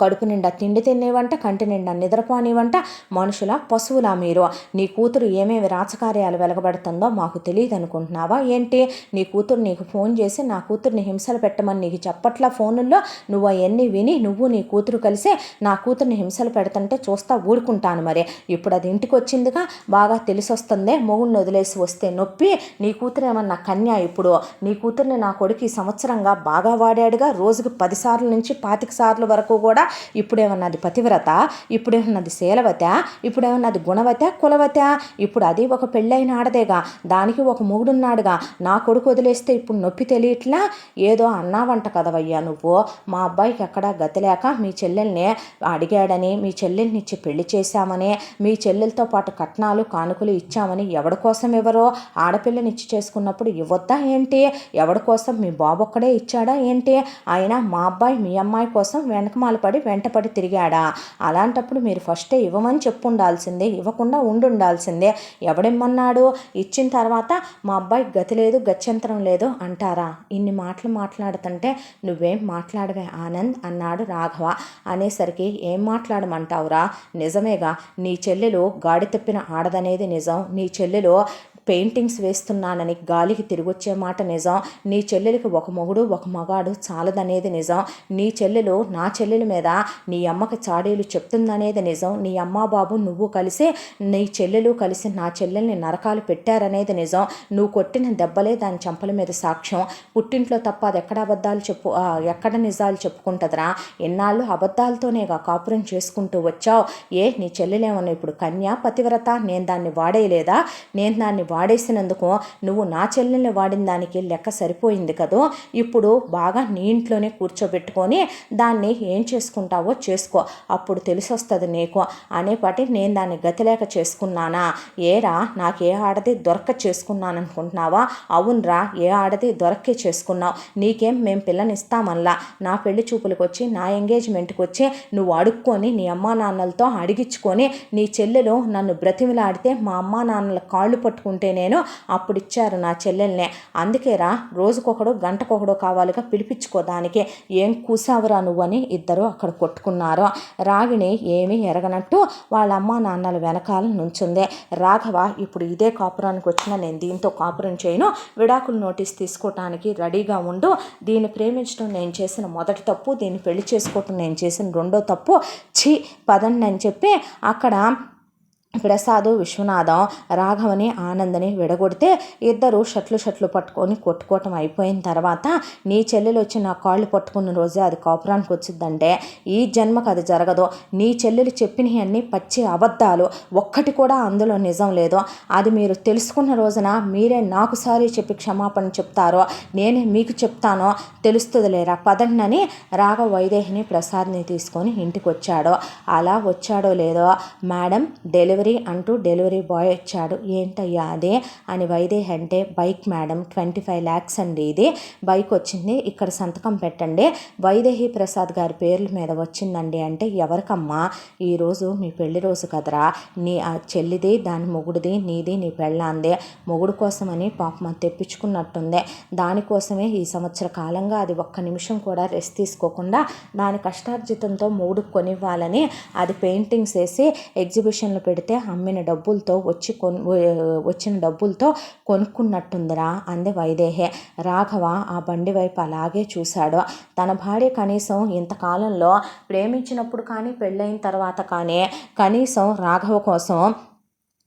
కడుపు నిండా తిండి తినేవంట, కంటి నిండా నిద్రపోనివంట, మనుషుల పశువులా మీరు? నీ కూతురు ఏమేమి రాచకార్యాలు వెలగబడుతుందో మాకు తెలియదు అనుకుంటున్నావా ఏంటి? నీ కూతురు నీకు ఫోన్ చేసి నా కూతుర్ని హింసలు పెట్టమని నీకు చెప్పట్లా ఫోనుల్లో? నువ్వు అవన్నీ విని నువ్వు నీ కూతురు కలిసి నా కూతుర్ని హింసలు పెడుతుంటే చూస్తా ఊరుకుంటాను. మరి ఇప్పుడు అది ఇంటికి వచ్చిందిగా, బాగా తెలిసొస్తుందే. మొగుడిని వదిలేసి వస్తే నొప్పి. నీ కూతురు ఏమన్నా కన్య? ఇప్పుడు నీ కూతుర్ని నా కొడుకు ఈ సంవత్సరంగా బాగా వాడాడుగా, రోజుకు 10 సార్లు నుంచి 25 సార్లు వరకు కూడా. ఇప్పుడేమన్నది పతివ్రత? ఇప్పుడేమన్నది శీలవత? ఇప్పుడేమన్నది గుణవత, కులవత? ఇప్పుడు అది ఒక పెళ్ళైన ఆడదేగా, దానికి ఒక మొగుడున్నాడుగా. నా కొడుకు వదిలేస్తే ఇప్పుడు నొప్పి తెలియట్లా? ఏదో అన్నావంట కదవయ్యా నువ్వు. మా అబ్బాయికి ఎక్కడా గతి లేక మీ చెల్లెల్ని అడిగాడని, మీ చెల్లెల్నిచ్చి పెళ్లి చేశామని, మీ చెల్లెలతో పాటు కట్నాలు కానుకలు ఇచ్చామని. ఎవడి కోసం ఎవరో ఆడపిల్లనిచ్చి చేసుకున్నప్పుడు ఇవ్వద్దా ఏంటి? ఎవడి కోసం? మీ బాబు ఒక్కడే ఇచ్చాడా ఏంటి? అయినా మా అబ్బాయి మీ అమ్మాయి కోసం వెంటపడి తిరిగాడా? అలాంటప్పుడు మీరు ఫస్టే ఇవ్వమని చెప్పుండాల్సిందే, ఇవ్వకుండా ఉండాల్సిందే. ఎవడేమన్నాడు? ఇచ్చిన తర్వాత మా అబ్బాయికి గతి లేదు, గత్యంతరం లేదు అంటారా? ఇన్ని మాటలు మాట్లాడుతుంటే నువ్వేం మాట్లాడవే ఆనంద్ అన్నాడు రాఘవ. అనేసరికి ఏం మాట్లాడమంటావురా? నిజమేగా, నీ చెల్లెలు గాడి తప్పిన ఆడదనేది నిజం. నీ చెల్లెలు పెయింటింగ్స్ వేస్తున్నానని గాలికి తిరిగొచ్చే మాట నిజం. నీ చెల్లెలికి ఒక మొగుడు ఒక మగాడు చాలదనేది నిజం. నీ చెల్లెలు నా చెల్లెల మీద నీ అమ్మకి చాడీలు చెప్తుందనేది నిజం. నీ అమ్మ బాబు నువ్వు కలిసి, నీ చెల్లెలు కలిసి నా చెల్లెల్ని నరకాలు పెట్టారనేది నిజం. నువ్వు కొట్టిన దెబ్బలే దాని చెంపల మీద సాక్ష్యం. పుట్టింట్లో తప్ప అది ఎక్కడ నిజాలు చెప్పుకుంటుందిరా? ఎన్నాళ్ళు అబద్ధాలతోనేగా కాపురం చేసుకుంటూ వచ్చావు. నీ చెల్లెలేమన్నా ఇప్పుడు కన్య, పతివ్రత? నేను దాన్ని వాడేయలేదా? నేను దాన్ని వాడేసినందుకు నువ్వు నా చెల్లెల్ని వాడిన దానికి లెక్క సరిపోయింది కదూ. ఇప్పుడు బాగా నీ ఇంట్లోనే కూర్చోబెట్టుకొని దాన్ని ఏం చేసుకుంటావో చేసుకో, అప్పుడు తెలిసొస్తుంది నీకు. అనేపాటి నేను దాన్ని గతిలేక చేసుకున్నానా? ఏరా, నాకే ఆడది దొరక్క చేసుకున్నాను అనుకుంటున్నావా? అవునరా, ఏ ఆడది దొరక్కే చేసుకున్నావు. నీకేం మేము పిల్లనిస్తామల్లా. నా పెళ్లి చూపులకు వచ్చి, నా ఎంగేజ్మెంట్కి వచ్చి నువ్వు అడుక్కొని నీ అమ్మా నాన్నలతో అడిగించుకొని, నీ చెల్లెలు నన్ను బ్రతిమిలాడితే మా అమ్మా నాన్నల కాళ్ళు పట్టుకుంటే నేను అప్పుడు ఇచ్చారు నా చెల్లెల్నే. అందుకేరా రోజుకొకడు గంటకొకడు కావాలిగా పిలిపించుకోదానికి. ఏం కూసావురా నువ్వని ఇద్దరు అక్కడ కొట్టుకున్నారు. రాగిణి ఏమీ ఎరగనట్టు వాళ్ళ అమ్మా నాన్నల వెనకాల నుంచుంది. రాఘవ, ఇప్పుడు ఇదే కాపురానికి వచ్చిన నేను దీంతో కాపురం చేయను, విడాకులు నోటీస్ తీసుకోవటానికి రెడీగా ఉండు. దీన్ని ప్రేమించడం నేను చేసిన మొదటి తప్పు, దీన్ని పెళ్లి చేసుకోవటం నేను చేసిన రెండో తప్పు. పదండి అని చెప్పి అక్కడ ప్రసాదు, విశ్వనాథం రాఘవని ఆనందని విడగొడితే ఇద్దరు షట్లు పట్టుకొని కొట్టుకోవటం అయిపోయిన తర్వాత, నీ చెల్లెలు వచ్చి నా కాళ్ళు పట్టుకున్న రోజే అది కాపురానికి వచ్చిందంటే ఈ జన్మకు అది జరగదు. నీ చెల్లెలు చెప్పినవన్నీ పచ్చి అబద్ధాలు, ఒక్కటి కూడా అందులో నిజం లేదు. అది మీరు తెలుసుకున్న రోజున మీరే నాకు సారీ చెప్పి క్షమాపణ చెప్తారో, నేనే మీకు చెప్తానో తెలుస్తుంది లేరా. పదండి రాఘవ వైదేహిని ప్రసాద్ని తీసుకొని ఇంటికి వచ్చాడో. అలా వచ్చాడో లేదో, మేడం డెలివరీ అంటూ డెలివరీ బాయ్ వచ్చాడు. ఏంటయ్యా అదే అని వైదేహి అంటే, బైక్ మేడం, 25 lakhs అండి, ఇది బైక్ వచ్చింది, ఇక్కడ సంతకం పెట్టండి. వైదేహి ప్రసాద్ గారి పేర్ల మీద వచ్చిందండి అంటే, ఎవరికమ్మా? ఈరోజు మీ పెళ్లి రోజు కదరా, నీ చెల్లిది, దాని మొగుడిది, నీది, నీ పెళ్ళాందే. మొగుడు కోసమని పాపం తెప్పించుకున్నట్టుంది. దానికోసమే ఈ సంవత్సర కాలంగా అది ఒక్క నిమిషం కూడా రెస్ట్ తీసుకోకుండా దాని కష్టార్జితంతో మొగుడుకు కొనివ్వాలని అది పెయింటింగ్స్ వేసి ఎగ్జిబిషన్లో పెడితే అమ్మిన డబ్బులతో వచ్చిన డబ్బులతో కొనుక్కున్నట్టుందిరా అంది వైదేహి. రాఘవ ఆ బండి వైపు అలాగే చూశాడు. తన భార్య కనీసం ఇంతకాలంలో ప్రేమించినప్పుడు కానీ, పెళ్ళైన తర్వాత కానీ కనీసం రాఘవ కోసం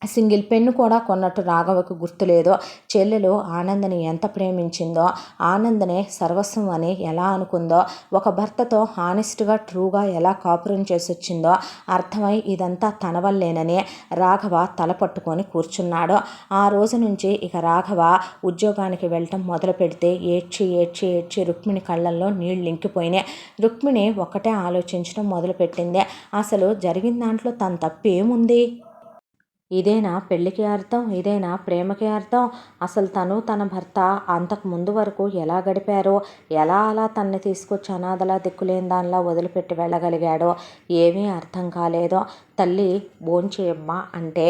సింగిల్ పెన్ను కూడా కొన్నట్టు రాఘవకు గుర్తులేదు. చెల్లెలు ఆనందని ఎంత ప్రేమించిందో, ఆనందనే సర్వస్వం అని ఎలా అనుకుందో, ఒక భర్తతో హానెస్ట్గా ట్రూగా ఎలా కాపురం చేసి వచ్చిందో అర్థమై ఇదంతా తన వల్లేనని రాఘవ తల పట్టుకొని కూర్చున్నాడు. ఆ రోజు నుంచి ఇక రాఘవ ఉద్యోగానికి వెళ్ళటం మొదలు పెడితే ఏడ్చి రుక్మిణి కళ్ళల్లో నీళ్ళు ఇంకిపోయినాయి. రుక్మిణి ఒక్కటే ఆలోచించడం మొదలుపెట్టింది, అసలు జరిగిన దాంట్లో తన తప్పు ఏముంది? ఇదేనా పెళ్ళికి అర్థం? ఇదేనా ప్రేమకి అర్థం? అసలు తను తన భర్త అంతకు ముందు వరకు ఎలా గడిపారో, ఎలా అలా తనని తీసుకొచ్చి అనాథలా దిక్కులేని దానిలా వదిలిపెట్టి వెళ్ళగలిగాడో ఏమీ అర్థం కాలేదో. తల్లి భోంచేయమ్మా అంటే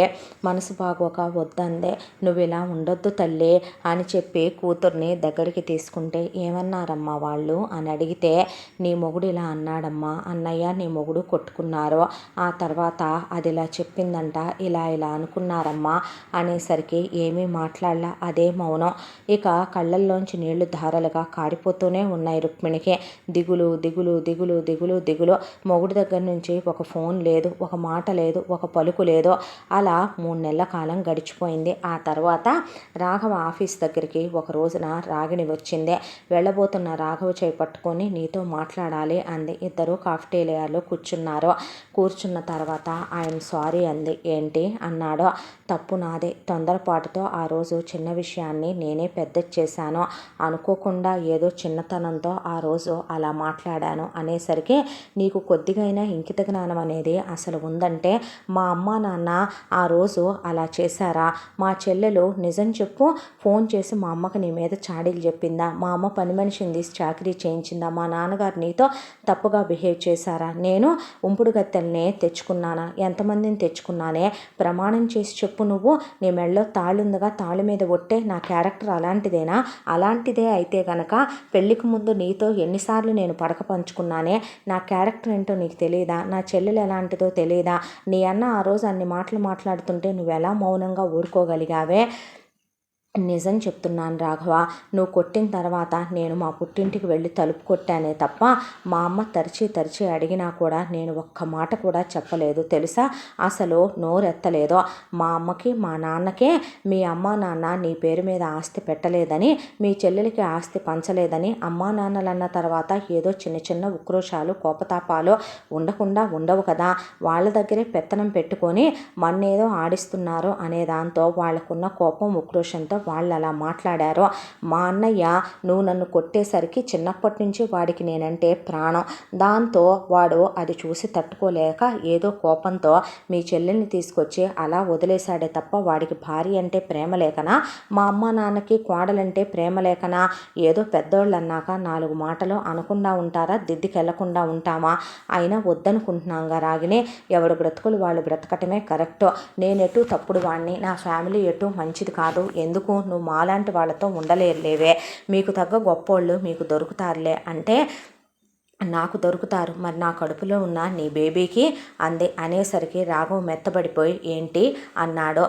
మనసు బాగోక వద్దందే. నువ్వు ఇలా ఉండొద్దు తల్లి అని చెప్పి కూతుర్ని దగ్గరికి తీసుకుంటే ఏమన్నారమ్మా వాళ్ళు అని అడిగితే, నీ మొగుడు ఇలా అన్నాడమ్మా, అన్నయ్య నీ మొగుడు కొట్టుకున్నారు, ఆ తర్వాత అది ఇలా చెప్పిందంట, ఇలా ఇలా అనుకున్నారమ్మా అనేసరికి ఏమీ మాట్లాడలా, అదే మౌనం. ఇక కళ్ళల్లోంచి నీళ్లు ధారలుగా కారిపోతూనే ఉన్నాయి రుక్మిణికి. దిగులు దిగులు దిగులు దిగులు దిగులు. మొగుడి దగ్గర నుంచి ఒక ఫోన్ లేదు, ఒక మాట లేదు, ఒక పలుకు లేదు. అలా 3 నెలల కాలం గడిచిపోయింది. ఆ తర్వాత రాఘవ ఆఫీస్ దగ్గరికి ఒక రోజున రాగిణి వచ్చింది. వెళ్ళబోతున్న రాఘవ చేయి పట్టుకొని నీతో మాట్లాడాలి అంది. ఇద్దరు కాఫ్టేరియాలో కూర్చున్నారు. కూర్చున్న తర్వాత ఆయన సారీ అంది. ఏంటి అన్నాడు. తప్పు నాదే, తొందరపాటుతో ఆ రోజు చిన్న విషయాన్ని నేనే పెద్ద చేశాను, అనుకోకుండా ఏదో చిన్నతనంతో ఆ రోజు అలా మాట్లాడాను అనేసరికి, నీకు కొద్దిగైనా ఇంకిత జ్ఞానం అనేది అసలు ఉందంటే మా అమ్మ నాన్న ఆ రోజు అలా చేశారా? మా చెల్లెలు నిజం చెప్పు, ఫోన్ చేసి మా అమ్మకి నీ మీద చాడీలు చెప్పిందా? మా అమ్మ పని మనిషిని తీసి చాకరీ చేయించిందా? మా నాన్నగారు నీతో తప్పుగా బిహేవ్ చేశారా? నేను ఉంపుడు గత్తెల్ని తెచ్చుకున్నానా? ఎంతమందిని తెచ్చుకున్నానే? ప్రమాణం చేసి చెప్పు. నువ్వు నీ మెళ్ళో తాళుందిగా, తాళి మీద ఒట్టే. నా క్యారెక్టర్ అలాంటిదేనా? అలాంటిదే అయితే గనక పెళ్ళికి ముందు నీతో ఎన్నిసార్లు నేను పడక పంచుకున్నానే? నా క్యారెక్టర్ ఏంటో నీకు తెలియదా? నా చెల్లెలు ఎలాంటిదో తెలియదా? నీ అన్న ఆ రోజు అన్ని మాటలు మాట్లాడుతుంటే నువ్వెలా మౌనంగా ఊరుకోగలిగావే? నిజం చెప్తున్నాను రాఘవ, నువ్వు కొట్టిన తర్వాత నేను మా పుట్టింటికి వెళ్ళి తలుపు కొట్టానే తప్ప మా అమ్మ తరిచి తరిచి అడిగినా కూడా నేను ఒక్క మాట కూడా చెప్పలేదు తెలుసా? అసలు నోరెత్తలేదు. మా అమ్మకి మా నాన్నకే మీ అమ్మా నాన్న నీ పేరు మీద ఆస్తి పెట్టలేదని, మీ చెల్లెలకి ఆస్తి పంచలేదని, అమ్మా నాన్నలన్న తర్వాత ఏదో చిన్న చిన్న ఉక్రోషాలు కోపతాపాలు ఉండకుండా ఉండవు కదా, వాళ్ళ దగ్గరే పెత్తనం పెట్టుకొని మన్నేదో ఆడిస్తున్నారు అనే దాంతో వాళ్ళకున్న కోపం ఉక్రోషంతో వాళ్ళు అలా మాట్లాడారు. మా అన్నయ్య నువ్వు నన్ను కొట్టేసరికి చిన్నప్పటి నుంచి వాడికి నేనంటే ప్రాణం. దాంతో వాడు అది చూసి తట్టుకోలేక ఏదో కోపంతో మీ చెల్లెల్ని తీసుకొచ్చి అలా వదిలేశాడే తప్ప వాడికి భార్య అంటే ప్రేమ లేకనా? మా అమ్మ నాన్నకి కోడలంటే ప్రేమ లేకనా? ఏదో పెద్దోళ్ళు అన్నాక 4 మాటలు అనకుండా ఉంటారా? దిద్దికెళ్లకుండా ఉంటామా? అయినా వద్దనుకుంటున్నాంగా రాగిని. ఎవడు బ్రతుకులు వాళ్ళు బ్రతకటమే కరెక్ట్. నేనెటు తప్పుడు వాడిని, నా ఫ్యామిలీ ఎటు మంచిది కాదు. ఎందుకు నువ్వు మాలాంటి వాళ్ళతో ఉండలేరులేవే, మీకు తగ్గ గొప్పోళ్ళు మీకు దొరుకుతారులే అంటే, నాకు దొరుకుతారు మరి నా కడుపులో ఉన్న నీ బేబీకి అంది. అనేసరికి రాఘవ్ మెత్తబడిపోయి ఏంటి అన్నాడు.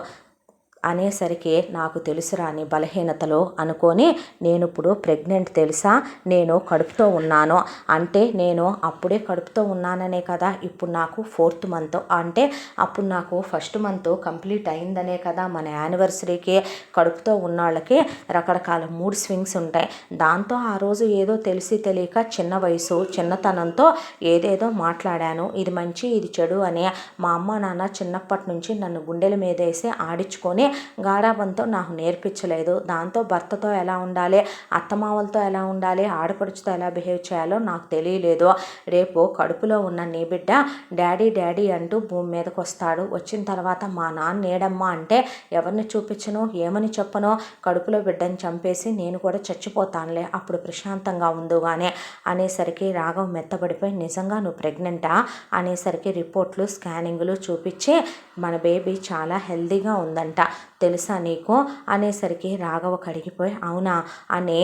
అనేసరికి నాకు తెలుసురా నీ బలహీనతలు అనుకొని, నేను ఇప్పుడు ప్రెగ్నెంట్ తెలుసా, నేను కడుపుతో ఉన్నాను అంటే, నేను అప్పుడే కడుపుతో ఉన్నాననే కదా ఇప్పుడు నాకు 4th మంత్ అంటే, అప్పుడు నాకు 1st మంత్ కంప్లీట్ అయిందనే కదా మన యానివర్సరీకి. కడుపుతో ఉన్నవాళ్ళకి రకరకాల మూడ్ స్వింగ్స్ ఉంటాయి. దాంతో ఆ రోజు ఏదో తెలిసి తెలియక చిన్న వయసు చిన్నతనంతో ఏదేదో మాట్లాడాను. ఇది మంచి ఇది చెడు అని మా అమ్మ నాన్న చిన్నప్పటి నుంచి నన్ను గుండెల మీద వేసి ఆడించుకొని గారాబంతో నాకు నేర్పించలేదు. దాంతో భర్తతో ఎలా ఉండాలి, అత్తమామలతో ఎలా ఉండాలి, ఆడపడుచుతో ఎలా బిహేవ్ చేయాలో నాకు తెలియలేదు. రేపు కడుపులో ఉన్న నీ బిడ్డ డాడీ డాడీ అంటూ భూమి మీదకి వస్తాడు. వచ్చిన తర్వాత మా నాన్న ఏడమ్మా అంటే ఎవరిని చూపించను, ఏమని చెప్పను? కడుపులో బిడ్డని చంపేసి నేను కూడా చచ్చిపోతానులే, అప్పుడు ప్రశాంతంగా ఉందిగానే అనేసరికి రాఘవ్ మెత్తబడిపోయి నిజంగా నువ్వు ప్రెగ్నెంటా అనేసరికి రిపోర్ట్లు స్కానింగ్లు చూపించి మన బేబీ చాలా హెల్తీగా ఉందంట తెలుసా నీకు అనేసరికి రాఘవ కడిగిపోయి అవునా అనే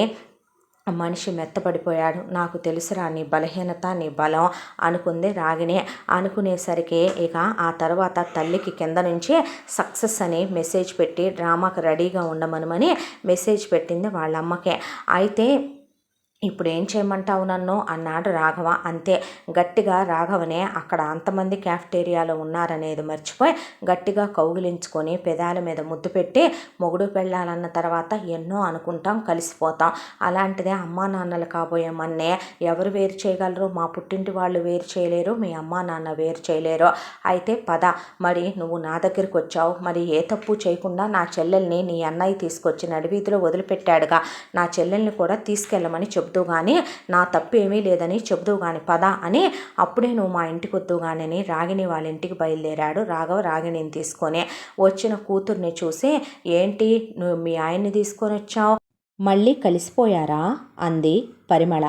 మనిషి మెత్తపడిపోయాడు. నాకు తెలుసురా నీ బలహీనత నీ బలం అనుకుంది రాగిణి. అనుకునేసరికి ఇక ఆ తర్వాత తల్లికి కింద నుంచి సక్సెస్ అని మెసేజ్ పెట్టి డ్రామాకి రెడీగా ఉండమని మెసేజ్ పెట్టింది వాళ్ళ అమ్మకే. అయితే ఇప్పుడు ఏం చేయమంటావు నన్ను అన్నాడు రాఘవ. అంతే గట్టిగా రాఘవనే అక్కడ అంతమంది క్యాఫ్టేరియాలో ఉన్నారనేది మర్చిపోయి గట్టిగా కౌగిలించుకొని పెదాల మీద ముద్దు పెట్టి, మొగుడు పెళ్ళాలన్న తర్వాత ఎన్నో అనుకుంటాం, కలిసిపోతాం. అలాంటిదే అమ్మా నాన్నలు కాబోయే మన్నే ఎవరు వేరు చేయగలరు? మా పుట్టింటి వాళ్ళు వేరు చేయలేరు, మీ అమ్మా నాన్న వేరు చేయలేరు. అయితే పద, మరి నువ్వు నా దగ్గరికి వచ్చావు, మరి ఏ తప్పు చేయకుండా నా చెల్లెల్ని నీ అన్నయ్య తీసుకొచ్చి నడివీధిలో వదిలిపెట్టాడుగా, నా చెల్లెల్ని కూడా తీసుకెళ్ళమని చెబుతాను చెబుతూ కానీ నా తప్పు ఏమీ లేదని చెబుతూ కానీ పద అని అప్పుడే నువ్వు మా ఇంటికి వద్దు కానీ రాగిణి వాళ్ళ ఇంటికి బయలుదేరాడు రాఘవ రాగిణిని తీసుకొని. వచ్చిన కూతుర్ని చూసి ఏంటి నువ్వు మీ ఆయన్ని తీసుకొని వచ్చావు, మళ్ళీ కలిసిపోయారా అంది పరిమళ.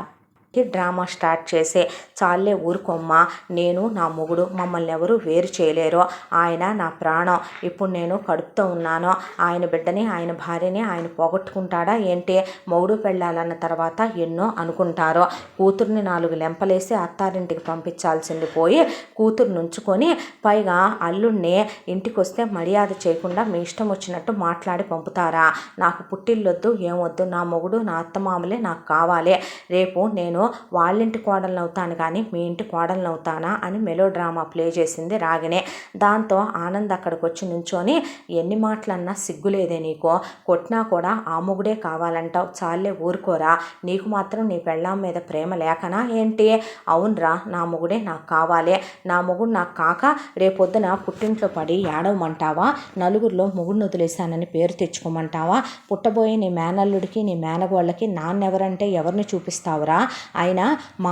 డ్రామా స్టార్ట్ చేసే. చాలే ఊరుకోమ్మా, నేను నా మొగుడు మమ్మల్ని ఎవరు వేరు చేయలేరు, ఆయన నా ప్రాణం. ఇప్పుడు నేను కడుపుతో ఉన్నాను, ఆయన బిడ్డని ఆయన భార్యని ఆయన పోగొట్టుకుంటాడా ఏంటి? మొగుడు పెళ్ళాలన్న తర్వాత ఎన్నో అనుకుంటారు. కూతుర్ని 4 లెంపలేసి అత్తారింటికి పంపించాల్సింది పోయి కూతురు నుంచుకొని పైగా అల్లుడిని ఇంటికి వస్తే మర్యాద చేయకుండా మీ ఇష్టం వచ్చినట్టు మాట్లాడి పంపుతారా? నాకు పుట్టిల్లొద్దు ఏమొద్దు, నా మొగుడు నా అత్తమామలే నాకు కావాలి. రేపు నేను వాళ్ళింటి కోడలను అవుతాను కానీ మీ ఇంటి కోడలను అవుతానా అని మెలో డ్రామా ప్లే చేసింది రాగిణి. దాంతో ఆనంద్ అక్కడికి వచ్చి నుంచొని ఎన్ని మాటలన్నా సిగ్గులేదే నీకు, కొట్టినా కూడా ఆ మొగుడే కావాలంటావు, చాలే ఊరుకోరా, నీకు మాత్రం నీ పెళ్ళాం మీద ప్రేమ లేకనా ఏంటి? అవునరా, నా మొగుడే నాకు కావాలి, నా మొగుడు నాకు కాక రేపొద్దున పుట్టింట్లో పడి ఏడవమంటావా? నలుగురిలో మొగుడిని వదిలేశానని పేరు తెచ్చుకోమంటావా? పుట్టబోయే నీ మేనల్లుడికి నీ మేనగోళ్ళకి నాన్నెవరంటే ఎవరిని చూపిస్తావురా? అయినా మా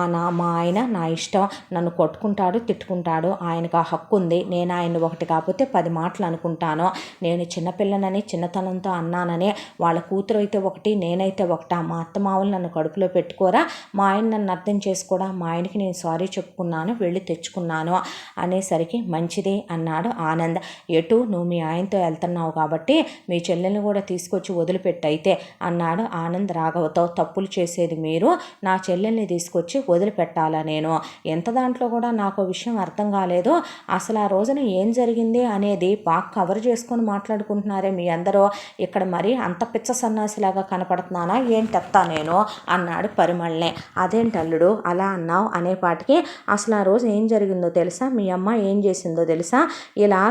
ఆయన నా ఇష్టం, నన్ను కొట్టుకుంటాడు తిట్టుకుంటాడు, ఆయనకు ఆ హక్కు ఉంది. నేను ఆయన్ని ఒకటి కాకపోతే 10 మాటలు అనుకుంటాను. నేను చిన్నపిల్లనని చిన్నతనంతో అన్నానని వాళ్ళ కూతురు అయితే ఒకటి నేనైతే ఒకటా? మా అత్తమావులు నన్ను కడుపులో పెట్టుకోరా? మా ఆయన నన్ను అర్థం చేసుకోడా? మా ఆయనకి నేను సారీ చెప్పుకున్నాను, వెళ్ళి తెచ్చుకున్నాను అనేసరికి మంచిది అన్నాడు ఆనంద్. ఎటు నువ్వు మీ ఆయనతో వెళ్తున్నావు కాబట్టి మీ చెల్లెల్ని కూడా తీసుకొచ్చి వదిలిపెట్టయితే అన్నాడు ఆనంద్ రాఘవతో. తప్పులు చేసేది మీరు, నా చెల్లెల్ని తీసుకొచ్చి వదిలిపెట్టాలా నేను? ఎంత దాంట్లో కూడా నాకు విషయం అర్థం కాలేదు. అసలు ఆ రోజున ఏం జరిగింది అనేది బాగా కవర్ చేసుకొని మాట్లాడుకుంటున్నారే మీ అందరూ, ఇక్కడ మరి అంత పిచ్చ సన్నాసిలాగా కనపడుతున్నానా ఏంటత్తా నేను అన్నాడు పరిమళనే. అదేంటి అల్లుడు అలా అన్నావు అనేపాటికి అసలు ఆ రోజు ఏం జరిగిందో తెలుసా? మీ అమ్మ ఏం చేసిందో తెలుసా? ఇలా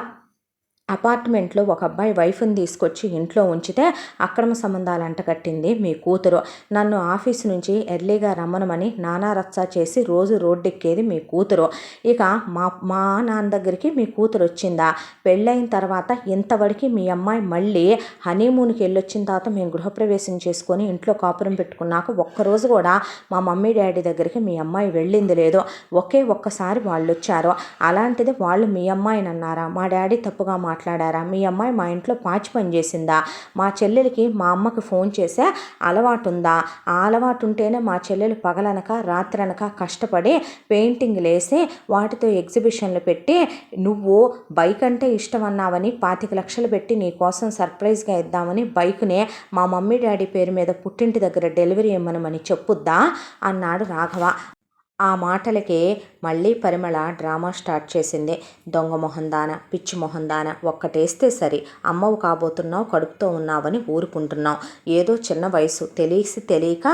అపార్ట్మెంట్లో ఒక అబ్బాయి వైఫ్ని తీసుకొచ్చి ఇంట్లో ఉంచితే అక్రమ సంబంధాలు అంటకట్టింది మీ కూతురు. నన్ను ఆఫీసు నుంచి ఎర్లీగా రమ్మనమని నానా రచ్చా చేసి రోజు రోడ్డెక్కేది మీ కూతురు. ఇక మా నాన్న దగ్గరికి మీ కూతురు వచ్చిందా? పెళ్ళైన తర్వాత ఇంతవరకు మీ అమ్మాయి మళ్ళీ హనీమూన్కి వెళ్ళొచ్చిన తర్వాత మేము గృహప్రవేశం చేసుకొని ఇంట్లో కాపురం పెట్టుకున్నాక ఒక్కరోజు కూడా మా మమ్మీ డాడీ దగ్గరికి మీ అమ్మాయి వెళ్ళింది లేదు. ఒక్కసారి వాళ్ళు వచ్చారు. అలాంటిది వాళ్ళు మీ అమ్మాయిని అన్నారా? మా డాడీ తప్పుగా మాట్లాడారా? మీ అమ్మాయి మా ఇంట్లో పాచి పని చేసిందా? మా చెల్లెలకి మా అమ్మకి ఫోన్ చేసే అలవాటు ఉందా? ఆ అలవాటు ఉంటేనే మా చెల్లెలు పగలనక రాత్రనక కష్టపడి పెయింటింగ్లు వేసి వాటితో ఎగ్జిబిషన్లు పెట్టి నువ్వు బైక్ అంటే ఇష్టం అన్నావని 25 లక్షలు పెట్టి నీ కోసం సర్ప్రైజ్గా ఇద్దామని బైక్నే మా మమ్మీ డాడీ పేరు మీద పుట్టింటి దగ్గర డెలివరీ ఇమ్మనమని చెప్పుద్దా అన్నాడు రాఘవ. ఆ మాటలకి మళ్ళీ పరిమళ డ్రామా స్టార్ట్ చేసింది. దొంగ మొహందాన, పిచ్చి మొహందాన, ఒక్కటేస్తే సరి, అమ్మవు కాబోతున్నావు, కడుపుతో ఉన్నావని ఊరుకుంటున్నావు. ఏదో చిన్న వయసు, తెలియక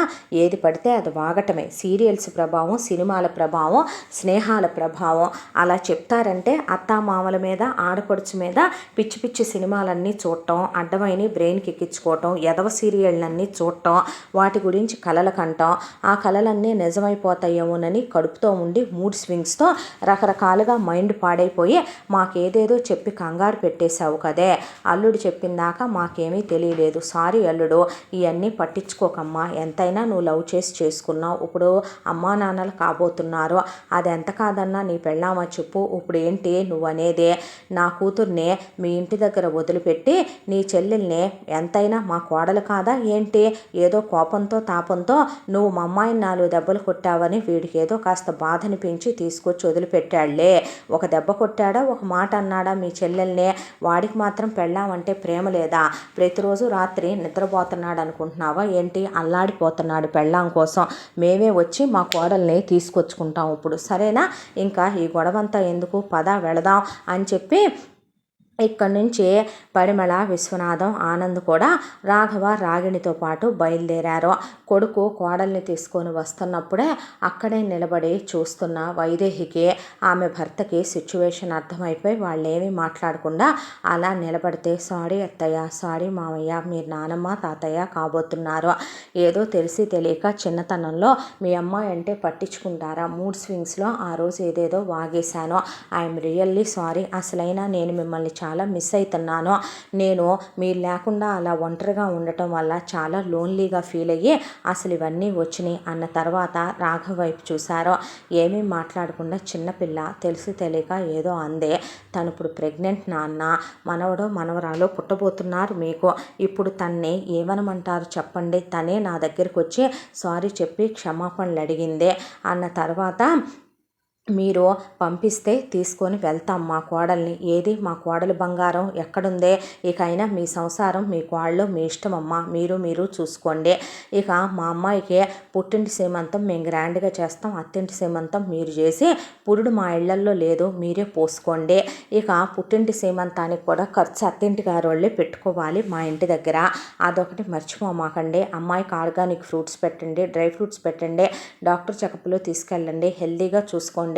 ఏది పడితే అది వాగటమే. సీరియల్స్ ప్రభావం, సినిమాల ప్రభావం, స్నేహాల ప్రభావం. అలా చెప్తారంటే అత్తామామల మీద ఆడపడుచు మీద పిచ్చి పిచ్చి సినిమాలన్నీ చూడటం, అడ్డమైన బ్రెయిన్కి ఎక్కించుకోవటం, ఎదవ సీరియళ్ళన్నీ చూడటం, వాటి గురించి కలలు కంటాం. ఆ కలలన్నీ నిజమైపోతాయేమోనని కడుపుతో ఉండి మూడ్ స్వింగ్స్తో రకరకాలుగా మైండ్ పాడైపోయి మాకేదేదో చెప్పి కంగారు పెట్టేశావు కదే. అల్లుడు చెప్పిందాక మాకేమీ తెలియలేదు. సారీ అల్లుడు, ఇవన్నీ పట్టించుకోకమ్మా. ఎంతైనా నువ్వు లవ్ చేసి చేసుకున్నావు, ఇప్పుడు అమ్మా నాన్నలు కాబోతున్నారు. అది ఎంత కాదన్నా నీ పెళ్ళామా చెప్పు. ఇప్పుడు ఏంటి నువ్వు అనేదే? నా కూతుర్నే మీ ఇంటి దగ్గర వదిలిపెట్టి నీ చెల్లెల్ని ఎంతైనా మా కోడలు కాదా ఏంటి? ఏదో కోపంతో తాపంతో నువ్వు మా అమ్మాయిని 4 దెబ్బలు కొట్టావని వీడికి ఏదో కాస్త బాధని పెంచి తీసుకొచ్చి వదిలిపెట్టాళ్లే. ఒక దెబ్బ కొట్టాడా, ఒక మాట అన్నాడా మీ చెల్లెల్నే? వాడికి మాత్రం పెళ్ళామంటే ప్రేమ లేదా? ప్రతిరోజు రాత్రి నిద్రపోతున్నాడు అనుకుంటున్నావా ఏంటి? అల్లాడిపోతున్నాడు పెళ్ళాం కోసం. మేమే వచ్చి మా కోడల్ని తీసుకొచ్చుకుంటాం ఇప్పుడు, సరేనా? ఇంకా ఈ గొడవంతా ఎందుకు, పద వెళదాం అని చెప్పి ఇక్కడి నుంచి పరిమళ, విశ్వనాథం, ఆనంద్ కూడా రాఘవ రాగిణితో పాటు బయలుదేరారు. కొడుకు కోడల్ని తీసుకొని వస్తున్నప్పుడే అక్కడే నిలబడి చూస్తున్న వైదేహికి ఆమె భర్తకి సిచ్యువేషన్ అర్థమైపోయి వాళ్ళేమీ మాట్లాడకుండా అలా నిలబడితే, సారీ అత్తయ్య, సారీ మామయ్య, మీరు నానమ్మ తాతయ్య కాబోతున్నారు. ఏదో తెలిసి తెలియక చిన్నతనంలో మీ అమ్మాయి అంటే పట్టించుకుంటారా? మూడ్ స్వింగ్స్లో ఆ రోజు ఏదేదో వాగేశాను. I'm really sorry. అసలైనా నేను మిమ్మల్ని చాలా మిస్ అవుతున్నాను. నేను మీరు లేకుండా అలా ఒంటరిగా ఉండటం వల్ల చాలా లోన్లీగా ఫీల్ అయ్యి అసలు ఇవన్నీ వచ్చినాయి అన్న తర్వాత రాఘవ్ వైపు చూశారు. ఏమీ మాట్లాడకుండా చిన్నపిల్ల తెలిసి తెలియక ఏదో అందే. తను ఇప్పుడు ప్రెగ్నెంట్ నాన్న, మనవడో మనవరాలో పుట్టబోతున్నారు మీకు. ఇప్పుడు తన్ని ఏమనమంటారు చెప్పండి. తనే నా దగ్గరికి వచ్చి సారీ చెప్పి క్షమాపణలు అడిగిందే అన్న తర్వాత మీరు పంపిస్తే తీసుకొని వెళ్తాం మా కోడల్ని. ఏది మా కోడలు బంగారం ఎక్కడుందే? ఇకైనా మీ సంసారం మీ కోడలు మీ ఇష్టమమ్మా, మీరు చూసుకోండి. ఇక మా అమ్మాయికి పుట్టింటి సీమంతం మేము గ్రాండ్గా చేస్తాం, అత్తింటి సీమంతం మీరు చేసి పురుడు మా ఇళ్లల్లో లేదు మీరే పోసుకోండి. ఇక పుట్టింటి సీమంతానికి కూడా ఖర్చు అత్తింటి గారు వాళ్ళే పెట్టుకోవాలి మా ఇంటి దగ్గర. అదొకటి మర్చిపోమాకండి. అమ్మాయికి ఆర్గానిక్ ఫ్రూట్స్ పెట్టండి, డ్రై ఫ్రూట్స్ పెట్టండి, డాక్టర్ చెకప్లో తీసుకెళ్ళండి, హెల్తీగా చూసుకోండి.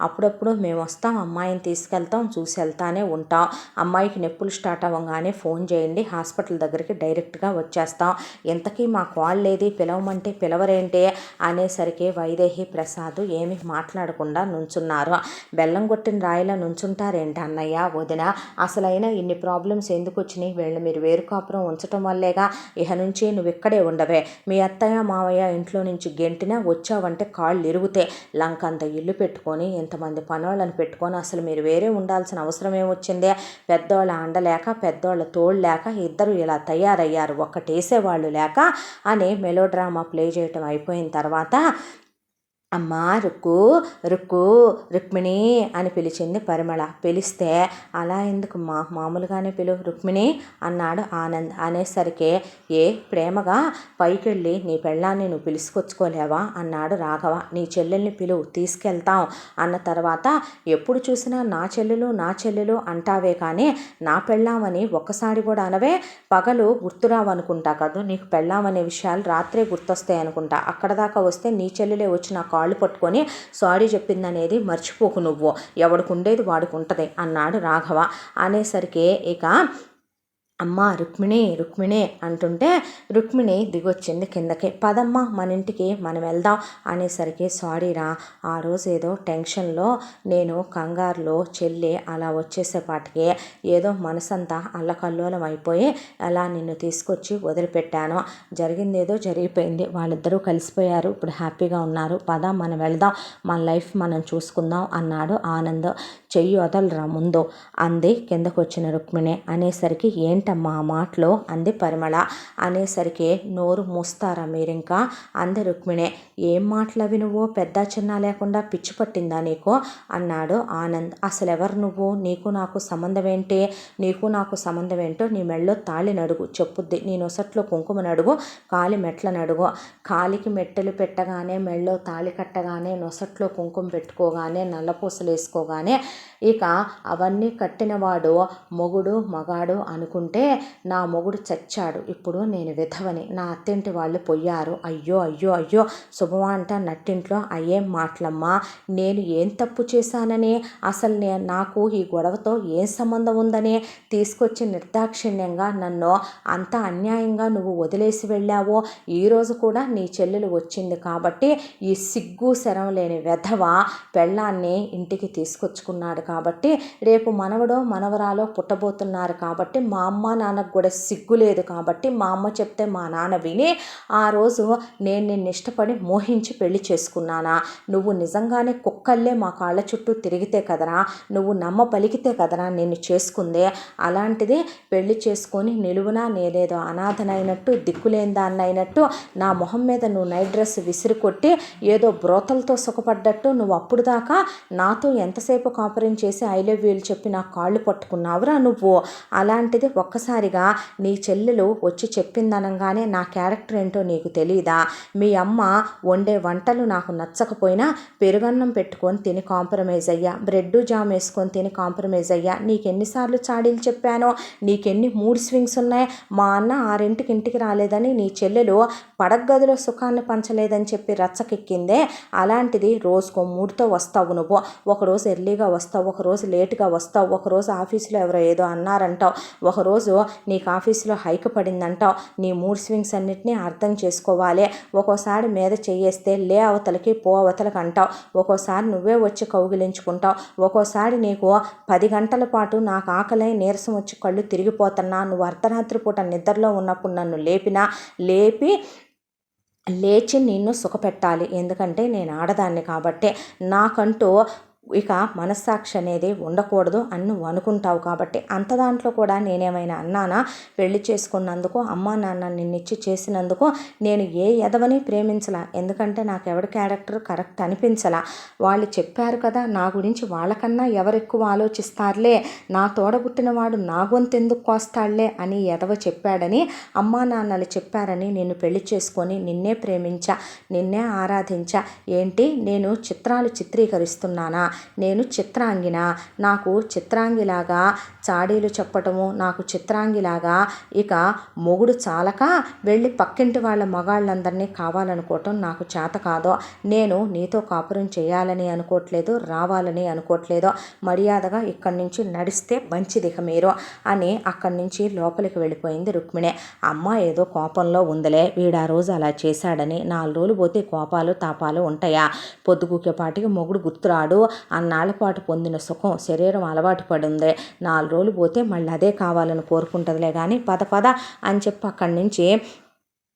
అప్పుడప్పుడు మేము వస్తాం, అమ్మాయిని తీసుకెళ్తాం, చూసి వెళ్తానే ఉంటాం. అమ్మాయికి నొప్పులు స్టార్ట్ అవ్వగానే ఫోన్ చేయండి, హాస్పిటల్ దగ్గరికి డైరెక్ట్గా వచ్చేస్తాం. ఇంతకీ మా కోళ్ళేది పిలవమంటే పిలవరేంటి అనేసరికి వైదేహి ప్రసాద్ ఏమి మాట్లాడకుండా నుంచున్నారు. బెల్లం కొట్టిన రాయిలా నుంచుంటారేంటి అన్నయ్య వదిన? అసలైన ఇన్ని ప్రాబ్లమ్స్ ఎందుకు వచ్చినాయి? వీళ్ళు మీరు వేరు కాపురం ఉంచటం వల్లేగా. ఇహ నుంచి నువ్వు ఇక్కడే ఉండవే. మీ అత్తయ్య మావయ్య ఇంట్లో నుంచి గెంటినా వచ్చావంటే కాళ్ళు ఇరుగుతే లంకంత ఇల్లు పెట్టుకో ఇంతమంది పనోళ్ళని పెట్టుకొని అసలు మీరు వేరే ఉండాల్సిన అవసరం ఏమొచ్చిందే? పెద్దోళ్ళ అండలేక పెద్దోళ్ళ తోడు లేక ఇద్దరు ఇలా తయారయ్యారు, ఒక్కటేసేవాళ్ళు లేక అని మెలోడ్రామా ప్లే చేయటం అయిపోయిన తర్వాత అమ్మా రుక్కు రుక్కు రుక్మిణి అని పిలిచింది పరిమళ. పిలిస్తే అలా ఎందుకు మామూలుగానే పిలువు రుక్మిణి అన్నాడు ఆనంద్. అనేసరికి ఏ ప్రేమగా పైకెళ్ళి నీ పెళ్ళాన్ని నువ్వు పిలుచుకొచ్చుకోలేవా అన్నాడు రాఘవ. నీ చెల్లెల్ని పిలువు తీసుకెళ్తాం అన్న తర్వాత ఎప్పుడు చూసినా నా చెల్లెలు అంటావే కానీ నా పెళ్ళామని ఒక్కసారి కూడా అనవే. పగలు గుర్తురావనుకుంటా కదా నీకు, పెళ్ళామనే విషయాలు రాత్రే గుర్తొస్తాయి అనుకుంటా. అక్కడ దాకా వస్తే నీ చెల్లెలే వచ్చి నా కాళ్ళు పట్టుకొని సారీ చెప్పిందనేది మర్చిపోకు నువ్వు. ఎవడికి ఉండేది వాడికి ఉంటుంది అన్నాడు రాఘవ. అనేసరికి ఇక అమ్మ రుక్మిణి అంటుంటే రుక్మిణి దిగొచ్చింది కిందకి. పదమ్మ మన ఇంటికి మనం వెళ్దాం అనేసరికి సారీరా, ఆ రోజు ఏదో టెన్షన్లో నేను కంగారులో చెల్లి అలా వచ్చేసేపాటికి ఏదో మనసంతా అల్లకల్లోలం అయిపోయి అలా నిన్ను తీసుకొచ్చి వదిలిపెట్టాను. జరిగిందేదో జరిగిపోయింది, వాళ్ళిద్దరూ కలిసిపోయారు, ఇప్పుడు హ్యాపీగా ఉన్నారు. పద మనం వెళ్దాం, మన లైఫ్ మనం చూసుకుందాం అన్నాడు ఆనంద్. చెయ్యి వదలరా ముందు అంది కిందకు వచ్చిన రుక్మిణి. అనేసరికి ఏంటమ్మా ఆ మాటలో అంది పరిమళ. అనేసరికి నోరు మూస్తారా మీరింకా అంది రుక్మిణి. ఏం మాటలవి నువ్వు? పెద్ద చిన్న లేకుండా పిచ్చి పట్టిందా నీకు అన్నాడు ఆనంద్. అసలు ఎవరు నువ్వు? నీకు నాకు సంబంధం ఏంటి? నీకు నాకు సంబంధం ఏంటో నీ మెళ్ళో తాళి నడుగు చెప్పుద్ది, నీ నొసట్లో కుంకుమ నడుగు, కాలి మెట్ల నడుగు. కాలికి మెట్టెలు పెట్టగానే, మెళ్ళో తాళి కట్టగానే, నొసట్లో కుంకుమ పెట్టుకోగానే, నల్లపూసలు వేసుకోగానే ఇక అవన్నీ కట్టినవాడు మొగుడు మగాడు అనుకుంటే నా మొగుడు చచ్చాడు, ఇప్పుడు నేను విధవని, నా అత్తింటి వాళ్ళు పోయారు, అయ్యో శుభమంట నట్టింట్లో అయ్యేం మాటలమ్మా. నేను ఏం తప్పు చేశానని, అసలు నాకు ఈ గొడవతో ఏం సంబంధం ఉందని తీసుకొచ్చి నిర్దాక్షిణ్యంగా నన్ను అంత అన్యాయంగా నువ్వు వదిలేసి వెళ్ళావో. ఈరోజు కూడా నీ చెల్లెలు వచ్చింది కాబట్టి ఈ సిగ్గు శరం లేని వెధవ పెళ్ళాన్ని ఇంటికి తీసుకొచ్చుకున్నాడు కాబట్టి, రేపు మనవడో మనవరాలో పుట్టబోతున్నారు కాబట్టి, మా అమ్మ నాన్నకు కూడా సిగ్గు లేదు కాబట్టి, మా అమ్మ చెప్తే మా నాన్న విని ఆ రోజు నేను నిన్ను ఇష్టపడి మోహించి పెళ్లి చేసుకున్నానా? నువ్వు నిజంగానే కుక్కల్లే మా కాళ్ళ చుట్టూ తిరిగితే కదరా, నువ్వు నమ్మ పలికితే కదరా నిన్ను చేసుకుందే. అలాంటిది పెళ్లి చేసుకొని నిలువునా నేనేదో అనాథనైనట్టు, దిక్కులేని దాన్నైనట్టు నా మొహం మీద నువ్వు నైట్ డ్రెస్ విసిరి కొట్టి ఏదో బ్రోతలతో సుఖపడ్డట్టు నువ్వు అప్పుడు దాకా నాతో ఎంతసేపు కాపురం చేసి ఐ లవ్ యూలు చెప్పి నా కాళ్ళు పట్టుకున్నావురా నువ్వు. అలాంటిది ఒక్కసారిగా నీ చెల్లెలు వచ్చి చెప్పిందనగానే నా క్యారెక్టర్ ఏంటో నీకు తెలీదా? మీ అమ్మ వండే వంటలు నాకు నచ్చకపోయినా పెరుగన్నం పెట్టుకొని తిని కాంప్రమైజ్ అయ్యా, బ్రెడ్ జామ్ వేసుకొని తిని కాంప్రమైజ్ అయ్యా. నీకెన్నిసార్లు చాడీలు చెప్పానో, నీకెన్ని మూడ్ స్వింగ్స్ ఉన్నాయి. మా అన్న 6ంటికి ఇంటికి రాలేదని నీ చెల్లెలు పడగదిలో సుఖాన్ని పంచలేదని చెప్పి రచ్చకెక్కిందే. అలాంటిది రోజుకో మూడుతో వస్తావు నువ్వు. ఒకరోజు ఎర్లీగా వస్తే వస్తావు, ఒకరోజు లేటుగా వస్తావు, ఒకరోజు ఆఫీసులో ఎవరో ఏదో అన్నారంటావు, ఒకరోజు నీకు ఆఫీసులో హైక్ పడిందంటావు. నీ మూడ్ స్వింగ్స్ అన్నిటినీ అర్థం చేసుకోవాలి. ఒక్కోసారి మీద చెయ్యేస్తే లే అవతలకి పో అవతలకి అంటావు, ఒక్కోసారి నువ్వే వచ్చి కౌగిలించుకుంటావు, ఒక్కోసారి నీకు 10 గంటల పాటు నాకు ఆకలై నీరసం వచ్చి కళ్ళు తిరిగిపోతున్నా, నువ్వు అర్ధరాత్రి పూట నిద్రలో ఉన్నప్పుడు నన్ను లేచి నిన్ను సుఖపెట్టాలి. ఎందుకంటే నేను ఆడదాన్ని కాబట్టి, నాకంటూ ఇక మనస్సాక్షి అనేది ఉండకూడదు అని నువ్వు అనుకుంటావు కాబట్టి. అంత దాంట్లో కూడా నేనేమైనా అన్నానా? పెళ్లి చేసుకున్నందుకు, అమ్మా నాన్న నిన్నిచ్చి చేసినందుకు నేను ఏ ఎదవని ప్రేమించలా. ఎందుకంటే నాకు ఎవరి క్యారెక్టర్ కరెక్ట్ అనిపించలా. వాళ్ళు చెప్పారు కదా నా గురించి, వాళ్ళకన్నా ఎవరెక్కువ ఆలోచిస్తారులే, నా తోడబుట్టిన వాడు నా గొంతెందుకు కోస్తాడులే అని ఎదవ చెప్పాడని, అమ్మా నాన్నలు చెప్పారని నిన్ను పెళ్లి చేసుకొని నిన్నే ప్రేమించా, నిన్నే ఆరాధించా. ఏంటి నేను చిత్రాలు చిత్రీకరిస్తున్నానా? నేను చిత్రాంగిన, నాకు చిత్రాంగిలాగా చాడీలు చెప్పటము, నాకు చిత్రాంగిలాగా ఇక మొగుడు చాలక వెళ్ళి పక్కింటి వాళ్ళ మగాళ్ళందరినీ కావాలనుకోవటం నాకు చేత కాదో. నేను నీతో కాపురం చేయాలని అనుకోవట్లేదు, రావాలని అనుకోవట్లేదు. మర్యాదగా ఇక్కడి నుంచి నడిస్తే మంచిది ఇక మీరు అని అక్కడి నుంచి లోపలికి వెళ్ళిపోయింది రుక్మిణి. అమ్మ ఏదో కోపంలో ఉందిలే, వీడు ఆ రోజు అలా చేశాడని. 4 రోజులు పోతే కోపాలు తాపాలు ఉంటాయా? పొద్దుగుకేపాటికి మొగుడు గుర్తురాడు, అన్నాళ్ళ పాటు పొందిన సుఖం శరీరం అలవాటు పడింది, 4 రోజులు పోతే మళ్ళీ అదే కావాలని కోరుకుంటుందిలే కానీ పద అని చెప్పి అక్కడి నుంచి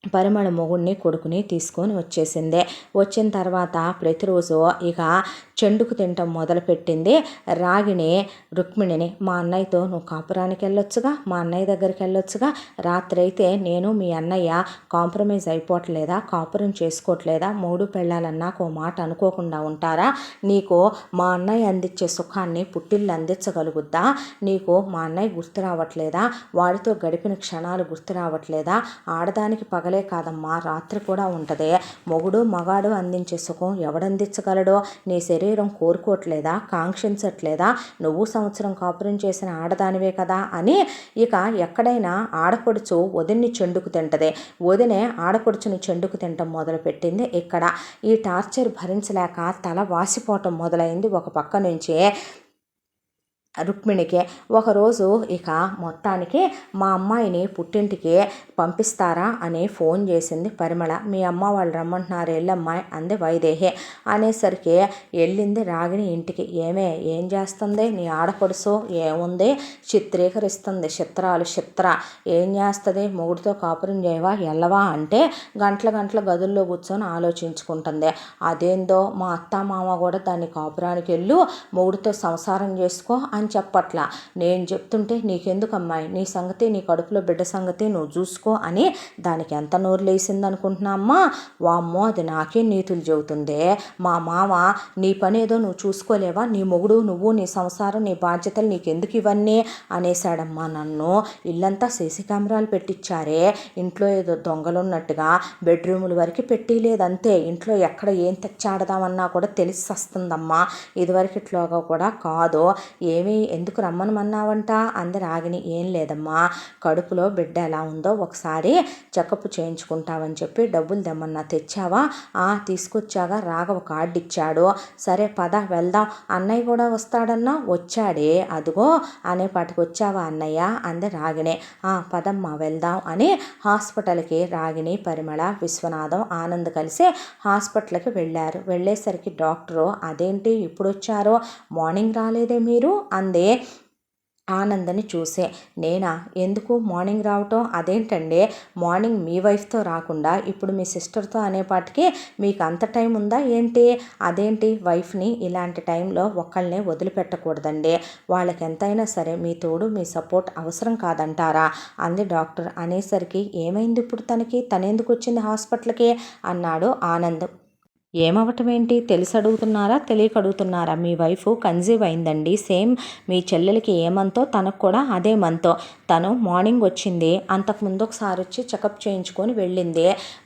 పరిమళ మొగుడిని కొడుకుని తీసుకొని వచ్చేసింది. వచ్చిన తర్వాత ప్రతిరోజు ఇక చెండుకు తినటం మొదలుపెట్టింది రాగిణి రుక్మిణిని. మా అన్నయ్యతో నువ్వు కాపురానికి వెళ్ళొచ్చుగా, మా అన్నయ్య దగ్గరికి వెళ్ళొచ్చుగా, రాత్రి అయితే నేను మీ అన్నయ్య కాంప్రమైజ్ అయిపోవట్లేదా, కాపురం చేసుకోవట్లేదా, మూడు పెళ్ళాలన్నాక ఓ మాట అనుకోకుండా ఉంటారా? నీకు మా అన్నయ్య అందించే సుఖాన్ని పుట్టిల్లు అందించగలుగుద్దా? నీకు మా అన్నయ్య గుర్తు రావట్లేదా? వాడితో గడిపిన క్షణాలు గుర్తు రావట్లేదా? ఆడదానికి పగలే కాదమ్మా, రాత్రి కూడా ఉంటుంది. మొగుడు మగాడు అందించే సుఖం ఎవడందించగలడో నీ శరీరం కోరుకోవట్లేదా, కాంక్షించట్లేదా? నువ్వు సంవత్సరం కాపురం చేసిన ఆడదానివే కదా అని ఇక ఎక్కడైనా ఆడపడుచు వదిన్ని చెండుకు తింటది, వదినే ఆడపడుచుని చెండుకు తినటం మొదలుపెట్టింది. ఇక్కడ ఈ టార్చర్ భరించలేక తల వాసిపోవటం మొదలైంది ఒక పక్క నుంచే రుక్మిణికి. ఒకరోజు ఇక మొత్తానికి మా అమ్మాయిని పుట్టింటికి పంపిస్తారా అని ఫోన్ చేసింది పరిమళ. మీ అమ్మ వాళ్ళు రమ్మంటున్నారు వెళ్ళమ్మాయి అంది వైదేహి. అనేసరికి వెళ్ళింది రాగిణి ఇంటికి. ఏం చేస్తుంది నీ ఆడపడుసు? ఏముంది, చిత్రీకరిస్తుంది చిత్ర. ఏం చేస్తుంది? మొగుడితో కాపురం చేయవా, వెళ్ళవా అంటే గంటల గదుల్లో కూర్చొని ఆలోచించుకుంటుంది. అదేందో మా అత్త మామ కూడా దాన్ని కాపురానికి వెళ్ళు, మొగుడితో సంసారం చేసుకో అని చెప్పట్లా. నేను చెప్తుంటే నీకెందుకు అమ్మాయి, నీ సంగతి, నీ కడుపులో బిడ్డ సంగతి నువ్వు చూసుకో అని దానికి ఎంత నోరు లేసింది అనుకుంటున్నా అమ్మా? వామ్మో, అది నాకే నీతులు చెబుతుంది. మా మామ నీ పని ఏదో నువ్వు చూసుకోలేవా, నీ మొగుడు నువ్వు, నీ సంసారం, నీ బాధ్యతలు నీకెందుకు ఇవన్నీ అనేసాడమ్మా నన్ను. ఇల్లంతా సీసీ కెమెరాలు పెట్టించారే, ఇంట్లో ఏదో దొంగలున్నట్టుగా బెడ్రూముల వరకు పెట్టిలేదంతే. ఇంట్లో ఎక్కడ ఏం తెచ్చాడదామన్నా కూడా తెలిసి వస్తుందమ్మా, ఇదివరకు ఇట్లాగా కూడా కాదు. ఎందుకు రమ్మనమన్నావంట అంది రాగిణి. ఏం లేదమ్మా, కడుపులో బిడ్డ ఎలా ఉందో ఒకసారి చెకప్ చేయించుకుంటావని చెప్పి డబ్బులు తెమ్మన్నా, తెచ్చావా? తీసుకొచ్చాగా, రాఘవ కార్డు ఇచ్చాడు. సరే పద వెళ్దాం, అన్నయ్య కూడా వస్తాడన్నా, వచ్చాడే అదిగో అనేపాటికి వచ్చావా అన్నయ్య అంది రాగిణి. పదమ్మా వెళ్దాం అని హాస్పిటల్కి రాగిణి, పరిమళ, విశ్వనాథం, ఆనంద్ కలిసి హాస్పిటల్కి వెళ్ళారు. వెళ్ళేసరికి డాక్టరు అదేంటి ఇప్పుడు వచ్చారో, మార్నింగ్ రాలేదే మీరు అందే ఆనందని చూసే. నేనా, ఎందుకు మార్నింగ్ రావటం? అదేంటండి, మార్నింగ్ మీ వైఫ్తో రాకుండా ఇప్పుడు మీ సిస్టర్తో అనేపాటికి మీకు అంత టైం ఉందా ఏంటి? అదేంటి, వైఫ్ని ఇలాంటి టైంలో ఒక్కళ్ళనే వదిలిపెట్టకూడదండి, వాళ్ళకి ఎంతైనా సరే మీ తోడు మీ సపోర్ట్ అవసరం కాదంటారా అంది డాక్టర్. అనేసరికి ఏమైంది ఇప్పుడు తనెందుకు వచ్చింది హాస్పిటల్కి అన్నాడు ఆనంద్. ఏమవటం ఏంటి, తెలిసి అడుగుతున్నారా తెలియక అడుగుతున్నారా? మీ వైఫ్ కన్సీవ్ అయిందండి, సేమ్ మీ చెల్లెలకి ఏమంతో తనకు కూడా అదే మంతో. తను మార్నింగ్ వచ్చింది, అంతకుముందు ఒకసారి వచ్చి చెకప్ చేయించుకొని వెళ్ళింది.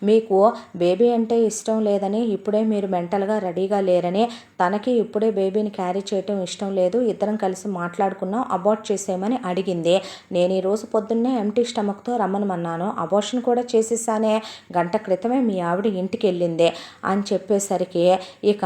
మీకు బేబీ అంటే ఇష్టం లేదని, ఇప్పుడే మీరు మెంటల్గా రెడీగా లేరని, తనకి ఇప్పుడే బేబీని క్యారీ చేయటం ఇష్టం లేదు, ఇద్దరం కలిసి మాట్లాడుకున్నాం, అబార్ట్ చేసేయమని అడిగింది. నేను ఈరోజు పొద్దున్నే ఎంటీ స్టమక్తో రమ్మనమన్నాను, అబార్షన్ కూడా చేసేసానే, గంట క్రితమే మీ ఆవిడ ఇంటికి వెళ్ళింది అని చెప్పేసరికి ఇక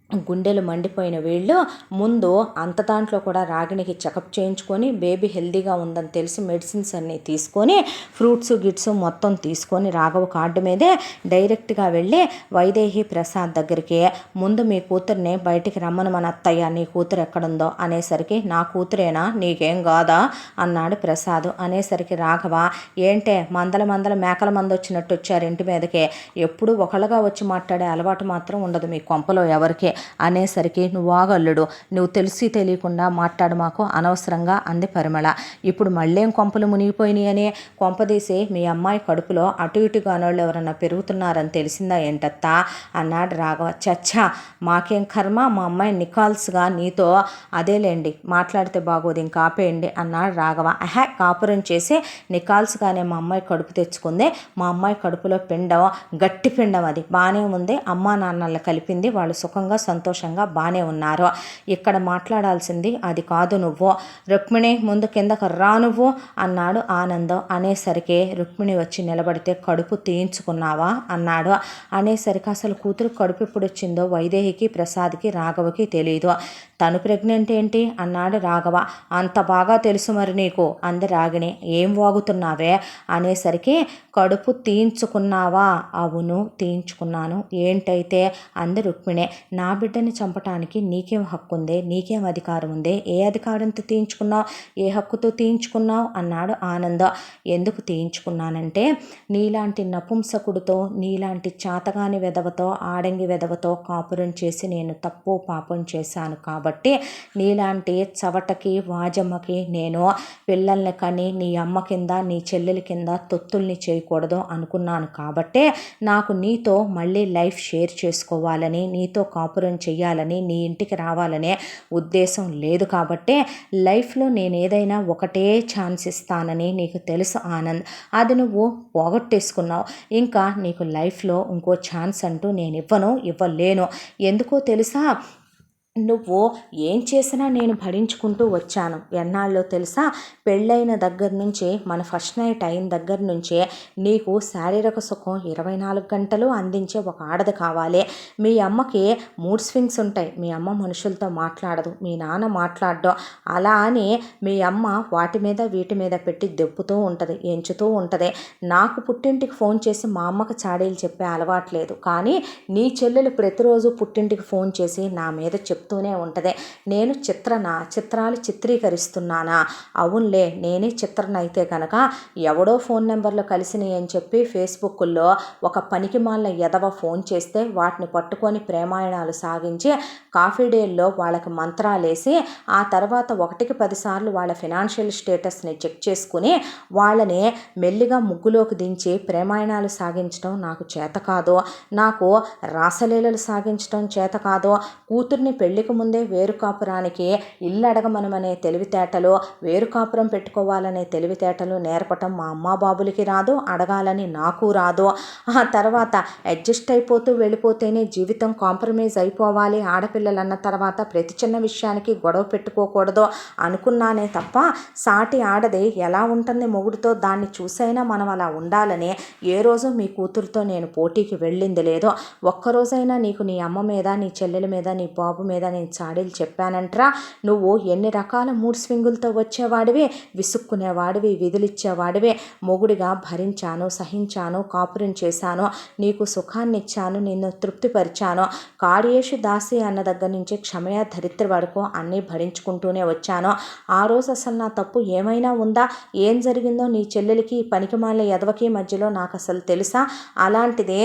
గుండెలు మండిపోయిన వీళ్ళు ముందు అంత దాంట్లో కూడా రాగిణికి చెకప్ చేయించుకొని బేబీ హెల్దీగా ఉందని తెలిసి మెడిసిన్స్ అన్నీ తీసుకొని ఫ్రూట్స్ గిట్స్ మొత్తం తీసుకొని రాఘవ కార్డు మీదే డైరెక్ట్గా వెళ్ళి వైదేహి ప్రసాద్ దగ్గరికి ముందు మీ కూతుర్ని బయటికి రమ్మను మన అత్తయ్య, నీ కూతురు ఎక్కడుందో అనేసరికి నా కూతురేనా, నీకేం కాదా అన్నాడు ప్రసాద్. అనేసరికి రాఘవ ఏంటే మందల మేకల మంది వచ్చినట్టు వచ్చారు ఇంటి మీదకే, ఎప్పుడు ఒకళ్ళగా వచ్చి మాట్లాడే అలవాటు మాత్రం ఉండదు మీ కొంపలో ఎవరికి అనేసరికి నువ్వు ఆగల్లుడు, నువ్వు తెలిసి తెలియకుండా మాట్లాడు మాకు అనవసరంగా అంది పరిమళ. ఇప్పుడు మళ్ళేం కొంపలు మునిగిపోయినాయి అని కొంపదీసి మీ అమ్మాయి కడుపులో అటు ఇటుగా వాళ్ళు ఎవరన్నా పెరుగుతున్నారని తెలిసిందా ఏంటత్తా అన్నాడు రాఘవ. చచ్చా మాకేం కర్మ, మా అమ్మాయి నికాల్స్గా నీతో అదేలేండి మాట్లాడితే బాగోదు ఇంకా ఆపేయండి అన్నాడు రాఘవ. కాపురం చేసి నికాల్స్గానే మా అమ్మాయి కడుపు తెచ్చుకుంది, మా అమ్మాయి కడుపులో పిండం గట్టి పిండం, అది బాగానే ఉంది, అమ్మా నాన్నల కలిపింది, వాళ్ళు సుఖంగా సంతోషంగా బాగానే ఉన్నారు, ఇక్కడ మాట్లాడాల్సింది అది కాదు, నువ్వు రుక్మిణి ముందు కిందకు రా నువ్వు అన్నాడు ఆనందం. అనేసరికి రుక్మిణి వచ్చి నిలబడితే కడుపు తీయించుకున్నావా అన్నాడు. అనేసరికి అసలు కూతురు కడుపు ఎప్పుడు వచ్చిందో వైదేహికి ప్రసాద్కి రాఘవకి తెలియదు. తను ప్రెగ్నెంట్ ఏంటి అన్నాడు రాఘవ. అంత బాగా తెలుసు మరి నీకు అంది రాగిణి. ఏం వాగుతున్నావే అనేసరికి కడుపు తీయించుకున్నావా, అవును తీయించుకున్నాను, ఏంటైతే అంది రుక్మిణి. నా బిడ్డని చంపటానికి నీకేం హక్కు ఉంది, నీకేం అధికారం ఉంది, ఏ అధికారంతో తీయించుకున్నావు, ఏ హక్కుతో తీయించుకున్నావు అన్నాడు ఆనందం. ఎందుకు తీయించుకున్నానంటే నీలాంటి నపుంసకుడితో, నీలాంటి చాతగాని వెధవతో, ఆడంగి వెధవతో కాపురం చేసి నేను తప్పు పాపం చేశాను కాబట్టి నీలాంటి చవటకి వాజమ్మకి నేను పిల్లల్ని కని నీ అమ్మ కింద నీ చెల్లెల కింద తొత్తుల్ని చేయకూడదు అనుకున్నాను కాబట్టే నాకు నీతో మళ్ళీ లైఫ్ షేర్ చేసుకోవాలని, నీతో కాపురం చెయ్యాలని, నీ ఇంటికి రావాలనే ఉద్దేశం లేదు కాబట్టే లైఫ్లో నేను ఏదైనా ఒకటే ఛాన్స్ ఇస్తానని నీకు తెలుసు ఆనంద్, అది నువ్వు పోగొట్టేసుకున్నావు. ఇంకా నీకు లైఫ్లో ఇంకో ఛాన్స్ అంటూ నేను ఇవ్వలేను. ఎందుకో తెలుసా, నువ్వు ఏం చేసినా నేను భరించుకుంటూ వచ్చాను. ఎన్నాళ్ళో తెలుసా, పెళ్ళైన దగ్గర నుంచి, మన ఫస్ట్ నైట్ అయిన దగ్గర నుంచే నీకు శారీరక సుఖం 24 గంటలు అందించే ఒక ఆడది కావాలి. మీ అమ్మకి మూడ్ స్వింగ్స్ ఉంటాయి, మీ అమ్మ మనుషులతో మాట్లాడదు, మీ నాన్న మాట్లాడడం, అలా అని మీ అమ్మ వాటి మీద వీటి మీద పెట్టి దెప్పుతూ ఉంటుంది, ఎంచుతూ ఉంటుంది. నాకు పుట్టింటికి ఫోన్ చేసి మా అమ్మకి చాడీలు చెప్పే అలవాట్లేదు, కానీ నీ చెల్లెలు ప్రతిరోజు పుట్టింటికి ఫోన్ చేసి నా మీద చెప్తూనే ఉంటుంది. నేను చిత్రాలు చిత్రీకరిస్తున్నానా? అవునులే, నేనే చిత్రనైతే కనుక ఎవడో ఫోన్ నెంబర్లో కలిసినాయి అని చెప్పి ఫేస్బుక్లో ఒక పనికిమాలిన ఎదవ ఫోన్ చేస్తే వాటిని పట్టుకొని ప్రేమాయణాలు సాగించి కాఫీ డేల్లో వాళ్ళకి మంత్రాలేసి ఆ తర్వాత 1కి 10 సార్లు వాళ్ళ ఫినాన్షియల్ స్టేటస్ని చెక్ చేసుకుని వాళ్ళని మెల్లిగా ముగ్గులోకి దించి ప్రేమాయణాలు సాగించడం నాకు చేత కాదు. నాకు రాసలీలలు సాగించడం చేత కాదు. కూతుర్ని పెళ్లికి ముందే వేరు కాపురానికి ఇల్లు అడగమనమనే తెలివితేటలు, వేరు కాపురం పెట్టుకోవాలనే తెలివితేటలు నేర్పటం మా అమ్మా బాబులకి రాదు, అడగాలని నాకు రాదు. ఆ తర్వాత అడ్జస్ట్ అయిపోతూ వెళ్ళిపోతేనే జీవితం కాంప్రమైజ్ అయిపోవాలి. ఆడపిల్లలు అన్న తర్వాత ప్రతి చిన్న విషయానికి గొడవ పెట్టుకోకూడదు అనుకున్నానే తప్ప సాటి ఆడది ఎలా ఉంటుంది మొగుడితో దాన్ని చూసైనా మనం అలా ఉండాలని ఏ రోజు మీ కూతురుతో నేను పోటీకి వెళ్ళింది లేదు. ఒక్కరోజైనా నీకు నీ అమ్మ మీద, నీ చెల్లెల మీద, నీ బాబు మీద నేను చాడీలు చెప్పానంట్రా? నువ్వు ఎన్ని రకాల మూడ్ స్వింగులతో వచ్చేవాడివి, విసుక్కునేవాడివి, విధులిచ్చేవాడివి. మొగుడిగా భరించాను, సహించాను, కాపురం చేశాను, నీకు సుఖాన్ని ఇచ్చాను, నిన్ను తృప్తిపరిచాను. కాడియేషు దాసి అన్న దగ్గర నుంచి క్షమయ ధరిత్రి వరకు అన్నీ భరించుకుంటూనే వచ్చాను. ఆ రోజు అసలు నా తప్పు ఏమైనా ఉందా? ఏం జరిగిందో నీ చెల్లెలకి పనికిమాలిన ఎదవకి మధ్యలో నాకు అసలు తెలుసా? అలాంటిదే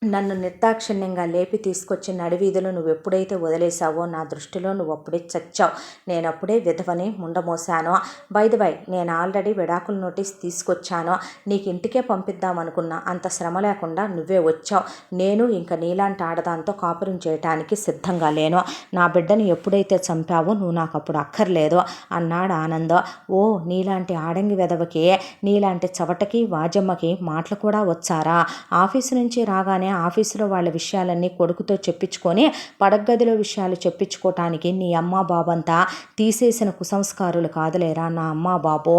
నన్ను నిర్దాక్షిణ్యంగా లేపి తీసుకొచ్చి నడివీధులు నువ్వు ఎప్పుడైతే వదిలేసావో నా దృష్టిలో నువ్వు అప్పుడే చచ్చావు. నేను అప్పుడే విధవని ముండమోసాను. బై ది వై, నేను ఆల్రెడీ విడాకుల నోటీస్ తీసుకొచ్చాను. నీకు ఇంటికే పంపిద్దామనుకున్నా, అంత శ్రమ లేకుండా నువ్వే వచ్చావు. నేను ఇంకా నీలాంటి ఆడదాంతో కాపురం చేయటానికి సిద్ధంగా లేను. నా బిడ్డని ఎప్పుడైతే చంపావో నువ్వు నాకు అప్పుడు అక్కర్లేదు అన్నాడు ఆనందం. ఓ, నీలాంటి ఆడంగి వెధవకి, నీలాంటి చవటకి వాజమ్మకి మాటలు కూడా వచ్చారా? ఆఫీసు నుంచి రాగానే ఆఫీసులో వాళ్ళ విషయాలన్నీ కొడుకుతో చెప్పించుకొని పడగదిలో విషయాలు చెప్పించుకోవటానికి నీ అమ్మ బాబంతా తీసేసిన కుసంస్కారులు కాదులేరా నా అమ్మ బాబో.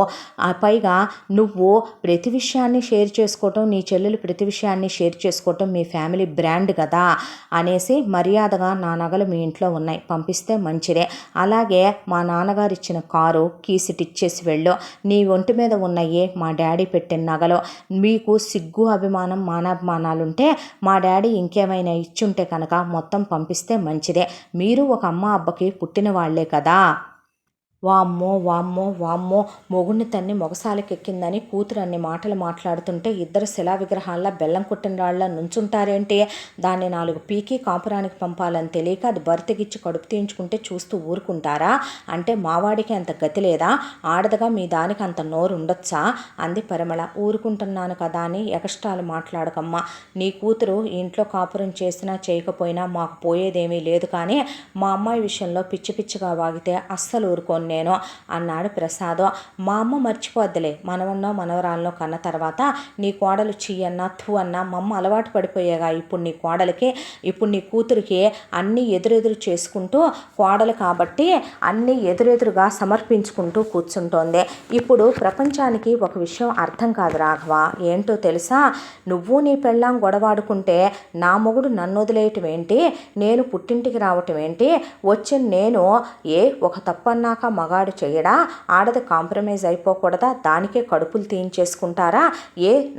పైగా నువ్వు ప్రతి విషయాన్ని షేర్ చేసుకోవటం, నీ చెల్లెలు ప్రతి విషయాన్ని షేర్ చేసుకోవటం మీ ఫ్యామిలీ బ్రాండ్ కదా అనేసి మర్యాదగా నా నగలు మీ ఇంట్లో ఉన్నాయి, పంపిస్తే మంచిదే. అలాగే మా నాన్నగారు ఇచ్చిన కారు కీసిట్ ఇచ్చేసి వెళ్ళు. నీ ఒంటి మీద ఉన్నయే మా డాడీ పెట్టిన నగలు. మీకు సిగ్గు అభిమానం మానాభిమానాలుంటే మా డాడీ ఇంకేమైనా ఇచ్చుంటే కనుక మొత్తం పంపిస్తే మంచిదే. మీరు ఒక అమ్మ అబ్బకి పుట్టిన వాళ్లే కదా. వామ్మో వామ్మో వామ్మో, మొగుడిని తన్ని మొగసాలకెక్కిందని కూతురు అన్ని మాటలు మాట్లాడుతుంటే ఇద్దరు శిలా విగ్రహాల్లో బెల్లం కొట్టిన రాళ్ళ నుంచుంటారేంటి? దాన్ని 4 పీకి కాపురానికి పంపాలని తెలియక అది బర్తగిచ్చి కడుపు తీయించుకుంటే చూస్తూ ఊరుకుంటారా? అంటే మావాడికి అంత గతి లేదా? ఆడదగా మీ దానికి అంత నోరు ఉండొచ్చా అంది పరిమళ. ఊరుకుంటున్నాను కదా అని ఎగస్ట్రాలు మాట్లాడకమ్మా. నీ కూతురు ఇంట్లో కాపురం చేసినా చేయకపోయినా మాకు పోయేదేమీ లేదు, కానీ మా అమ్మాయి విషయంలో పిచ్చి పిచ్చిగా వాగితే అస్సలు ఊరుకోను నేను అన్నాడు ప్రసాద్. మా అమ్మ మర్చిపోద్దులే, మనవన్నో మనవరాలనో కన్న తర్వాత నీ కోడలు చీయన్నా థూ అన్నా మమ్మ అలవాటు పడిపోయేగా. ఇప్పుడు నీ కూతురికి అన్నీ ఎదురెదురు చేసుకుంటూ, కోడలు కాబట్టి అన్నీ ఎదురెదురుగా సమర్పించుకుంటూ కూర్చుంటోంది. ఇప్పుడు ప్రపంచానికి ఒక విషయం అర్థం కాదు రాఘవ, ఏంటో తెలుసా? నువ్వు నీ పెళ్ళాం గొడవాడుకుంటే నా మొగుడు నన్ను వదిలేయటం ఏంటి, నేను పుట్టింటికి రావటం ఏంటి, వచ్చిన నేను ఒక తప్పన్నాక మగాడు చేయడా? ఆడది కాంప్రమైజ్ అయిపోకూడదా? దానికే కడుపులు తీయించేసుకుంటారా?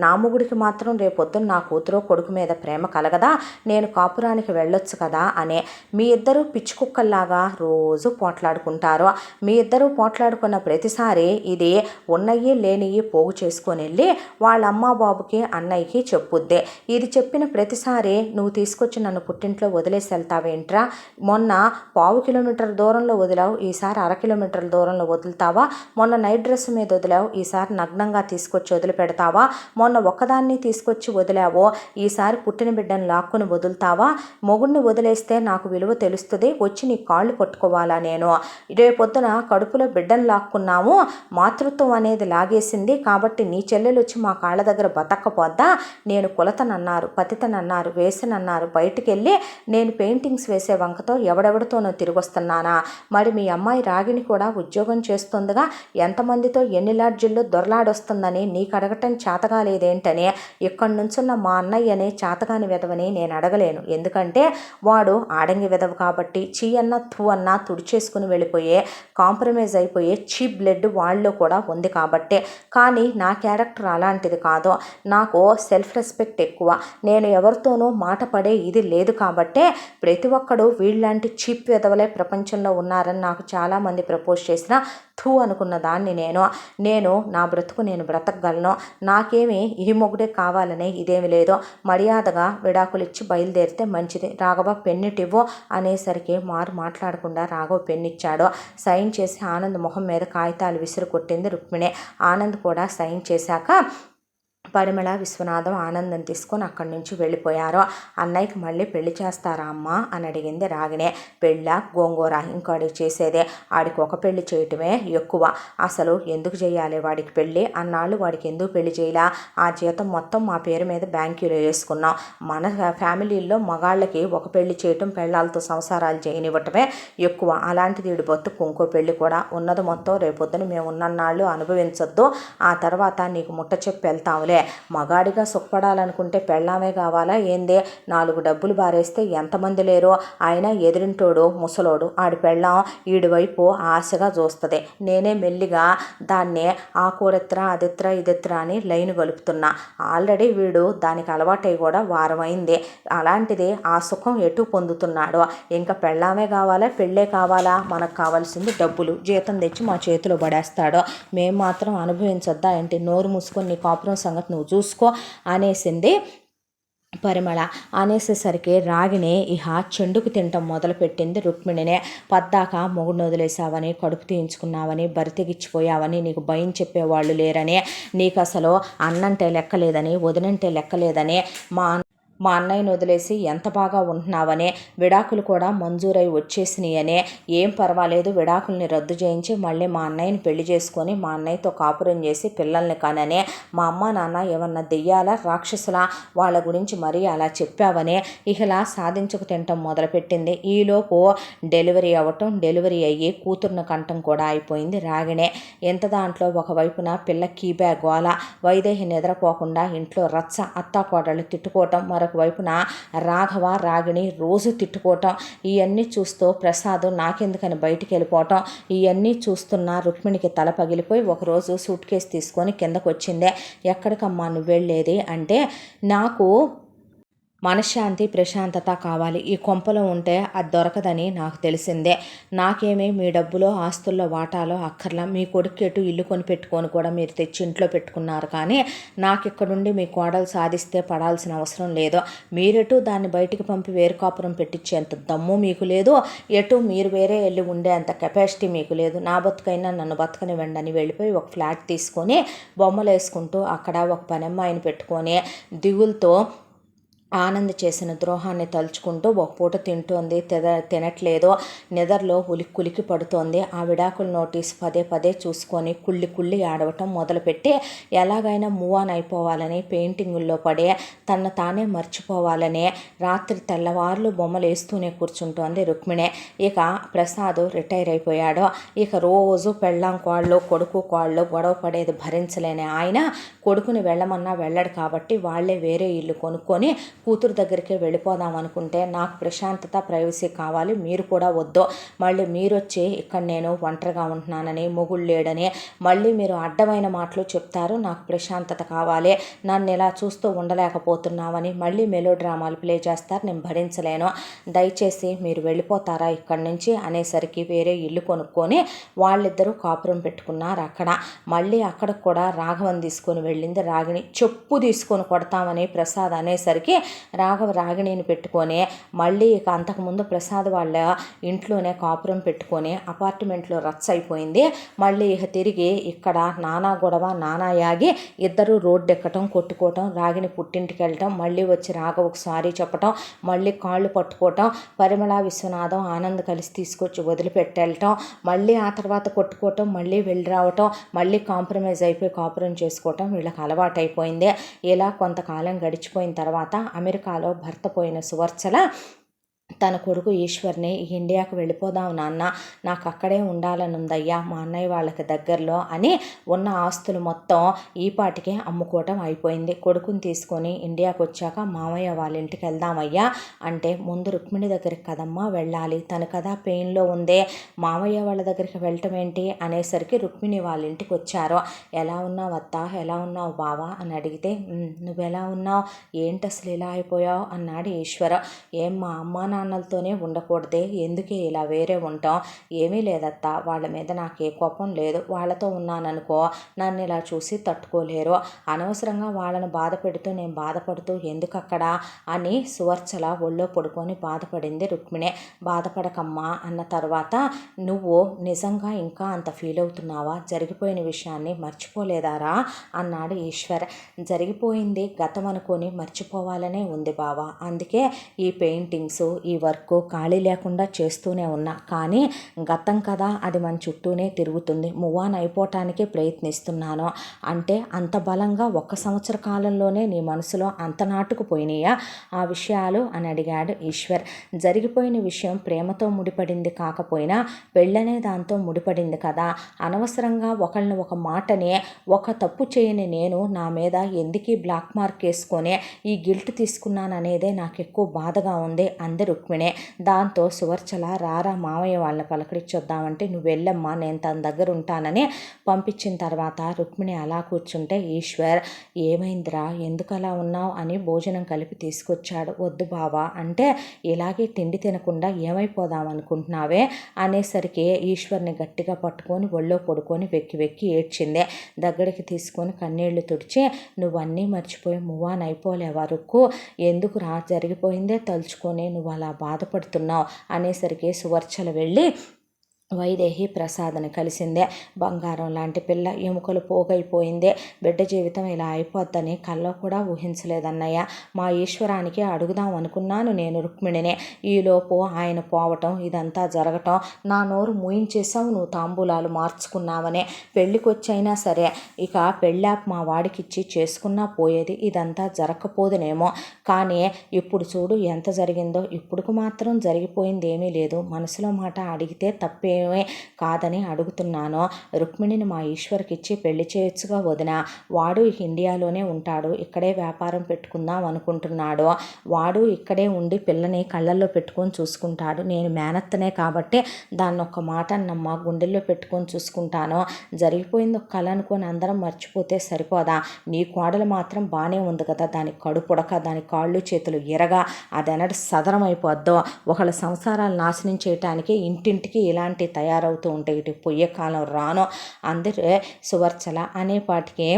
నా మొగుడికి మాత్రం రేపొద్దున నా కూతురు కొడుకు మీద ప్రేమ కలగదా? నేను కాపురానికి వెళ్ళొచ్చు కదా అనే. మీ ఇద్దరూ పిచ్చి కుక్కల్లాగా రోజు పోట్లాడుకుంటారు. మీ ఇద్దరూ పోట్లాడుకున్న ప్రతిసారి ఇది ఉన్నయ్యి లేనియ్యి పోగు చేసుకొని వెళ్ళి వాళ్ళ అమ్మ బాబుకి అన్నయ్యకి చెప్పుద్దే. ఇది చెప్పిన ప్రతిసారి నువ్వు తీసుకొచ్చి నన్ను పుట్టింట్లో వదిలేసి వెళ్తావేంట్రా? మొన్న 1/2 కిలోమీటర్ దూరంలో వదిలావు, ఈసారి 1/2 కిలోమీటర్ దూరంలో వదులుతావా? మొన్న నైట్ డ్రెస్ మీద వదిలావు, ఈసారి నగ్నంగా తీసుకొచ్చి వదిలిపెడతావా? మొన్న ఒక్కదాన్ని తీసుకొచ్చి వదిలావో, ఈసారి పుట్టిన బిడ్డను లాక్కుని వదులుతావా? మొగుడిని వదిలేస్తే నాకు విలువ తెలుస్తుంది, వచ్చి నీ కాళ్ళు పట్టుకోవాలా నేను? రేపొద్దున కడుపులో బిడ్డను లాక్కున్నాము, మాతృత్వం అనేది లాగేసింది కాబట్టి నీ చెల్లెలు వచ్చి మా కాళ్ళ దగ్గర బతక్కపోద్దా? నేను కులతనన్నారు, పతితనన్నారు, వేసనన్నారు, బయటికి వెళ్ళి నేను పెయింటింగ్స్ వేసే వంకతో ఎవడెవడితోనో తిరిగొస్తున్నానా? మరి మీ అమ్మాయి రాగిని కూడా ఉద్యోగం చేస్తుందిగా, ఎంతమందితో ఎన్ని లాడ్జిల్లో దొరలాడొస్తుందని నీకు అడగటం చేతగా లేదేంటని ఇక్కడి నుంచున్న మా అన్నయ్యనే చేతగాని విధవని నేను అడగలేను. ఎందుకంటే వాడు ఆడంగి విధవ కాబట్టి. చీ అన్న థూ అన్న తుడిచేసుకుని వెళ్ళిపోయే, కాంప్రమైజ్ అయిపోయే చీప్ బ్లడ్ వాళ్ళలో కూడా ఉంది కాబట్టే. కానీ నా క్యారెక్టర్ అలాంటిది కాదు. నాకు సెల్ఫ్ రెస్పెక్ట్ ఎక్కువ. నేను ఎవరితోనూ మాట పడే ఇది లేదు కాబట్టే ప్రతి ఒక్కడు వీళ్ళలాంటి చీప్ విధవలే ప్రపంచంలో ఉన్నారని నాకు చాలామంది ప్రపోజ్ చేసిన థూ అనుకున్న దాన్ని నేను నా బ్రతుకు నేను బ్రతకగలను. నాకేమి ఈ మొగుడే కావాలనే ఇదేమి లేదు. మర్యాదగా విడాకులు ఇచ్చి బయలుదేరితే మంచిది. రాఘవ పెన్నిటివ్వు అనేసరికి మాట్లాడకుండా రాఘవ పెన్నిచ్చాడు. సైన్ చేసి ఆనంద్ మొహం మీద కాగితాలు విసిరు కొట్టింది రుక్మిణి. ఆనంద్ కూడా సైన్ చేశాక పరిమళ విశ్వనాథం ఆనందం తీసుకొని అక్కడి నుంచి వెళ్ళిపోయారు. అన్నయ్యకి మళ్ళీ పెళ్లి చేస్తారా అమ్మా అని అడిగింది రాగిణి. పెళ్ళ గోంగూర, ఇంకోడికి చేసేదే. ఆడికి ఒక పెళ్లి చేయటమే ఎక్కువ. అసలు ఎందుకు చేయాలి వాడికి పెళ్ళి? అన్నాళ్ళు వాడికి ఎందుకు పెళ్లి చేయలా? ఆ జీతం మొత్తం మా పేరు మీద బ్యాంకులో వేసుకున్నాం. మన ఫ్యామిలీల్లో మగాళ్ళకి ఒక పెళ్లి చేయటం, పెళ్ళాలతో సంసారాలు చేయనివ్వటమే ఎక్కువ. అలాంటిది వీడి బొత్తు ఇంకో పెళ్లి కూడా. ఉన్నది మొత్తం రేపొద్దున మేము ఉన్నన్నాళ్ళు అనుభవించొద్దు, ఆ తర్వాత నీకు ముట్ట చెప్పి వెళ్తాంలే. మగాడిగా సుఖపడాలనుకుంటే పెళ్ళామే కావాలా ఏందే? 4 డబ్బులు బారేస్తే ఎంతమంది లేరో? ఆయన ఎదిరింటోడు ముసలోడు, ఆడి పెళ్ళాం ఈడి వైపు ఆశగా చూస్తుంది. నేనే మెల్లిగా దాన్ని ఆ కూరెత్రా అదిత్రా ఇదిత్రా అని లైన్ కలుపుతున్నా. ఆల్రెడీ వీడు దానికి అలవాటై కూడా వారమైంది. అలాంటిది ఆ సుఖం ఎటు పొందుతున్నాడు? ఇంకా పెళ్ళామే కావాలా, పెళ్ళే కావాలా? మనకు కావాల్సింది డబ్బులు. జీతం తెచ్చి మా చేతిలో పడేస్తాడు. మేము మాత్రం అనుభవించొద్దా ఏంటి? నోరు మూసుకొని నీ కాపురం సంగతి నువ్వు చూసుకో అనేసింది పరిమళ. అనేసేసరికి రాగిని చెండుకు తినటం మొదలుపెట్టింది రుక్మిణినే. పద్దాక మొగుడిని వదిలేసావని, కడుపు తీయించుకున్నావని, బరితెగిచ్చిపోయావని, నీకు భయం చెప్పేవాళ్ళు లేరని, నీకు అసలు అన్నంటే లెక్కలేదని, వదినంటే లెక్కలేదని, మా అన్నయ్యను వదిలేసి ఎంత బాగా ఉంటున్నావనే, విడాకులు కూడా మంజూరై వచ్చేసినాయనే, ఏం పర్వాలేదు విడాకుల్ని రద్దు చేయించి మళ్ళీ మా అన్నయ్యని పెళ్లి చేసుకొని మా అన్నయ్యతో కాపురం చేసి పిల్లల్ని కననే, మా అమ్మ నాన్న ఏమన్నా దెయ్యాలా రాక్షసులా, వాళ్ళ గురించి మరీ అలా చెప్పావనే ఇకలా సాధించుకు తినటం మొదలుపెట్టింది. ఈలోపు డెలివరీ అవ్వటం, డెలివరీ అయ్యి కూతురుని కంఠం కూడా అయిపోయింది రాగిణే. ఎంత దాంట్లో ఒకవైపున పిల్ల కీబ్యా గోల, వైదేహి నిద్రపోకుండా ఇంట్లో రచ్చ, అత్తాకోడళ్ళు తిట్టుకోవటం, మరొక వైపున రాఘవ రాగిణి రోజు తిట్టుకోవటం, ఇవన్నీ చూస్తూ ప్రసాద్ నాకెందుకని బయటికి వెళ్ళిపోవటం, ఇవన్నీ చూస్తున్న రుక్మిణికి తల పగిలిపోయి ఒకరోజు సూట్ కేసు తీసుకొని కిందకు వచ్చిందే. ఎక్కడికమ్మా నువ్వు వెళ్ళేది అంటే, నాకు మనశ్శాంతి ప్రశాంతత కావాలి, ఈ కొంపలో ఉంటే అది దొరకదని నాకు తెలిసిందే. నాకేమీ మీ డబ్బులో ఆస్తుల్లో వాటాలో అక్కర్లా, మీ కొడుకెటు ఇల్లు కొని పెట్టుకొని కూడా మీరు తెచ్చి ఇంట్లో పెట్టుకున్నారు, కానీ నాకు ఇక్కడుండి మీ కోడలు సాధిస్తే పడాల్సిన అవసరం లేదు. మీరెటు దాన్ని బయటికి పంపి వేరు కాపురం పెట్టించేంత దమ్ము మీకు లేదు, ఎటు మీరు వేరే వెళ్ళి ఉండే అంత కెపాసిటీ మీకు లేదు. నా బతుకైనా నన్ను బతకనివ్వండి అని వెళ్ళిపోయి ఒక ఫ్లాట్ తీసుకొని బొమ్మలు వేసుకుంటూ అక్కడ ఒక పనమ్మాయిని పెట్టుకొని దిగులతో ఆనంద్ చేసిన ద్రోహాన్ని తలుచుకుంటూ ఒక పూట తింటోంది, తినట్లేదు, నిద్రలో ఉలిక్కి పడుతోంది. ఆ విడాకుల నోటీస్ పదే పదే చూసుకొని కుళ్ళి ఆడవటం మొదలుపెట్టి ఎలాగైనా మూవ్ ఆన్ అయిపోవాలని పెయింటింగుల్లో పడే తను తానే మర్చిపోవాలని రాత్రి తెల్లవార్లు బొమ్మలు వేస్తూనే కూర్చుంటోంది రుక్మిణి. ఇక ప్రసాద్ రిటైర్ అయిపోయాడు. ఇక రోజు పెళ్ళాం కోళ్ళు కొడుకు కోళ్ళు గొడవ పడేది భరించలేని ఆయన కొడుకుని వెళ్ళమన్నా వెళ్ళడు కాబట్టి వాళ్లే వేరే ఇల్లు కొనుక్కొని కూతురు దగ్గరికి వెళ్ళిపోదాం అనుకుంటే, నాకు ప్రశాంతత ప్రైవసీ కావాలి, మీరు కూడా వద్దు, మళ్ళీ మీరు వచ్చి ఇక్కడ నేను ఒంటరిగా ఉంటున్నానని మొగుళ్ళు లేడని మళ్ళీ మీరు అడ్డమైన మాటలు చెప్తారు, నాకు ప్రశాంతత కావాలి, నన్ను ఇలా చూస్తూ ఉండలేకపోతున్నామని మళ్ళీ మెలో డ్రామాలు ప్లే చేస్తారు, నేను భరించలేను, దయచేసి మీరు వెళ్ళిపోతారా ఇక్కడి నుంచి అనేసరికి వేరే ఇల్లు కొనుక్కొని వాళ్ళిద్దరూ కాపురం పెట్టుకున్నారు అక్కడ. మళ్ళీ అక్కడికి కూడా రాఘవన్ తీసుకొని వెళ్ళింది రాగిణి. చెప్పు తీసుకొని కొడతామని ప్రసాద్ అనేసరికి రాఘవ రాగిణిని పెట్టుకొని మళ్ళీ ఇక అంతకుముందు ప్రసాద్ వాళ్ళ ఇంట్లోనే కాపురం పెట్టుకొని అపార్ట్మెంట్లో రచ్చ అయిపోయింది. మళ్ళీ ఇక తిరిగి ఇక్కడ నానా గొడవ నానా యాగి ఇద్దరు రోడ్డు ఎక్కటం కొట్టుకోవటం, రాగిణి పుట్టింటికి వెళ్ళటం, మళ్ళీ వచ్చి రాఘవకు సారీ చెప్పటం, మళ్ళీ కాళ్ళు పట్టుకోవటం, పరిమళ విశ్వనాథం ఆనంద్ కలిసి తీసుకొచ్చి వదిలిపెట్టెళ్ళటం, మళ్ళీ ఆ తర్వాత కొట్టుకోవటం, మళ్ళీ వెళ్ళి రావటం, మళ్ళీ కాంప్రమైజ్ అయిపోయి కాపురం చేసుకోవటం వీళ్ళకి అలవాటైపోయింది. ఇలా కొంతకాలం గడిచిపోయిన తర్వాత అమెరికాలో భర్త పోయిన సువర్చల తన కొడుకు ఈశ్వర్ని ఇండియాకు వెళ్ళిపోదాం నాన్న, నాకు అక్కడే ఉండాలని ఉందయ్యా మా అన్నయ్య వాళ్ళకి దగ్గరలో అని ఉన్న ఆస్తులు మొత్తం ఈపాటికే అమ్ముకోవటం అయిపోయింది. కొడుకుని తీసుకొని ఇండియాకు వచ్చాక మామయ్య వాళ్ళ ఇంటికి వెళ్దామయ్యా అంటే, ముందు రుక్మిణి దగ్గరికి కదమ్మా వెళ్ళాలి, తను కదా పెయిన్లో ఉందే, మామయ్య వాళ్ళ దగ్గరికి వెళ్ళటం ఏంటి అనేసరికి రుక్మిణి వాళ్ళ ఇంటికి వచ్చారు. ఎలా ఉన్నావు అత్త, ఎలా ఉన్నావు బావా అని అడిగితే, నువ్వెలా ఉన్నావు, ఏంటి అసలు ఇలా అయిపోయావు అన్నాడు ఈశ్వర. ఏం మా అమ్మ నాన్నలతోనే ఉండకూడదే, ఎందుకే ఇలా వేరే ఉంటాం, ఏమీ లేదత్తా, వాళ్ళ మీద నాకు ఏ కోపం లేదు, వాళ్ళతో ఉన్నాననుకో నన్ను ఇలా చూసి తట్టుకోలేరు, అనవసరంగా వాళ్ళని బాధ పెడుతూ నేను బాధపడుతూ ఎందుకు అక్కడ అని సువర్చల ఒళ్ళో పడుకొని బాధపడింది రుక్మిణి. బాధపడకమ్మా అన్న తర్వాత, నువ్వు నిజంగా ఇంకా అంత ఫీల్ అవుతున్నావా, జరిగిపోయిన విషయాన్ని మర్చిపోలేదారా అన్నాడు ఈశ్వర్. జరిగిపోయింది గతం అనుకొని మర్చిపోవాలనే ఉంది బావా, అందుకే ఈ పెయింటింగ్స్ ఈ వర్క్ ఖాళీ లేకుండా చేస్తూనే ఉన్నా, కానీ గతం కదా అది మన చుట్టూనే తిరుగుతుంది, మూవ్ ఆన్ అయిపోవటానికి ప్రయత్నిస్తున్నాను. అంటే అంత బలంగా 1 సంవత్సర కాలంలోనే నీ మనసులో అంత నాటుకుపోయినాయా ఆ విషయాలు అని అడిగాడు ఈశ్వర్. జరిగిపోయిన విషయం ప్రేమతో ముడిపడింది కాకపోయినా పెళ్ళనే దాంతో ముడిపడింది కదా, అనవసరంగా ఒకళ్ళని ఒక మాటనే ఒక తప్పు చేయని నేను నా మీద ఎందుకీ బ్లాక్ మార్క్ వేసుకొని ఈ గిల్ట్ తీసుకున్నాననేదే నాకు ఎక్కువ బాధగా ఉంది అంది రుక్మిణి. దాంతో సువర్చల రారా మామయ్య వాళ్ళని పలకరించొద్దామంటే, నువ్వు వెళ్ళమ్మా నేను తన దగ్గర ఉంటానని పంపించిన తర్వాత రుక్మిణి అలా కూర్చుంటే ఈశ్వర్, ఏమైందిరా ఎందుకు అలా ఉన్నావు అని భోజనం కలిపి తీసుకొచ్చాడు. వద్దు బావా అంటే, ఇలాగే తిండి తినకుండా ఏమైపోదాం అనుకుంటున్నావే అనేసరికి ఈశ్వర్ని గట్టిగా పట్టుకొని ఒళ్ళో పడుకొని వెక్కి ఏడ్చిందే. దగ్గరికి తీసుకొని కన్నీళ్లు తుడిచి, నువ్వన్నీ మర్చిపోయి మూవ్ ఆన్ అయిపోలేవా రుక్కు, ఎందుకు రా జరిగిపోయిందే తలుచుకొని నువ్వు అలా బాధపడుతున్నావు అనేసరికి సువర్చల వెళ్ళి వైదేహి ప్రసాద్ని కలిసిందే. బంగారం లాంటి పిల్ల, ఎముకలు పోగైపోయిందే. బిడ్డ జీవితం ఇలా అయిపోద్దని కల్లో కూడా ఊహించలేదన్నయ్య. మా ఈశ్వరానికి అడుగుదాం అనుకున్నాను నేను రుక్మిణినే. ఈలోపు ఆయన పోవటం, ఇదంతా జరగటం నా నోరు మూయించేసావు నువ్వు తాంబూలాలు మార్చుకున్నావనే. పెళ్ళికొచ్చైనా సరే ఇక పెళ్ళాప్ మా వాడికిచ్చి చేసుకున్నా పోయేది, ఇదంతా జరగకపోదునేమో. కానీ ఇప్పుడు చూడు ఎంత జరిగిందో. ఇప్పుడుకు మాత్రం జరిగిపోయింది ఏమీ లేదు. మనసులో మాట అడిగితే తప్పేమీ కాదని అడుగుతున్నాను. రుక్మిణిని మా ఈశ్వర్కిచ్చి పెళ్లి చేయొచ్చుగా వదిన. వాడు ఇండియాలోనే ఉంటాడు, ఇక్కడే వ్యాపారం పెట్టుకుందాం అనుకుంటున్నాడు. వాడు ఇక్కడే ఉండి పిల్లని కళ్ళల్లో పెట్టుకొని చూసుకుంటాడు. నేను మేనత్తనే కాబట్టి దాన్ని ఒక్క మాట నమ్మ గుండెల్లో పెట్టుకొని చూసుకుంటాను. జరిగిపోయింది ఒక కళ అనుకొని అందరం మర్చిపోతే సరిపోదా? నీ కోడలు మాత్రం బాగానే ఉంది కదా, దానికి కడుపుడక, దాని కాళ్ళు చేతులు ఎరగా అదెనడు సదరం అయిపోద్దో. ఒకళ్ళ సంసారాలు నాశనం చేయటానికి ఇంటింటికి ఇలాంటి తయారవుతూ ఉంటాయి. ఇటు పొయ్యే కాలం రాను. అందరే సువర్చల అనేపాటికి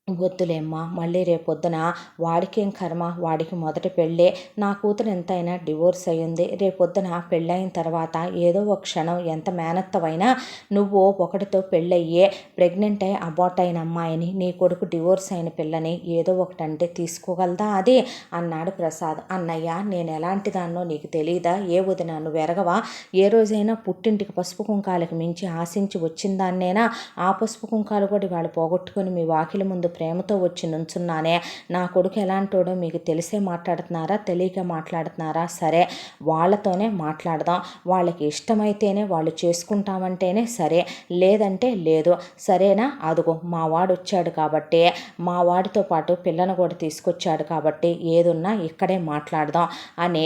వద్దులేమ్మా, మళ్ళీ రేపొద్దున వాడికేం కర్మ, వాడికి మొదటి పెళ్ళే. నా కూతురు ఎంతైనా డివోర్స్ అయ్యింది. రేపొద్దున పెళ్ళయిన తర్వాత ఏదో ఒక క్షణం ఎంత మేనత్తవైనా నువ్వు ఒకటితో పెళ్ళయ్యే ప్రెగ్నెంట్ అయి అబార్ట్ అయిన అమ్మాయిని, నీ కొడుకు డివోర్స్ అయిన పిల్లని ఏదో ఒకటంటే తీసుకోగలదా అది అన్నాడు ప్రసాద్. అన్నయ్య, నేను ఎలాంటి దాన్నో నీకు తెలియదా? ఏ వదిన నువ్వు ఎరగవా? ఏ రోజైనా పుట్టింటికి పసుపు కుంకాలకి మించి ఆశించి వచ్చిందాన్నేనా? ఆ పసుపు కుంకాలు కూడా వాళ్ళు పోగొట్టుకొని మీ వాకిలి ముందు ప్రేమతో వచ్చి నుంచున్నానే. నా కొడుకు ఎలాంటోడో మీకు తెలిసే మాట్లాడుతున్నారా, తెలియక మాట్లాడుతున్నారా? సరే, వాళ్ళతోనే మాట్లాడదాం. వాళ్ళకి ఇష్టమైతేనే వాళ్ళు చేసుకుంటామంటేనే సరే, లేదంటే లేదు. సరేనా? అదుగో మా వాడు వచ్చాడు కాబట్టి, మా వాడితో పాటు పిల్లను కూడా తీసుకొచ్చాడు కాబట్టి ఏదున్నా ఇక్కడే మాట్లాడదాం అని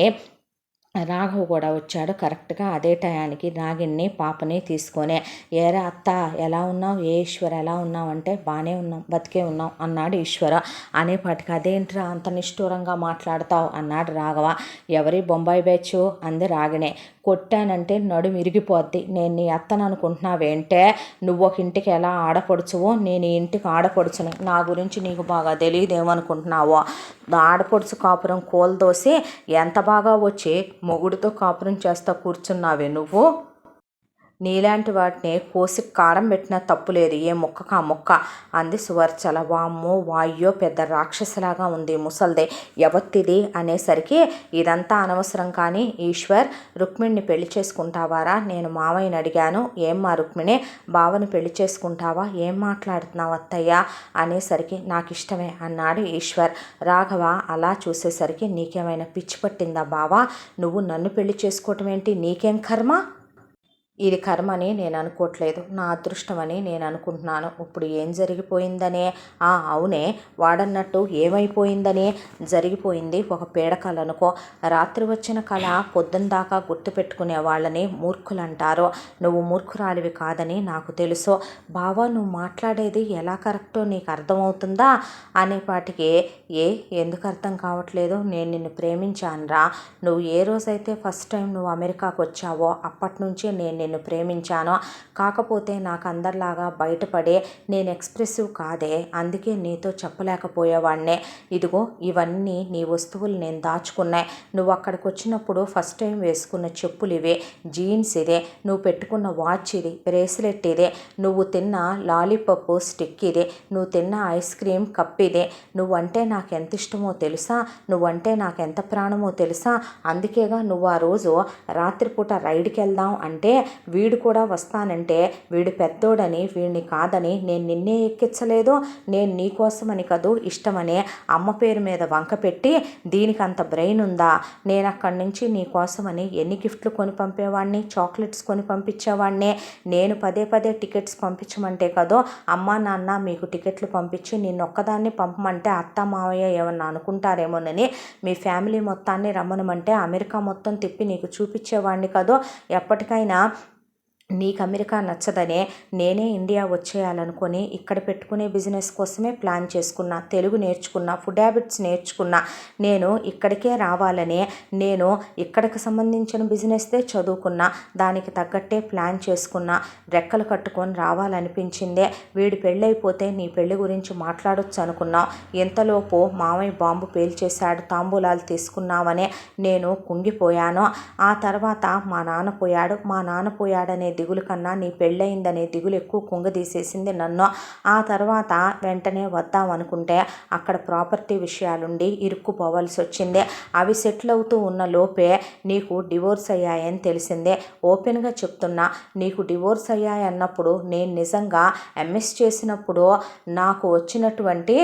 రాఘవ్ కూడా వచ్చాడు. కరెక్ట్గా అదే టయానికి నాగిన్ని పాపని తీసుకొనే. ఏరా అత్త ఎలా ఉన్నావు, ఏ ఈశ్వర ఎలా ఉన్నావు అంటే, బాగానే ఉన్నాం, బతికే ఉన్నాం అన్నాడు ఈశ్వర. అనేపాటికి అదేంట్రా అంత నిష్ఠూరంగా మాట్లాడతావు అన్నాడు రాఘవ. ఎవరి బొంబాయి బ్యాచు అంది రాగిణే. కొట్టానంటే నడుము ఇరిగిపోద్ది. నేను నీ అత్తను అనుకుంటున్నావేంటే? నువ్వు ఒక ఇంటికి ఎలా ఆడపడుచువో నేను ఈ ఇంటికి ఆడపడుచుని. నా గురించి నీకు బాగా తెలియదేమనుకుంటున్నావో. ఆడపడుచు కాపురం కోల్దోసి ఎంత బాగా వచ్చి మొగుడితో కాపురం చేస్తా కూర్చున్నావే నువ్వు. నీలాంటి వాటిని కోసి కారం పెట్టినా తప్పులేదు, ఏ మొక్కకా మొక్క అంది సువర్చల. వామ్మో వాయ్యో, పెద్ద రాక్షసలాగా ఉంది ముసల్దే. ఎవత్తిది అనేసరికి ఇదంతా అనవసరం కానీ ఈశ్వర్, రుక్మిణిని పెళ్లి చేసుకుంటావారా? నేను మావయ్యని అడిగాను. ఏమ్మా రుక్మిణి, బావని పెళ్లి చేసుకుంటావా? ఏం మాట్లాడుతున్నావు అత్తయ్య అనేసరికి నాకు ఇష్టమే అన్నాడు ఈశ్వర్. రాఘవ అలా చూసేసరికి నీకేమైనా పిచ్చి పట్టిందా బావా? నువ్వు నన్ను పెళ్లి చేసుకోవటం ఏంటి? నీకేం కర్మ? ఇది కర్మని నేను అనుకోవట్లేదు, నా అదృష్టమని నేను అనుకుంటున్నాను. ఇప్పుడు ఏం జరిగిపోయిందనే? అవునే, వాడన్నట్టు ఏమైపోయిందనే? జరిగిపోయింది ఒక పీడకల అనుకో. రాత్రి వచ్చిన కళ పొద్దున్న దాకా గుర్తుపెట్టుకునే వాళ్ళని మూర్ఖులు అంటారు. నువ్వు మూర్ఖురాలివి కాదని నాకు తెలుసు. బావా, నువ్వు మాట్లాడేది ఎలా కరెక్టో నీకు అర్థమవుతుందా అనేపాటికి, ఎందుకు అర్థం కావట్లేదు? నేను నిన్ను ప్రేమించానురా. నువ్వు ఏ రోజైతే ఫస్ట్ టైం నువ్వు అమెరికాకు వచ్చావో అప్పటి నుంచి నేను నిన్ను ప్రేమించాను. కాకపోతే నాకు అందరిలాగా బయటపడే నేను ఎక్స్ప్రెసివ్ కాదే, అందుకే నీతో చెప్పలేకపోయేవాడినే. ఇదిగో ఇవన్నీ నీ వస్తువులు నేను దాచుకున్నాయి. నువ్వు అక్కడికి వచ్చినప్పుడు ఫస్ట్ టైం వేసుకున్న చెప్పులు ఇవే, జీన్స్ ఇదే, నువ్వు పెట్టుకున్న వాచ్ ఇది, బ్రేస్లెట్ ఇదే, నువ్వు తిన్న లాలీపాప్ స్టిక్ ఇదే, నువ్వు తిన్న ఐస్ క్రీమ్ కప్ ఇదే. నువ్వంటే నాకు ఎంత ఇష్టమో తెలుసా? నువ్వంటే నాకు ఎంత ప్రాణమో తెలుసా? అందుకేగా నువ్వు ఆ రోజు రాత్రిపూట రైడ్కి వెళ్దాం అంటే వీడు కూడా వస్తానంటే, వీడు పెద్దోడని వీడిని కాదని నేను నిన్నే ఎక్కించలేదు. నేను నీకోసమని కదూ ఇష్టమని అమ్మ పేరు మీద వంక పెట్టి, దీనికి అంత బ్రెయిన్ ఉందా? నేను అక్కడి నుంచి నీకోసమని ఎన్ని గిఫ్ట్లు కొని పంపేవాడిని, చాక్లెట్స్ కొని పంపించేవాడిని. నేను పదే పదే టికెట్స్ పంపించమంటే కదో అమ్మ నాన్న మీకు టికెట్లు పంపించి నిన్నొక్కదాన్ని పంపమంటే అత్త మావయ్య ఏమన్నా అనుకుంటారేమోనని మీ ఫ్యామిలీ మొత్తాన్ని రమ్మనమంటే అమెరికా మొత్తం తిప్పి నీకు చూపించేవాడిని కదో. ఎప్పటికైనా నీకు అమెరికా నచ్చదనే నేనే ఇండియా వచ్చేయాలనుకొని ఇక్కడ పెట్టుకునే బిజినెస్ కోసమే ప్లాన్ చేసుకున్నా. తెలుగు నేర్చుకున్నా, ఫుడ్ హ్యాబిట్స్ నేర్చుకున్నా. నేను ఇక్కడికే రావాలనే నేను ఇక్కడికి సంబంధించిన బిజినెస్దే చదువుకున్నా. దానికి తగ్గట్టే ప్లాన్ చేసుకున్నా. రెక్కలు కట్టుకొని రావాలనిపించిందే. వీడి పెళ్ళైపోతే నీ పెళ్ళి గురించి మాట్లాడొచ్చు అనుకున్నాం. ఇంతలోపు మామయ్య బాంబు పేల్చేశాడు. తాంబూలాలు తీసుకున్నామనే నేను కుంగిపోయాను. ఆ తర్వాత మా నాన్న పోయాడు. మా నాన్న పోయాడనే దిగులు కన్నా నీ పెళ్ళయిందనే దిగులు ఎక్కువ కుంగదీసేసింది నన్ను. ఆ తర్వాత వెంటనే వద్దాం అనుకుంటే అక్కడ ప్రాపర్టీ విషయాలుండి ఇరుక్కుపోవాల్సి వచ్చింది. అవి సెటిల్ అవుతూ ఉన్న లోపే నీకు డివోర్స్ అయ్యాయని తెలిసిందే. ఓపెన్గా చెప్తున్నా, నీకు డివోర్స్ అయ్యాయన్నప్పుడు నేను నిజంగా ఎంఎస్ చేసినప్పుడు నాకు వచ్చినటువంటి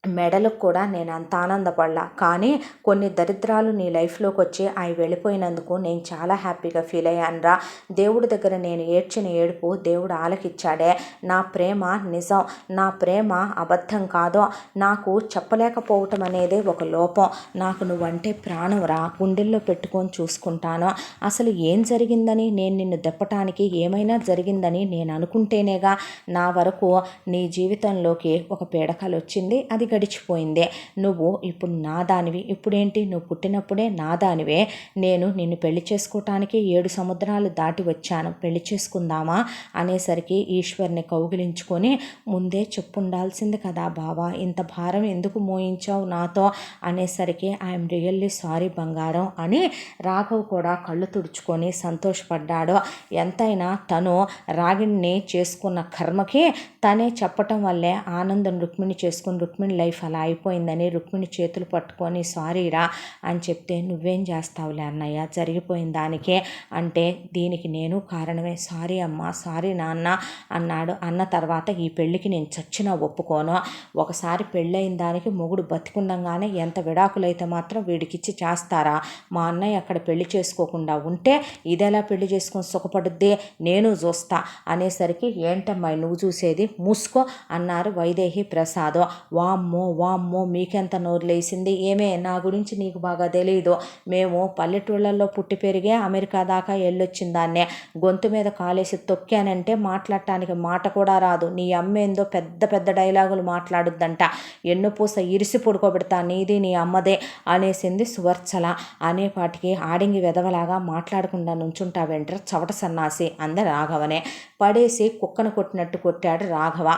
మెడలకు కూడా నేను అంత ఆనందపడలా. కానీ కొన్ని దరిద్రాలు నీ లైఫ్లోకి వచ్చి అవి వెళ్ళిపోయినందుకు నేను చాలా హ్యాపీగా ఫీల్ అయ్యానురా. దేవుడి దగ్గర నేను ఏడ్చిన ఏడుపు దేవుడు ఆలకిచ్చాడే. నా ప్రేమ నిజం, నా ప్రేమ అబద్ధం కాదు. నాకు చెప్పలేకపోవటం అనేది ఒక లోపం. నాకు నువ్వంటే ప్రాణంరా, గుండెల్లో పెట్టుకొని చూసుకుంటాను. అసలు ఏం జరిగిందని నేను నిన్ను దెప్పటానికి ఏమైనా జరిగిందని నేను అనుకుంటేనేగా నా వరకు నీ జీవితంలోకి ఒక పీడకలు వచ్చింది. అది గడిచిపోయిందే. నువ్వు ఇప్పుడు నా దానివి. ఇప్పుడేంటి, నువ్వు పుట్టినప్పుడే నా దానివే. నేను నిన్ను పెళ్లి చేసుకోవటానికి 7 సముద్రాలు దాటి వచ్చాను. పెళ్లి చేసుకుందామా అనేసరికి ఈశ్వర్ని కౌగిలించుకొని, ముందే చెప్పుండాల్సింది కదా బావా, ఇంత భారం ఎందుకు మోయించావు నాతో అనేసరికి ఐఎమ్ రియల్లీ సారీ బంగారం అని రాఘవ్ కూడా కళ్ళు తుడుచుకొని సంతోషపడ్డాడు. ఎంతైనా తను రాగిణిని చేసుకున్న కర్మకి తనే చెప్పటం వల్లే ఆనందం రుక్మిణి చేసుకుని రుక్మిణి లైఫ్ అలా అయిపోయిందని రుక్మిణి చేతులు పట్టుకొని సారీరా అని చెప్తే, నువ్వేం చేస్తావులే అన్నయ్య, జరిగిపోయిన దానికే అంటే దీనికి నేను కారణమే, సారీ అమ్మ, సారీ నాన్న అన్నాడు. అన్న తర్వాత ఈ పెళ్ళికి నేను చచ్చినా ఒప్పుకోను. ఒకసారి పెళ్ళయిన దానికి మొగుడు బతికుండగానే ఎంత విడాకులైతే మాత్రం వీడికిచ్చి చేస్తారా? మా అన్నయ్య అక్కడ పెళ్లి చేసుకోకుండా ఉంటే ఇదెలా పెళ్లి చేసుకొని సుఖపడుద్ది, నేను చూస్తా అనేసరికి, ఏంటమ్మాయి నువ్వు చూసేది, మూసుకో అన్నారు వైదేహి ప్రసాద్. వామ్మో వామ్మో మీకెంత నోరులేసింది, ఏమే నా గురించి నీకు బాగా తెలియదు. మేము పల్లెటూళ్ళల్లో పుట్టి పెరిగే అమెరికా దాకా వెళ్ళొచ్చిన దాన్నే. గొంతు మీద కాలేసి తొక్కానంటే మాట్లాడటానికి మాట కూడా రాదు. నీ అమ్మేందో పెద్ద పెద్ద డైలాగులు మాట్లాడుద్దంట. ఎన్నుపూస ఇరిసి పడుకోబెడతా, నీది నీ అమ్మదే అనేసింది సువర్చల. అనేపాటికి ఆడింగి వెదవలాగా మాట్లాడకుండా నుంచుంటావేంట్రా చవట సన్నాసి అంది రాఘవనే. పడేసి కుక్కను కొట్టినట్టు కొట్టాడు రాఘవ.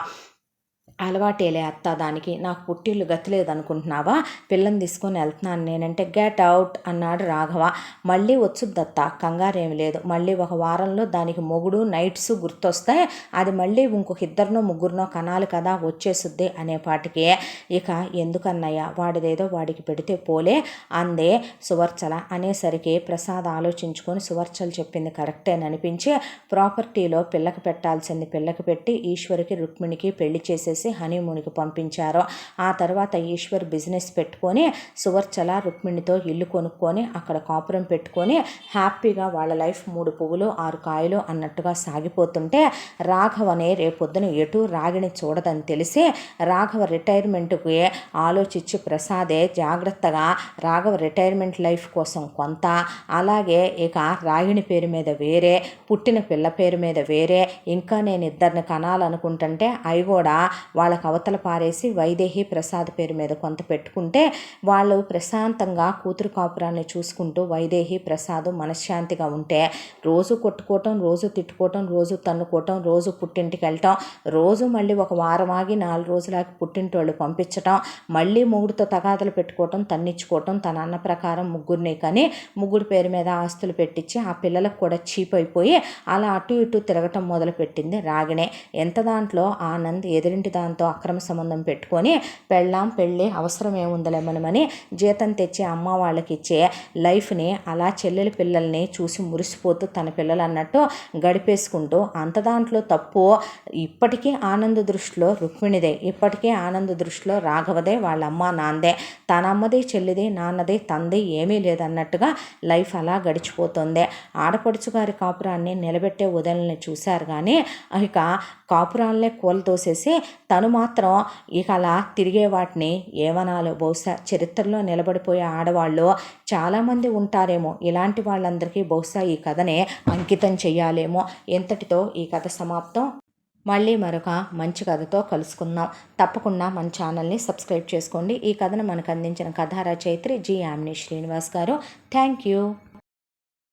అలవాటేలే అత్త, దానికి నాకు పుట్టిల్లు గతిలేదనుకుంటున్నావా, పిల్లని తీసుకొని వెళ్తున్నాను నేనంటే గెట్ అవుట్ అన్నాడు రాఘవ. మళ్ళీ వచ్చుద్దత్త, కంగారేమి లేదు. మళ్ళీ ఒక వారంలో దానికి మొగుడు నైట్స్ గుర్తొస్తాయి. అది మళ్ళీ ఇంకొక 2 ముగ్గురునో కనాలి కదా, వచ్చేసుద్ది అనేపాటికి ఇక ఎందుకన్నయ్య, వాడిదేదో వాడికి పెడితే పోలే అందే సువర్చల. అనేసరికి ప్రసాద్ ఆలోచించుకొని సువర్చలు చెప్పింది కరెక్టేననిపించి ప్రాపర్టీలో పిల్లకి పెట్టాల్సింది పిల్లకి పెట్టి ఈశ్వరికి రుక్మిణికి పెళ్లి చేసేసి హనీమూన్కి పంపించారు. ఆ తర్వాత ఈశ్వర్ బిజినెస్ పెట్టుకొని సువర్చల రుక్మిణితో ఇల్లు కొనుక్కొని అక్కడ కాపురం పెట్టుకొని హ్యాపీగా వాళ్ళ లైఫ్ 3 పువ్వులు 6 కాయలు అన్నట్టుగా సాగిపోతుంటే, రాఘవనే రేపొద్దున ఎటు రాగిణి చూడదని తెలిసి రాఘవ రిటైర్మెంట్కి ఆలోచించి ప్రసాదే జాగ్రత్తగా రాఘవ రిటైర్మెంట్ లైఫ్ కోసం కొంత, అలాగే ఇక రాగిణి పేరు మీద వేరే, పుట్టిన పిల్ల పేరు మీద వేరే, ఇంకా నేను 2 కనాలనుకుంటుంటే అవి కూడా వాళ్ళకు అవతల పారేసి వైదేహి ప్రసాద్ పేరు మీద కొంత పెట్టుకుంటే వాళ్ళు ప్రశాంతంగా కూతురు కాపురాన్ని చూసుకుంటూ వైదేహి ప్రసాద్ మనశ్శాంతిగా ఉంటే, రోజు కొట్టుకోవటం, రోజు తిట్టుకోవటం, రోజు తన్నుకోవటం, రోజు పుట్టింటికి వెళ్ళటం, రోజు మళ్ళీ ఒక వారం ఆగి 4 రోజులకి పుట్టింటి వాళ్ళు పంపించటం, మళ్ళీ మొగుడితో తగాదలు పెట్టుకోవటం, తన్నించుకోవటం, తన అన్న ప్రకారం ముగ్గురిని కానీ ముగ్గురు పేరు మీద ఆస్తులు పెట్టించి ఆ పిల్లలకు కూడా చీప్ అయిపోయి అలా అటు ఇటు తిరగటం మొదలుపెట్టింది రాగిణే. ఎంత దాంట్లో ఆనంద్ ఎదురింటి దాంతో అక్రమ సంబంధం పెట్టుకొని పెళ్ళాం పెళ్ళి అవసరం ఏముందలేమనమని జీతం తెచ్చి అమ్మ వాళ్ళకి ఇచ్చే లైఫ్ని అలా చెల్లెలి పిల్లల్ని చూసి మురిసిపోతూ తన పిల్లలు అన్నట్టు గడిపేసుకుంటూ, అంత దాంట్లో తప్పు ఇప్పటికీ ఆనంద్ దృష్టిలో రుక్మిణిదే, ఇప్పటికీ ఆనంద్ దృష్టిలో రాఘవదే, వాళ్ళ అమ్మ నాందే, తన అమ్మది చెల్లిది నాన్నది తంది ఏమీ లేదన్నట్టుగా లైఫ్ అలా గడిచిపోతుంది. ఆడపడుచు గారి కాపురాన్ని నిలబెట్టే వదలని చూశారు కానీ ఇక కాపురాలనే కూలతోసేసి తను మాత్రం ఇక అలా తిరిగే వాటిని ఏమనాలో. బహుశా చరిత్రలో నిలబడిపోయే ఆడవాళ్ళు చాలామంది ఉంటారేమో. ఇలాంటి వాళ్ళందరికీ బహుశా ఈ కథనే అంకితం చెయ్యాలేమో. ఎంతటితో ఈ కథ సమాప్తం. మళ్ళీ మరొక మంచి కథతో కలుసుకుందాం. తప్పకుండా మన ఛానల్ని సబ్స్క్రైబ్ చేసుకోండి. ఈ కథను మనకు అందించిన కథా రచయిత్రి జి యామిని శ్రీనివాస్ గారు. Thank you.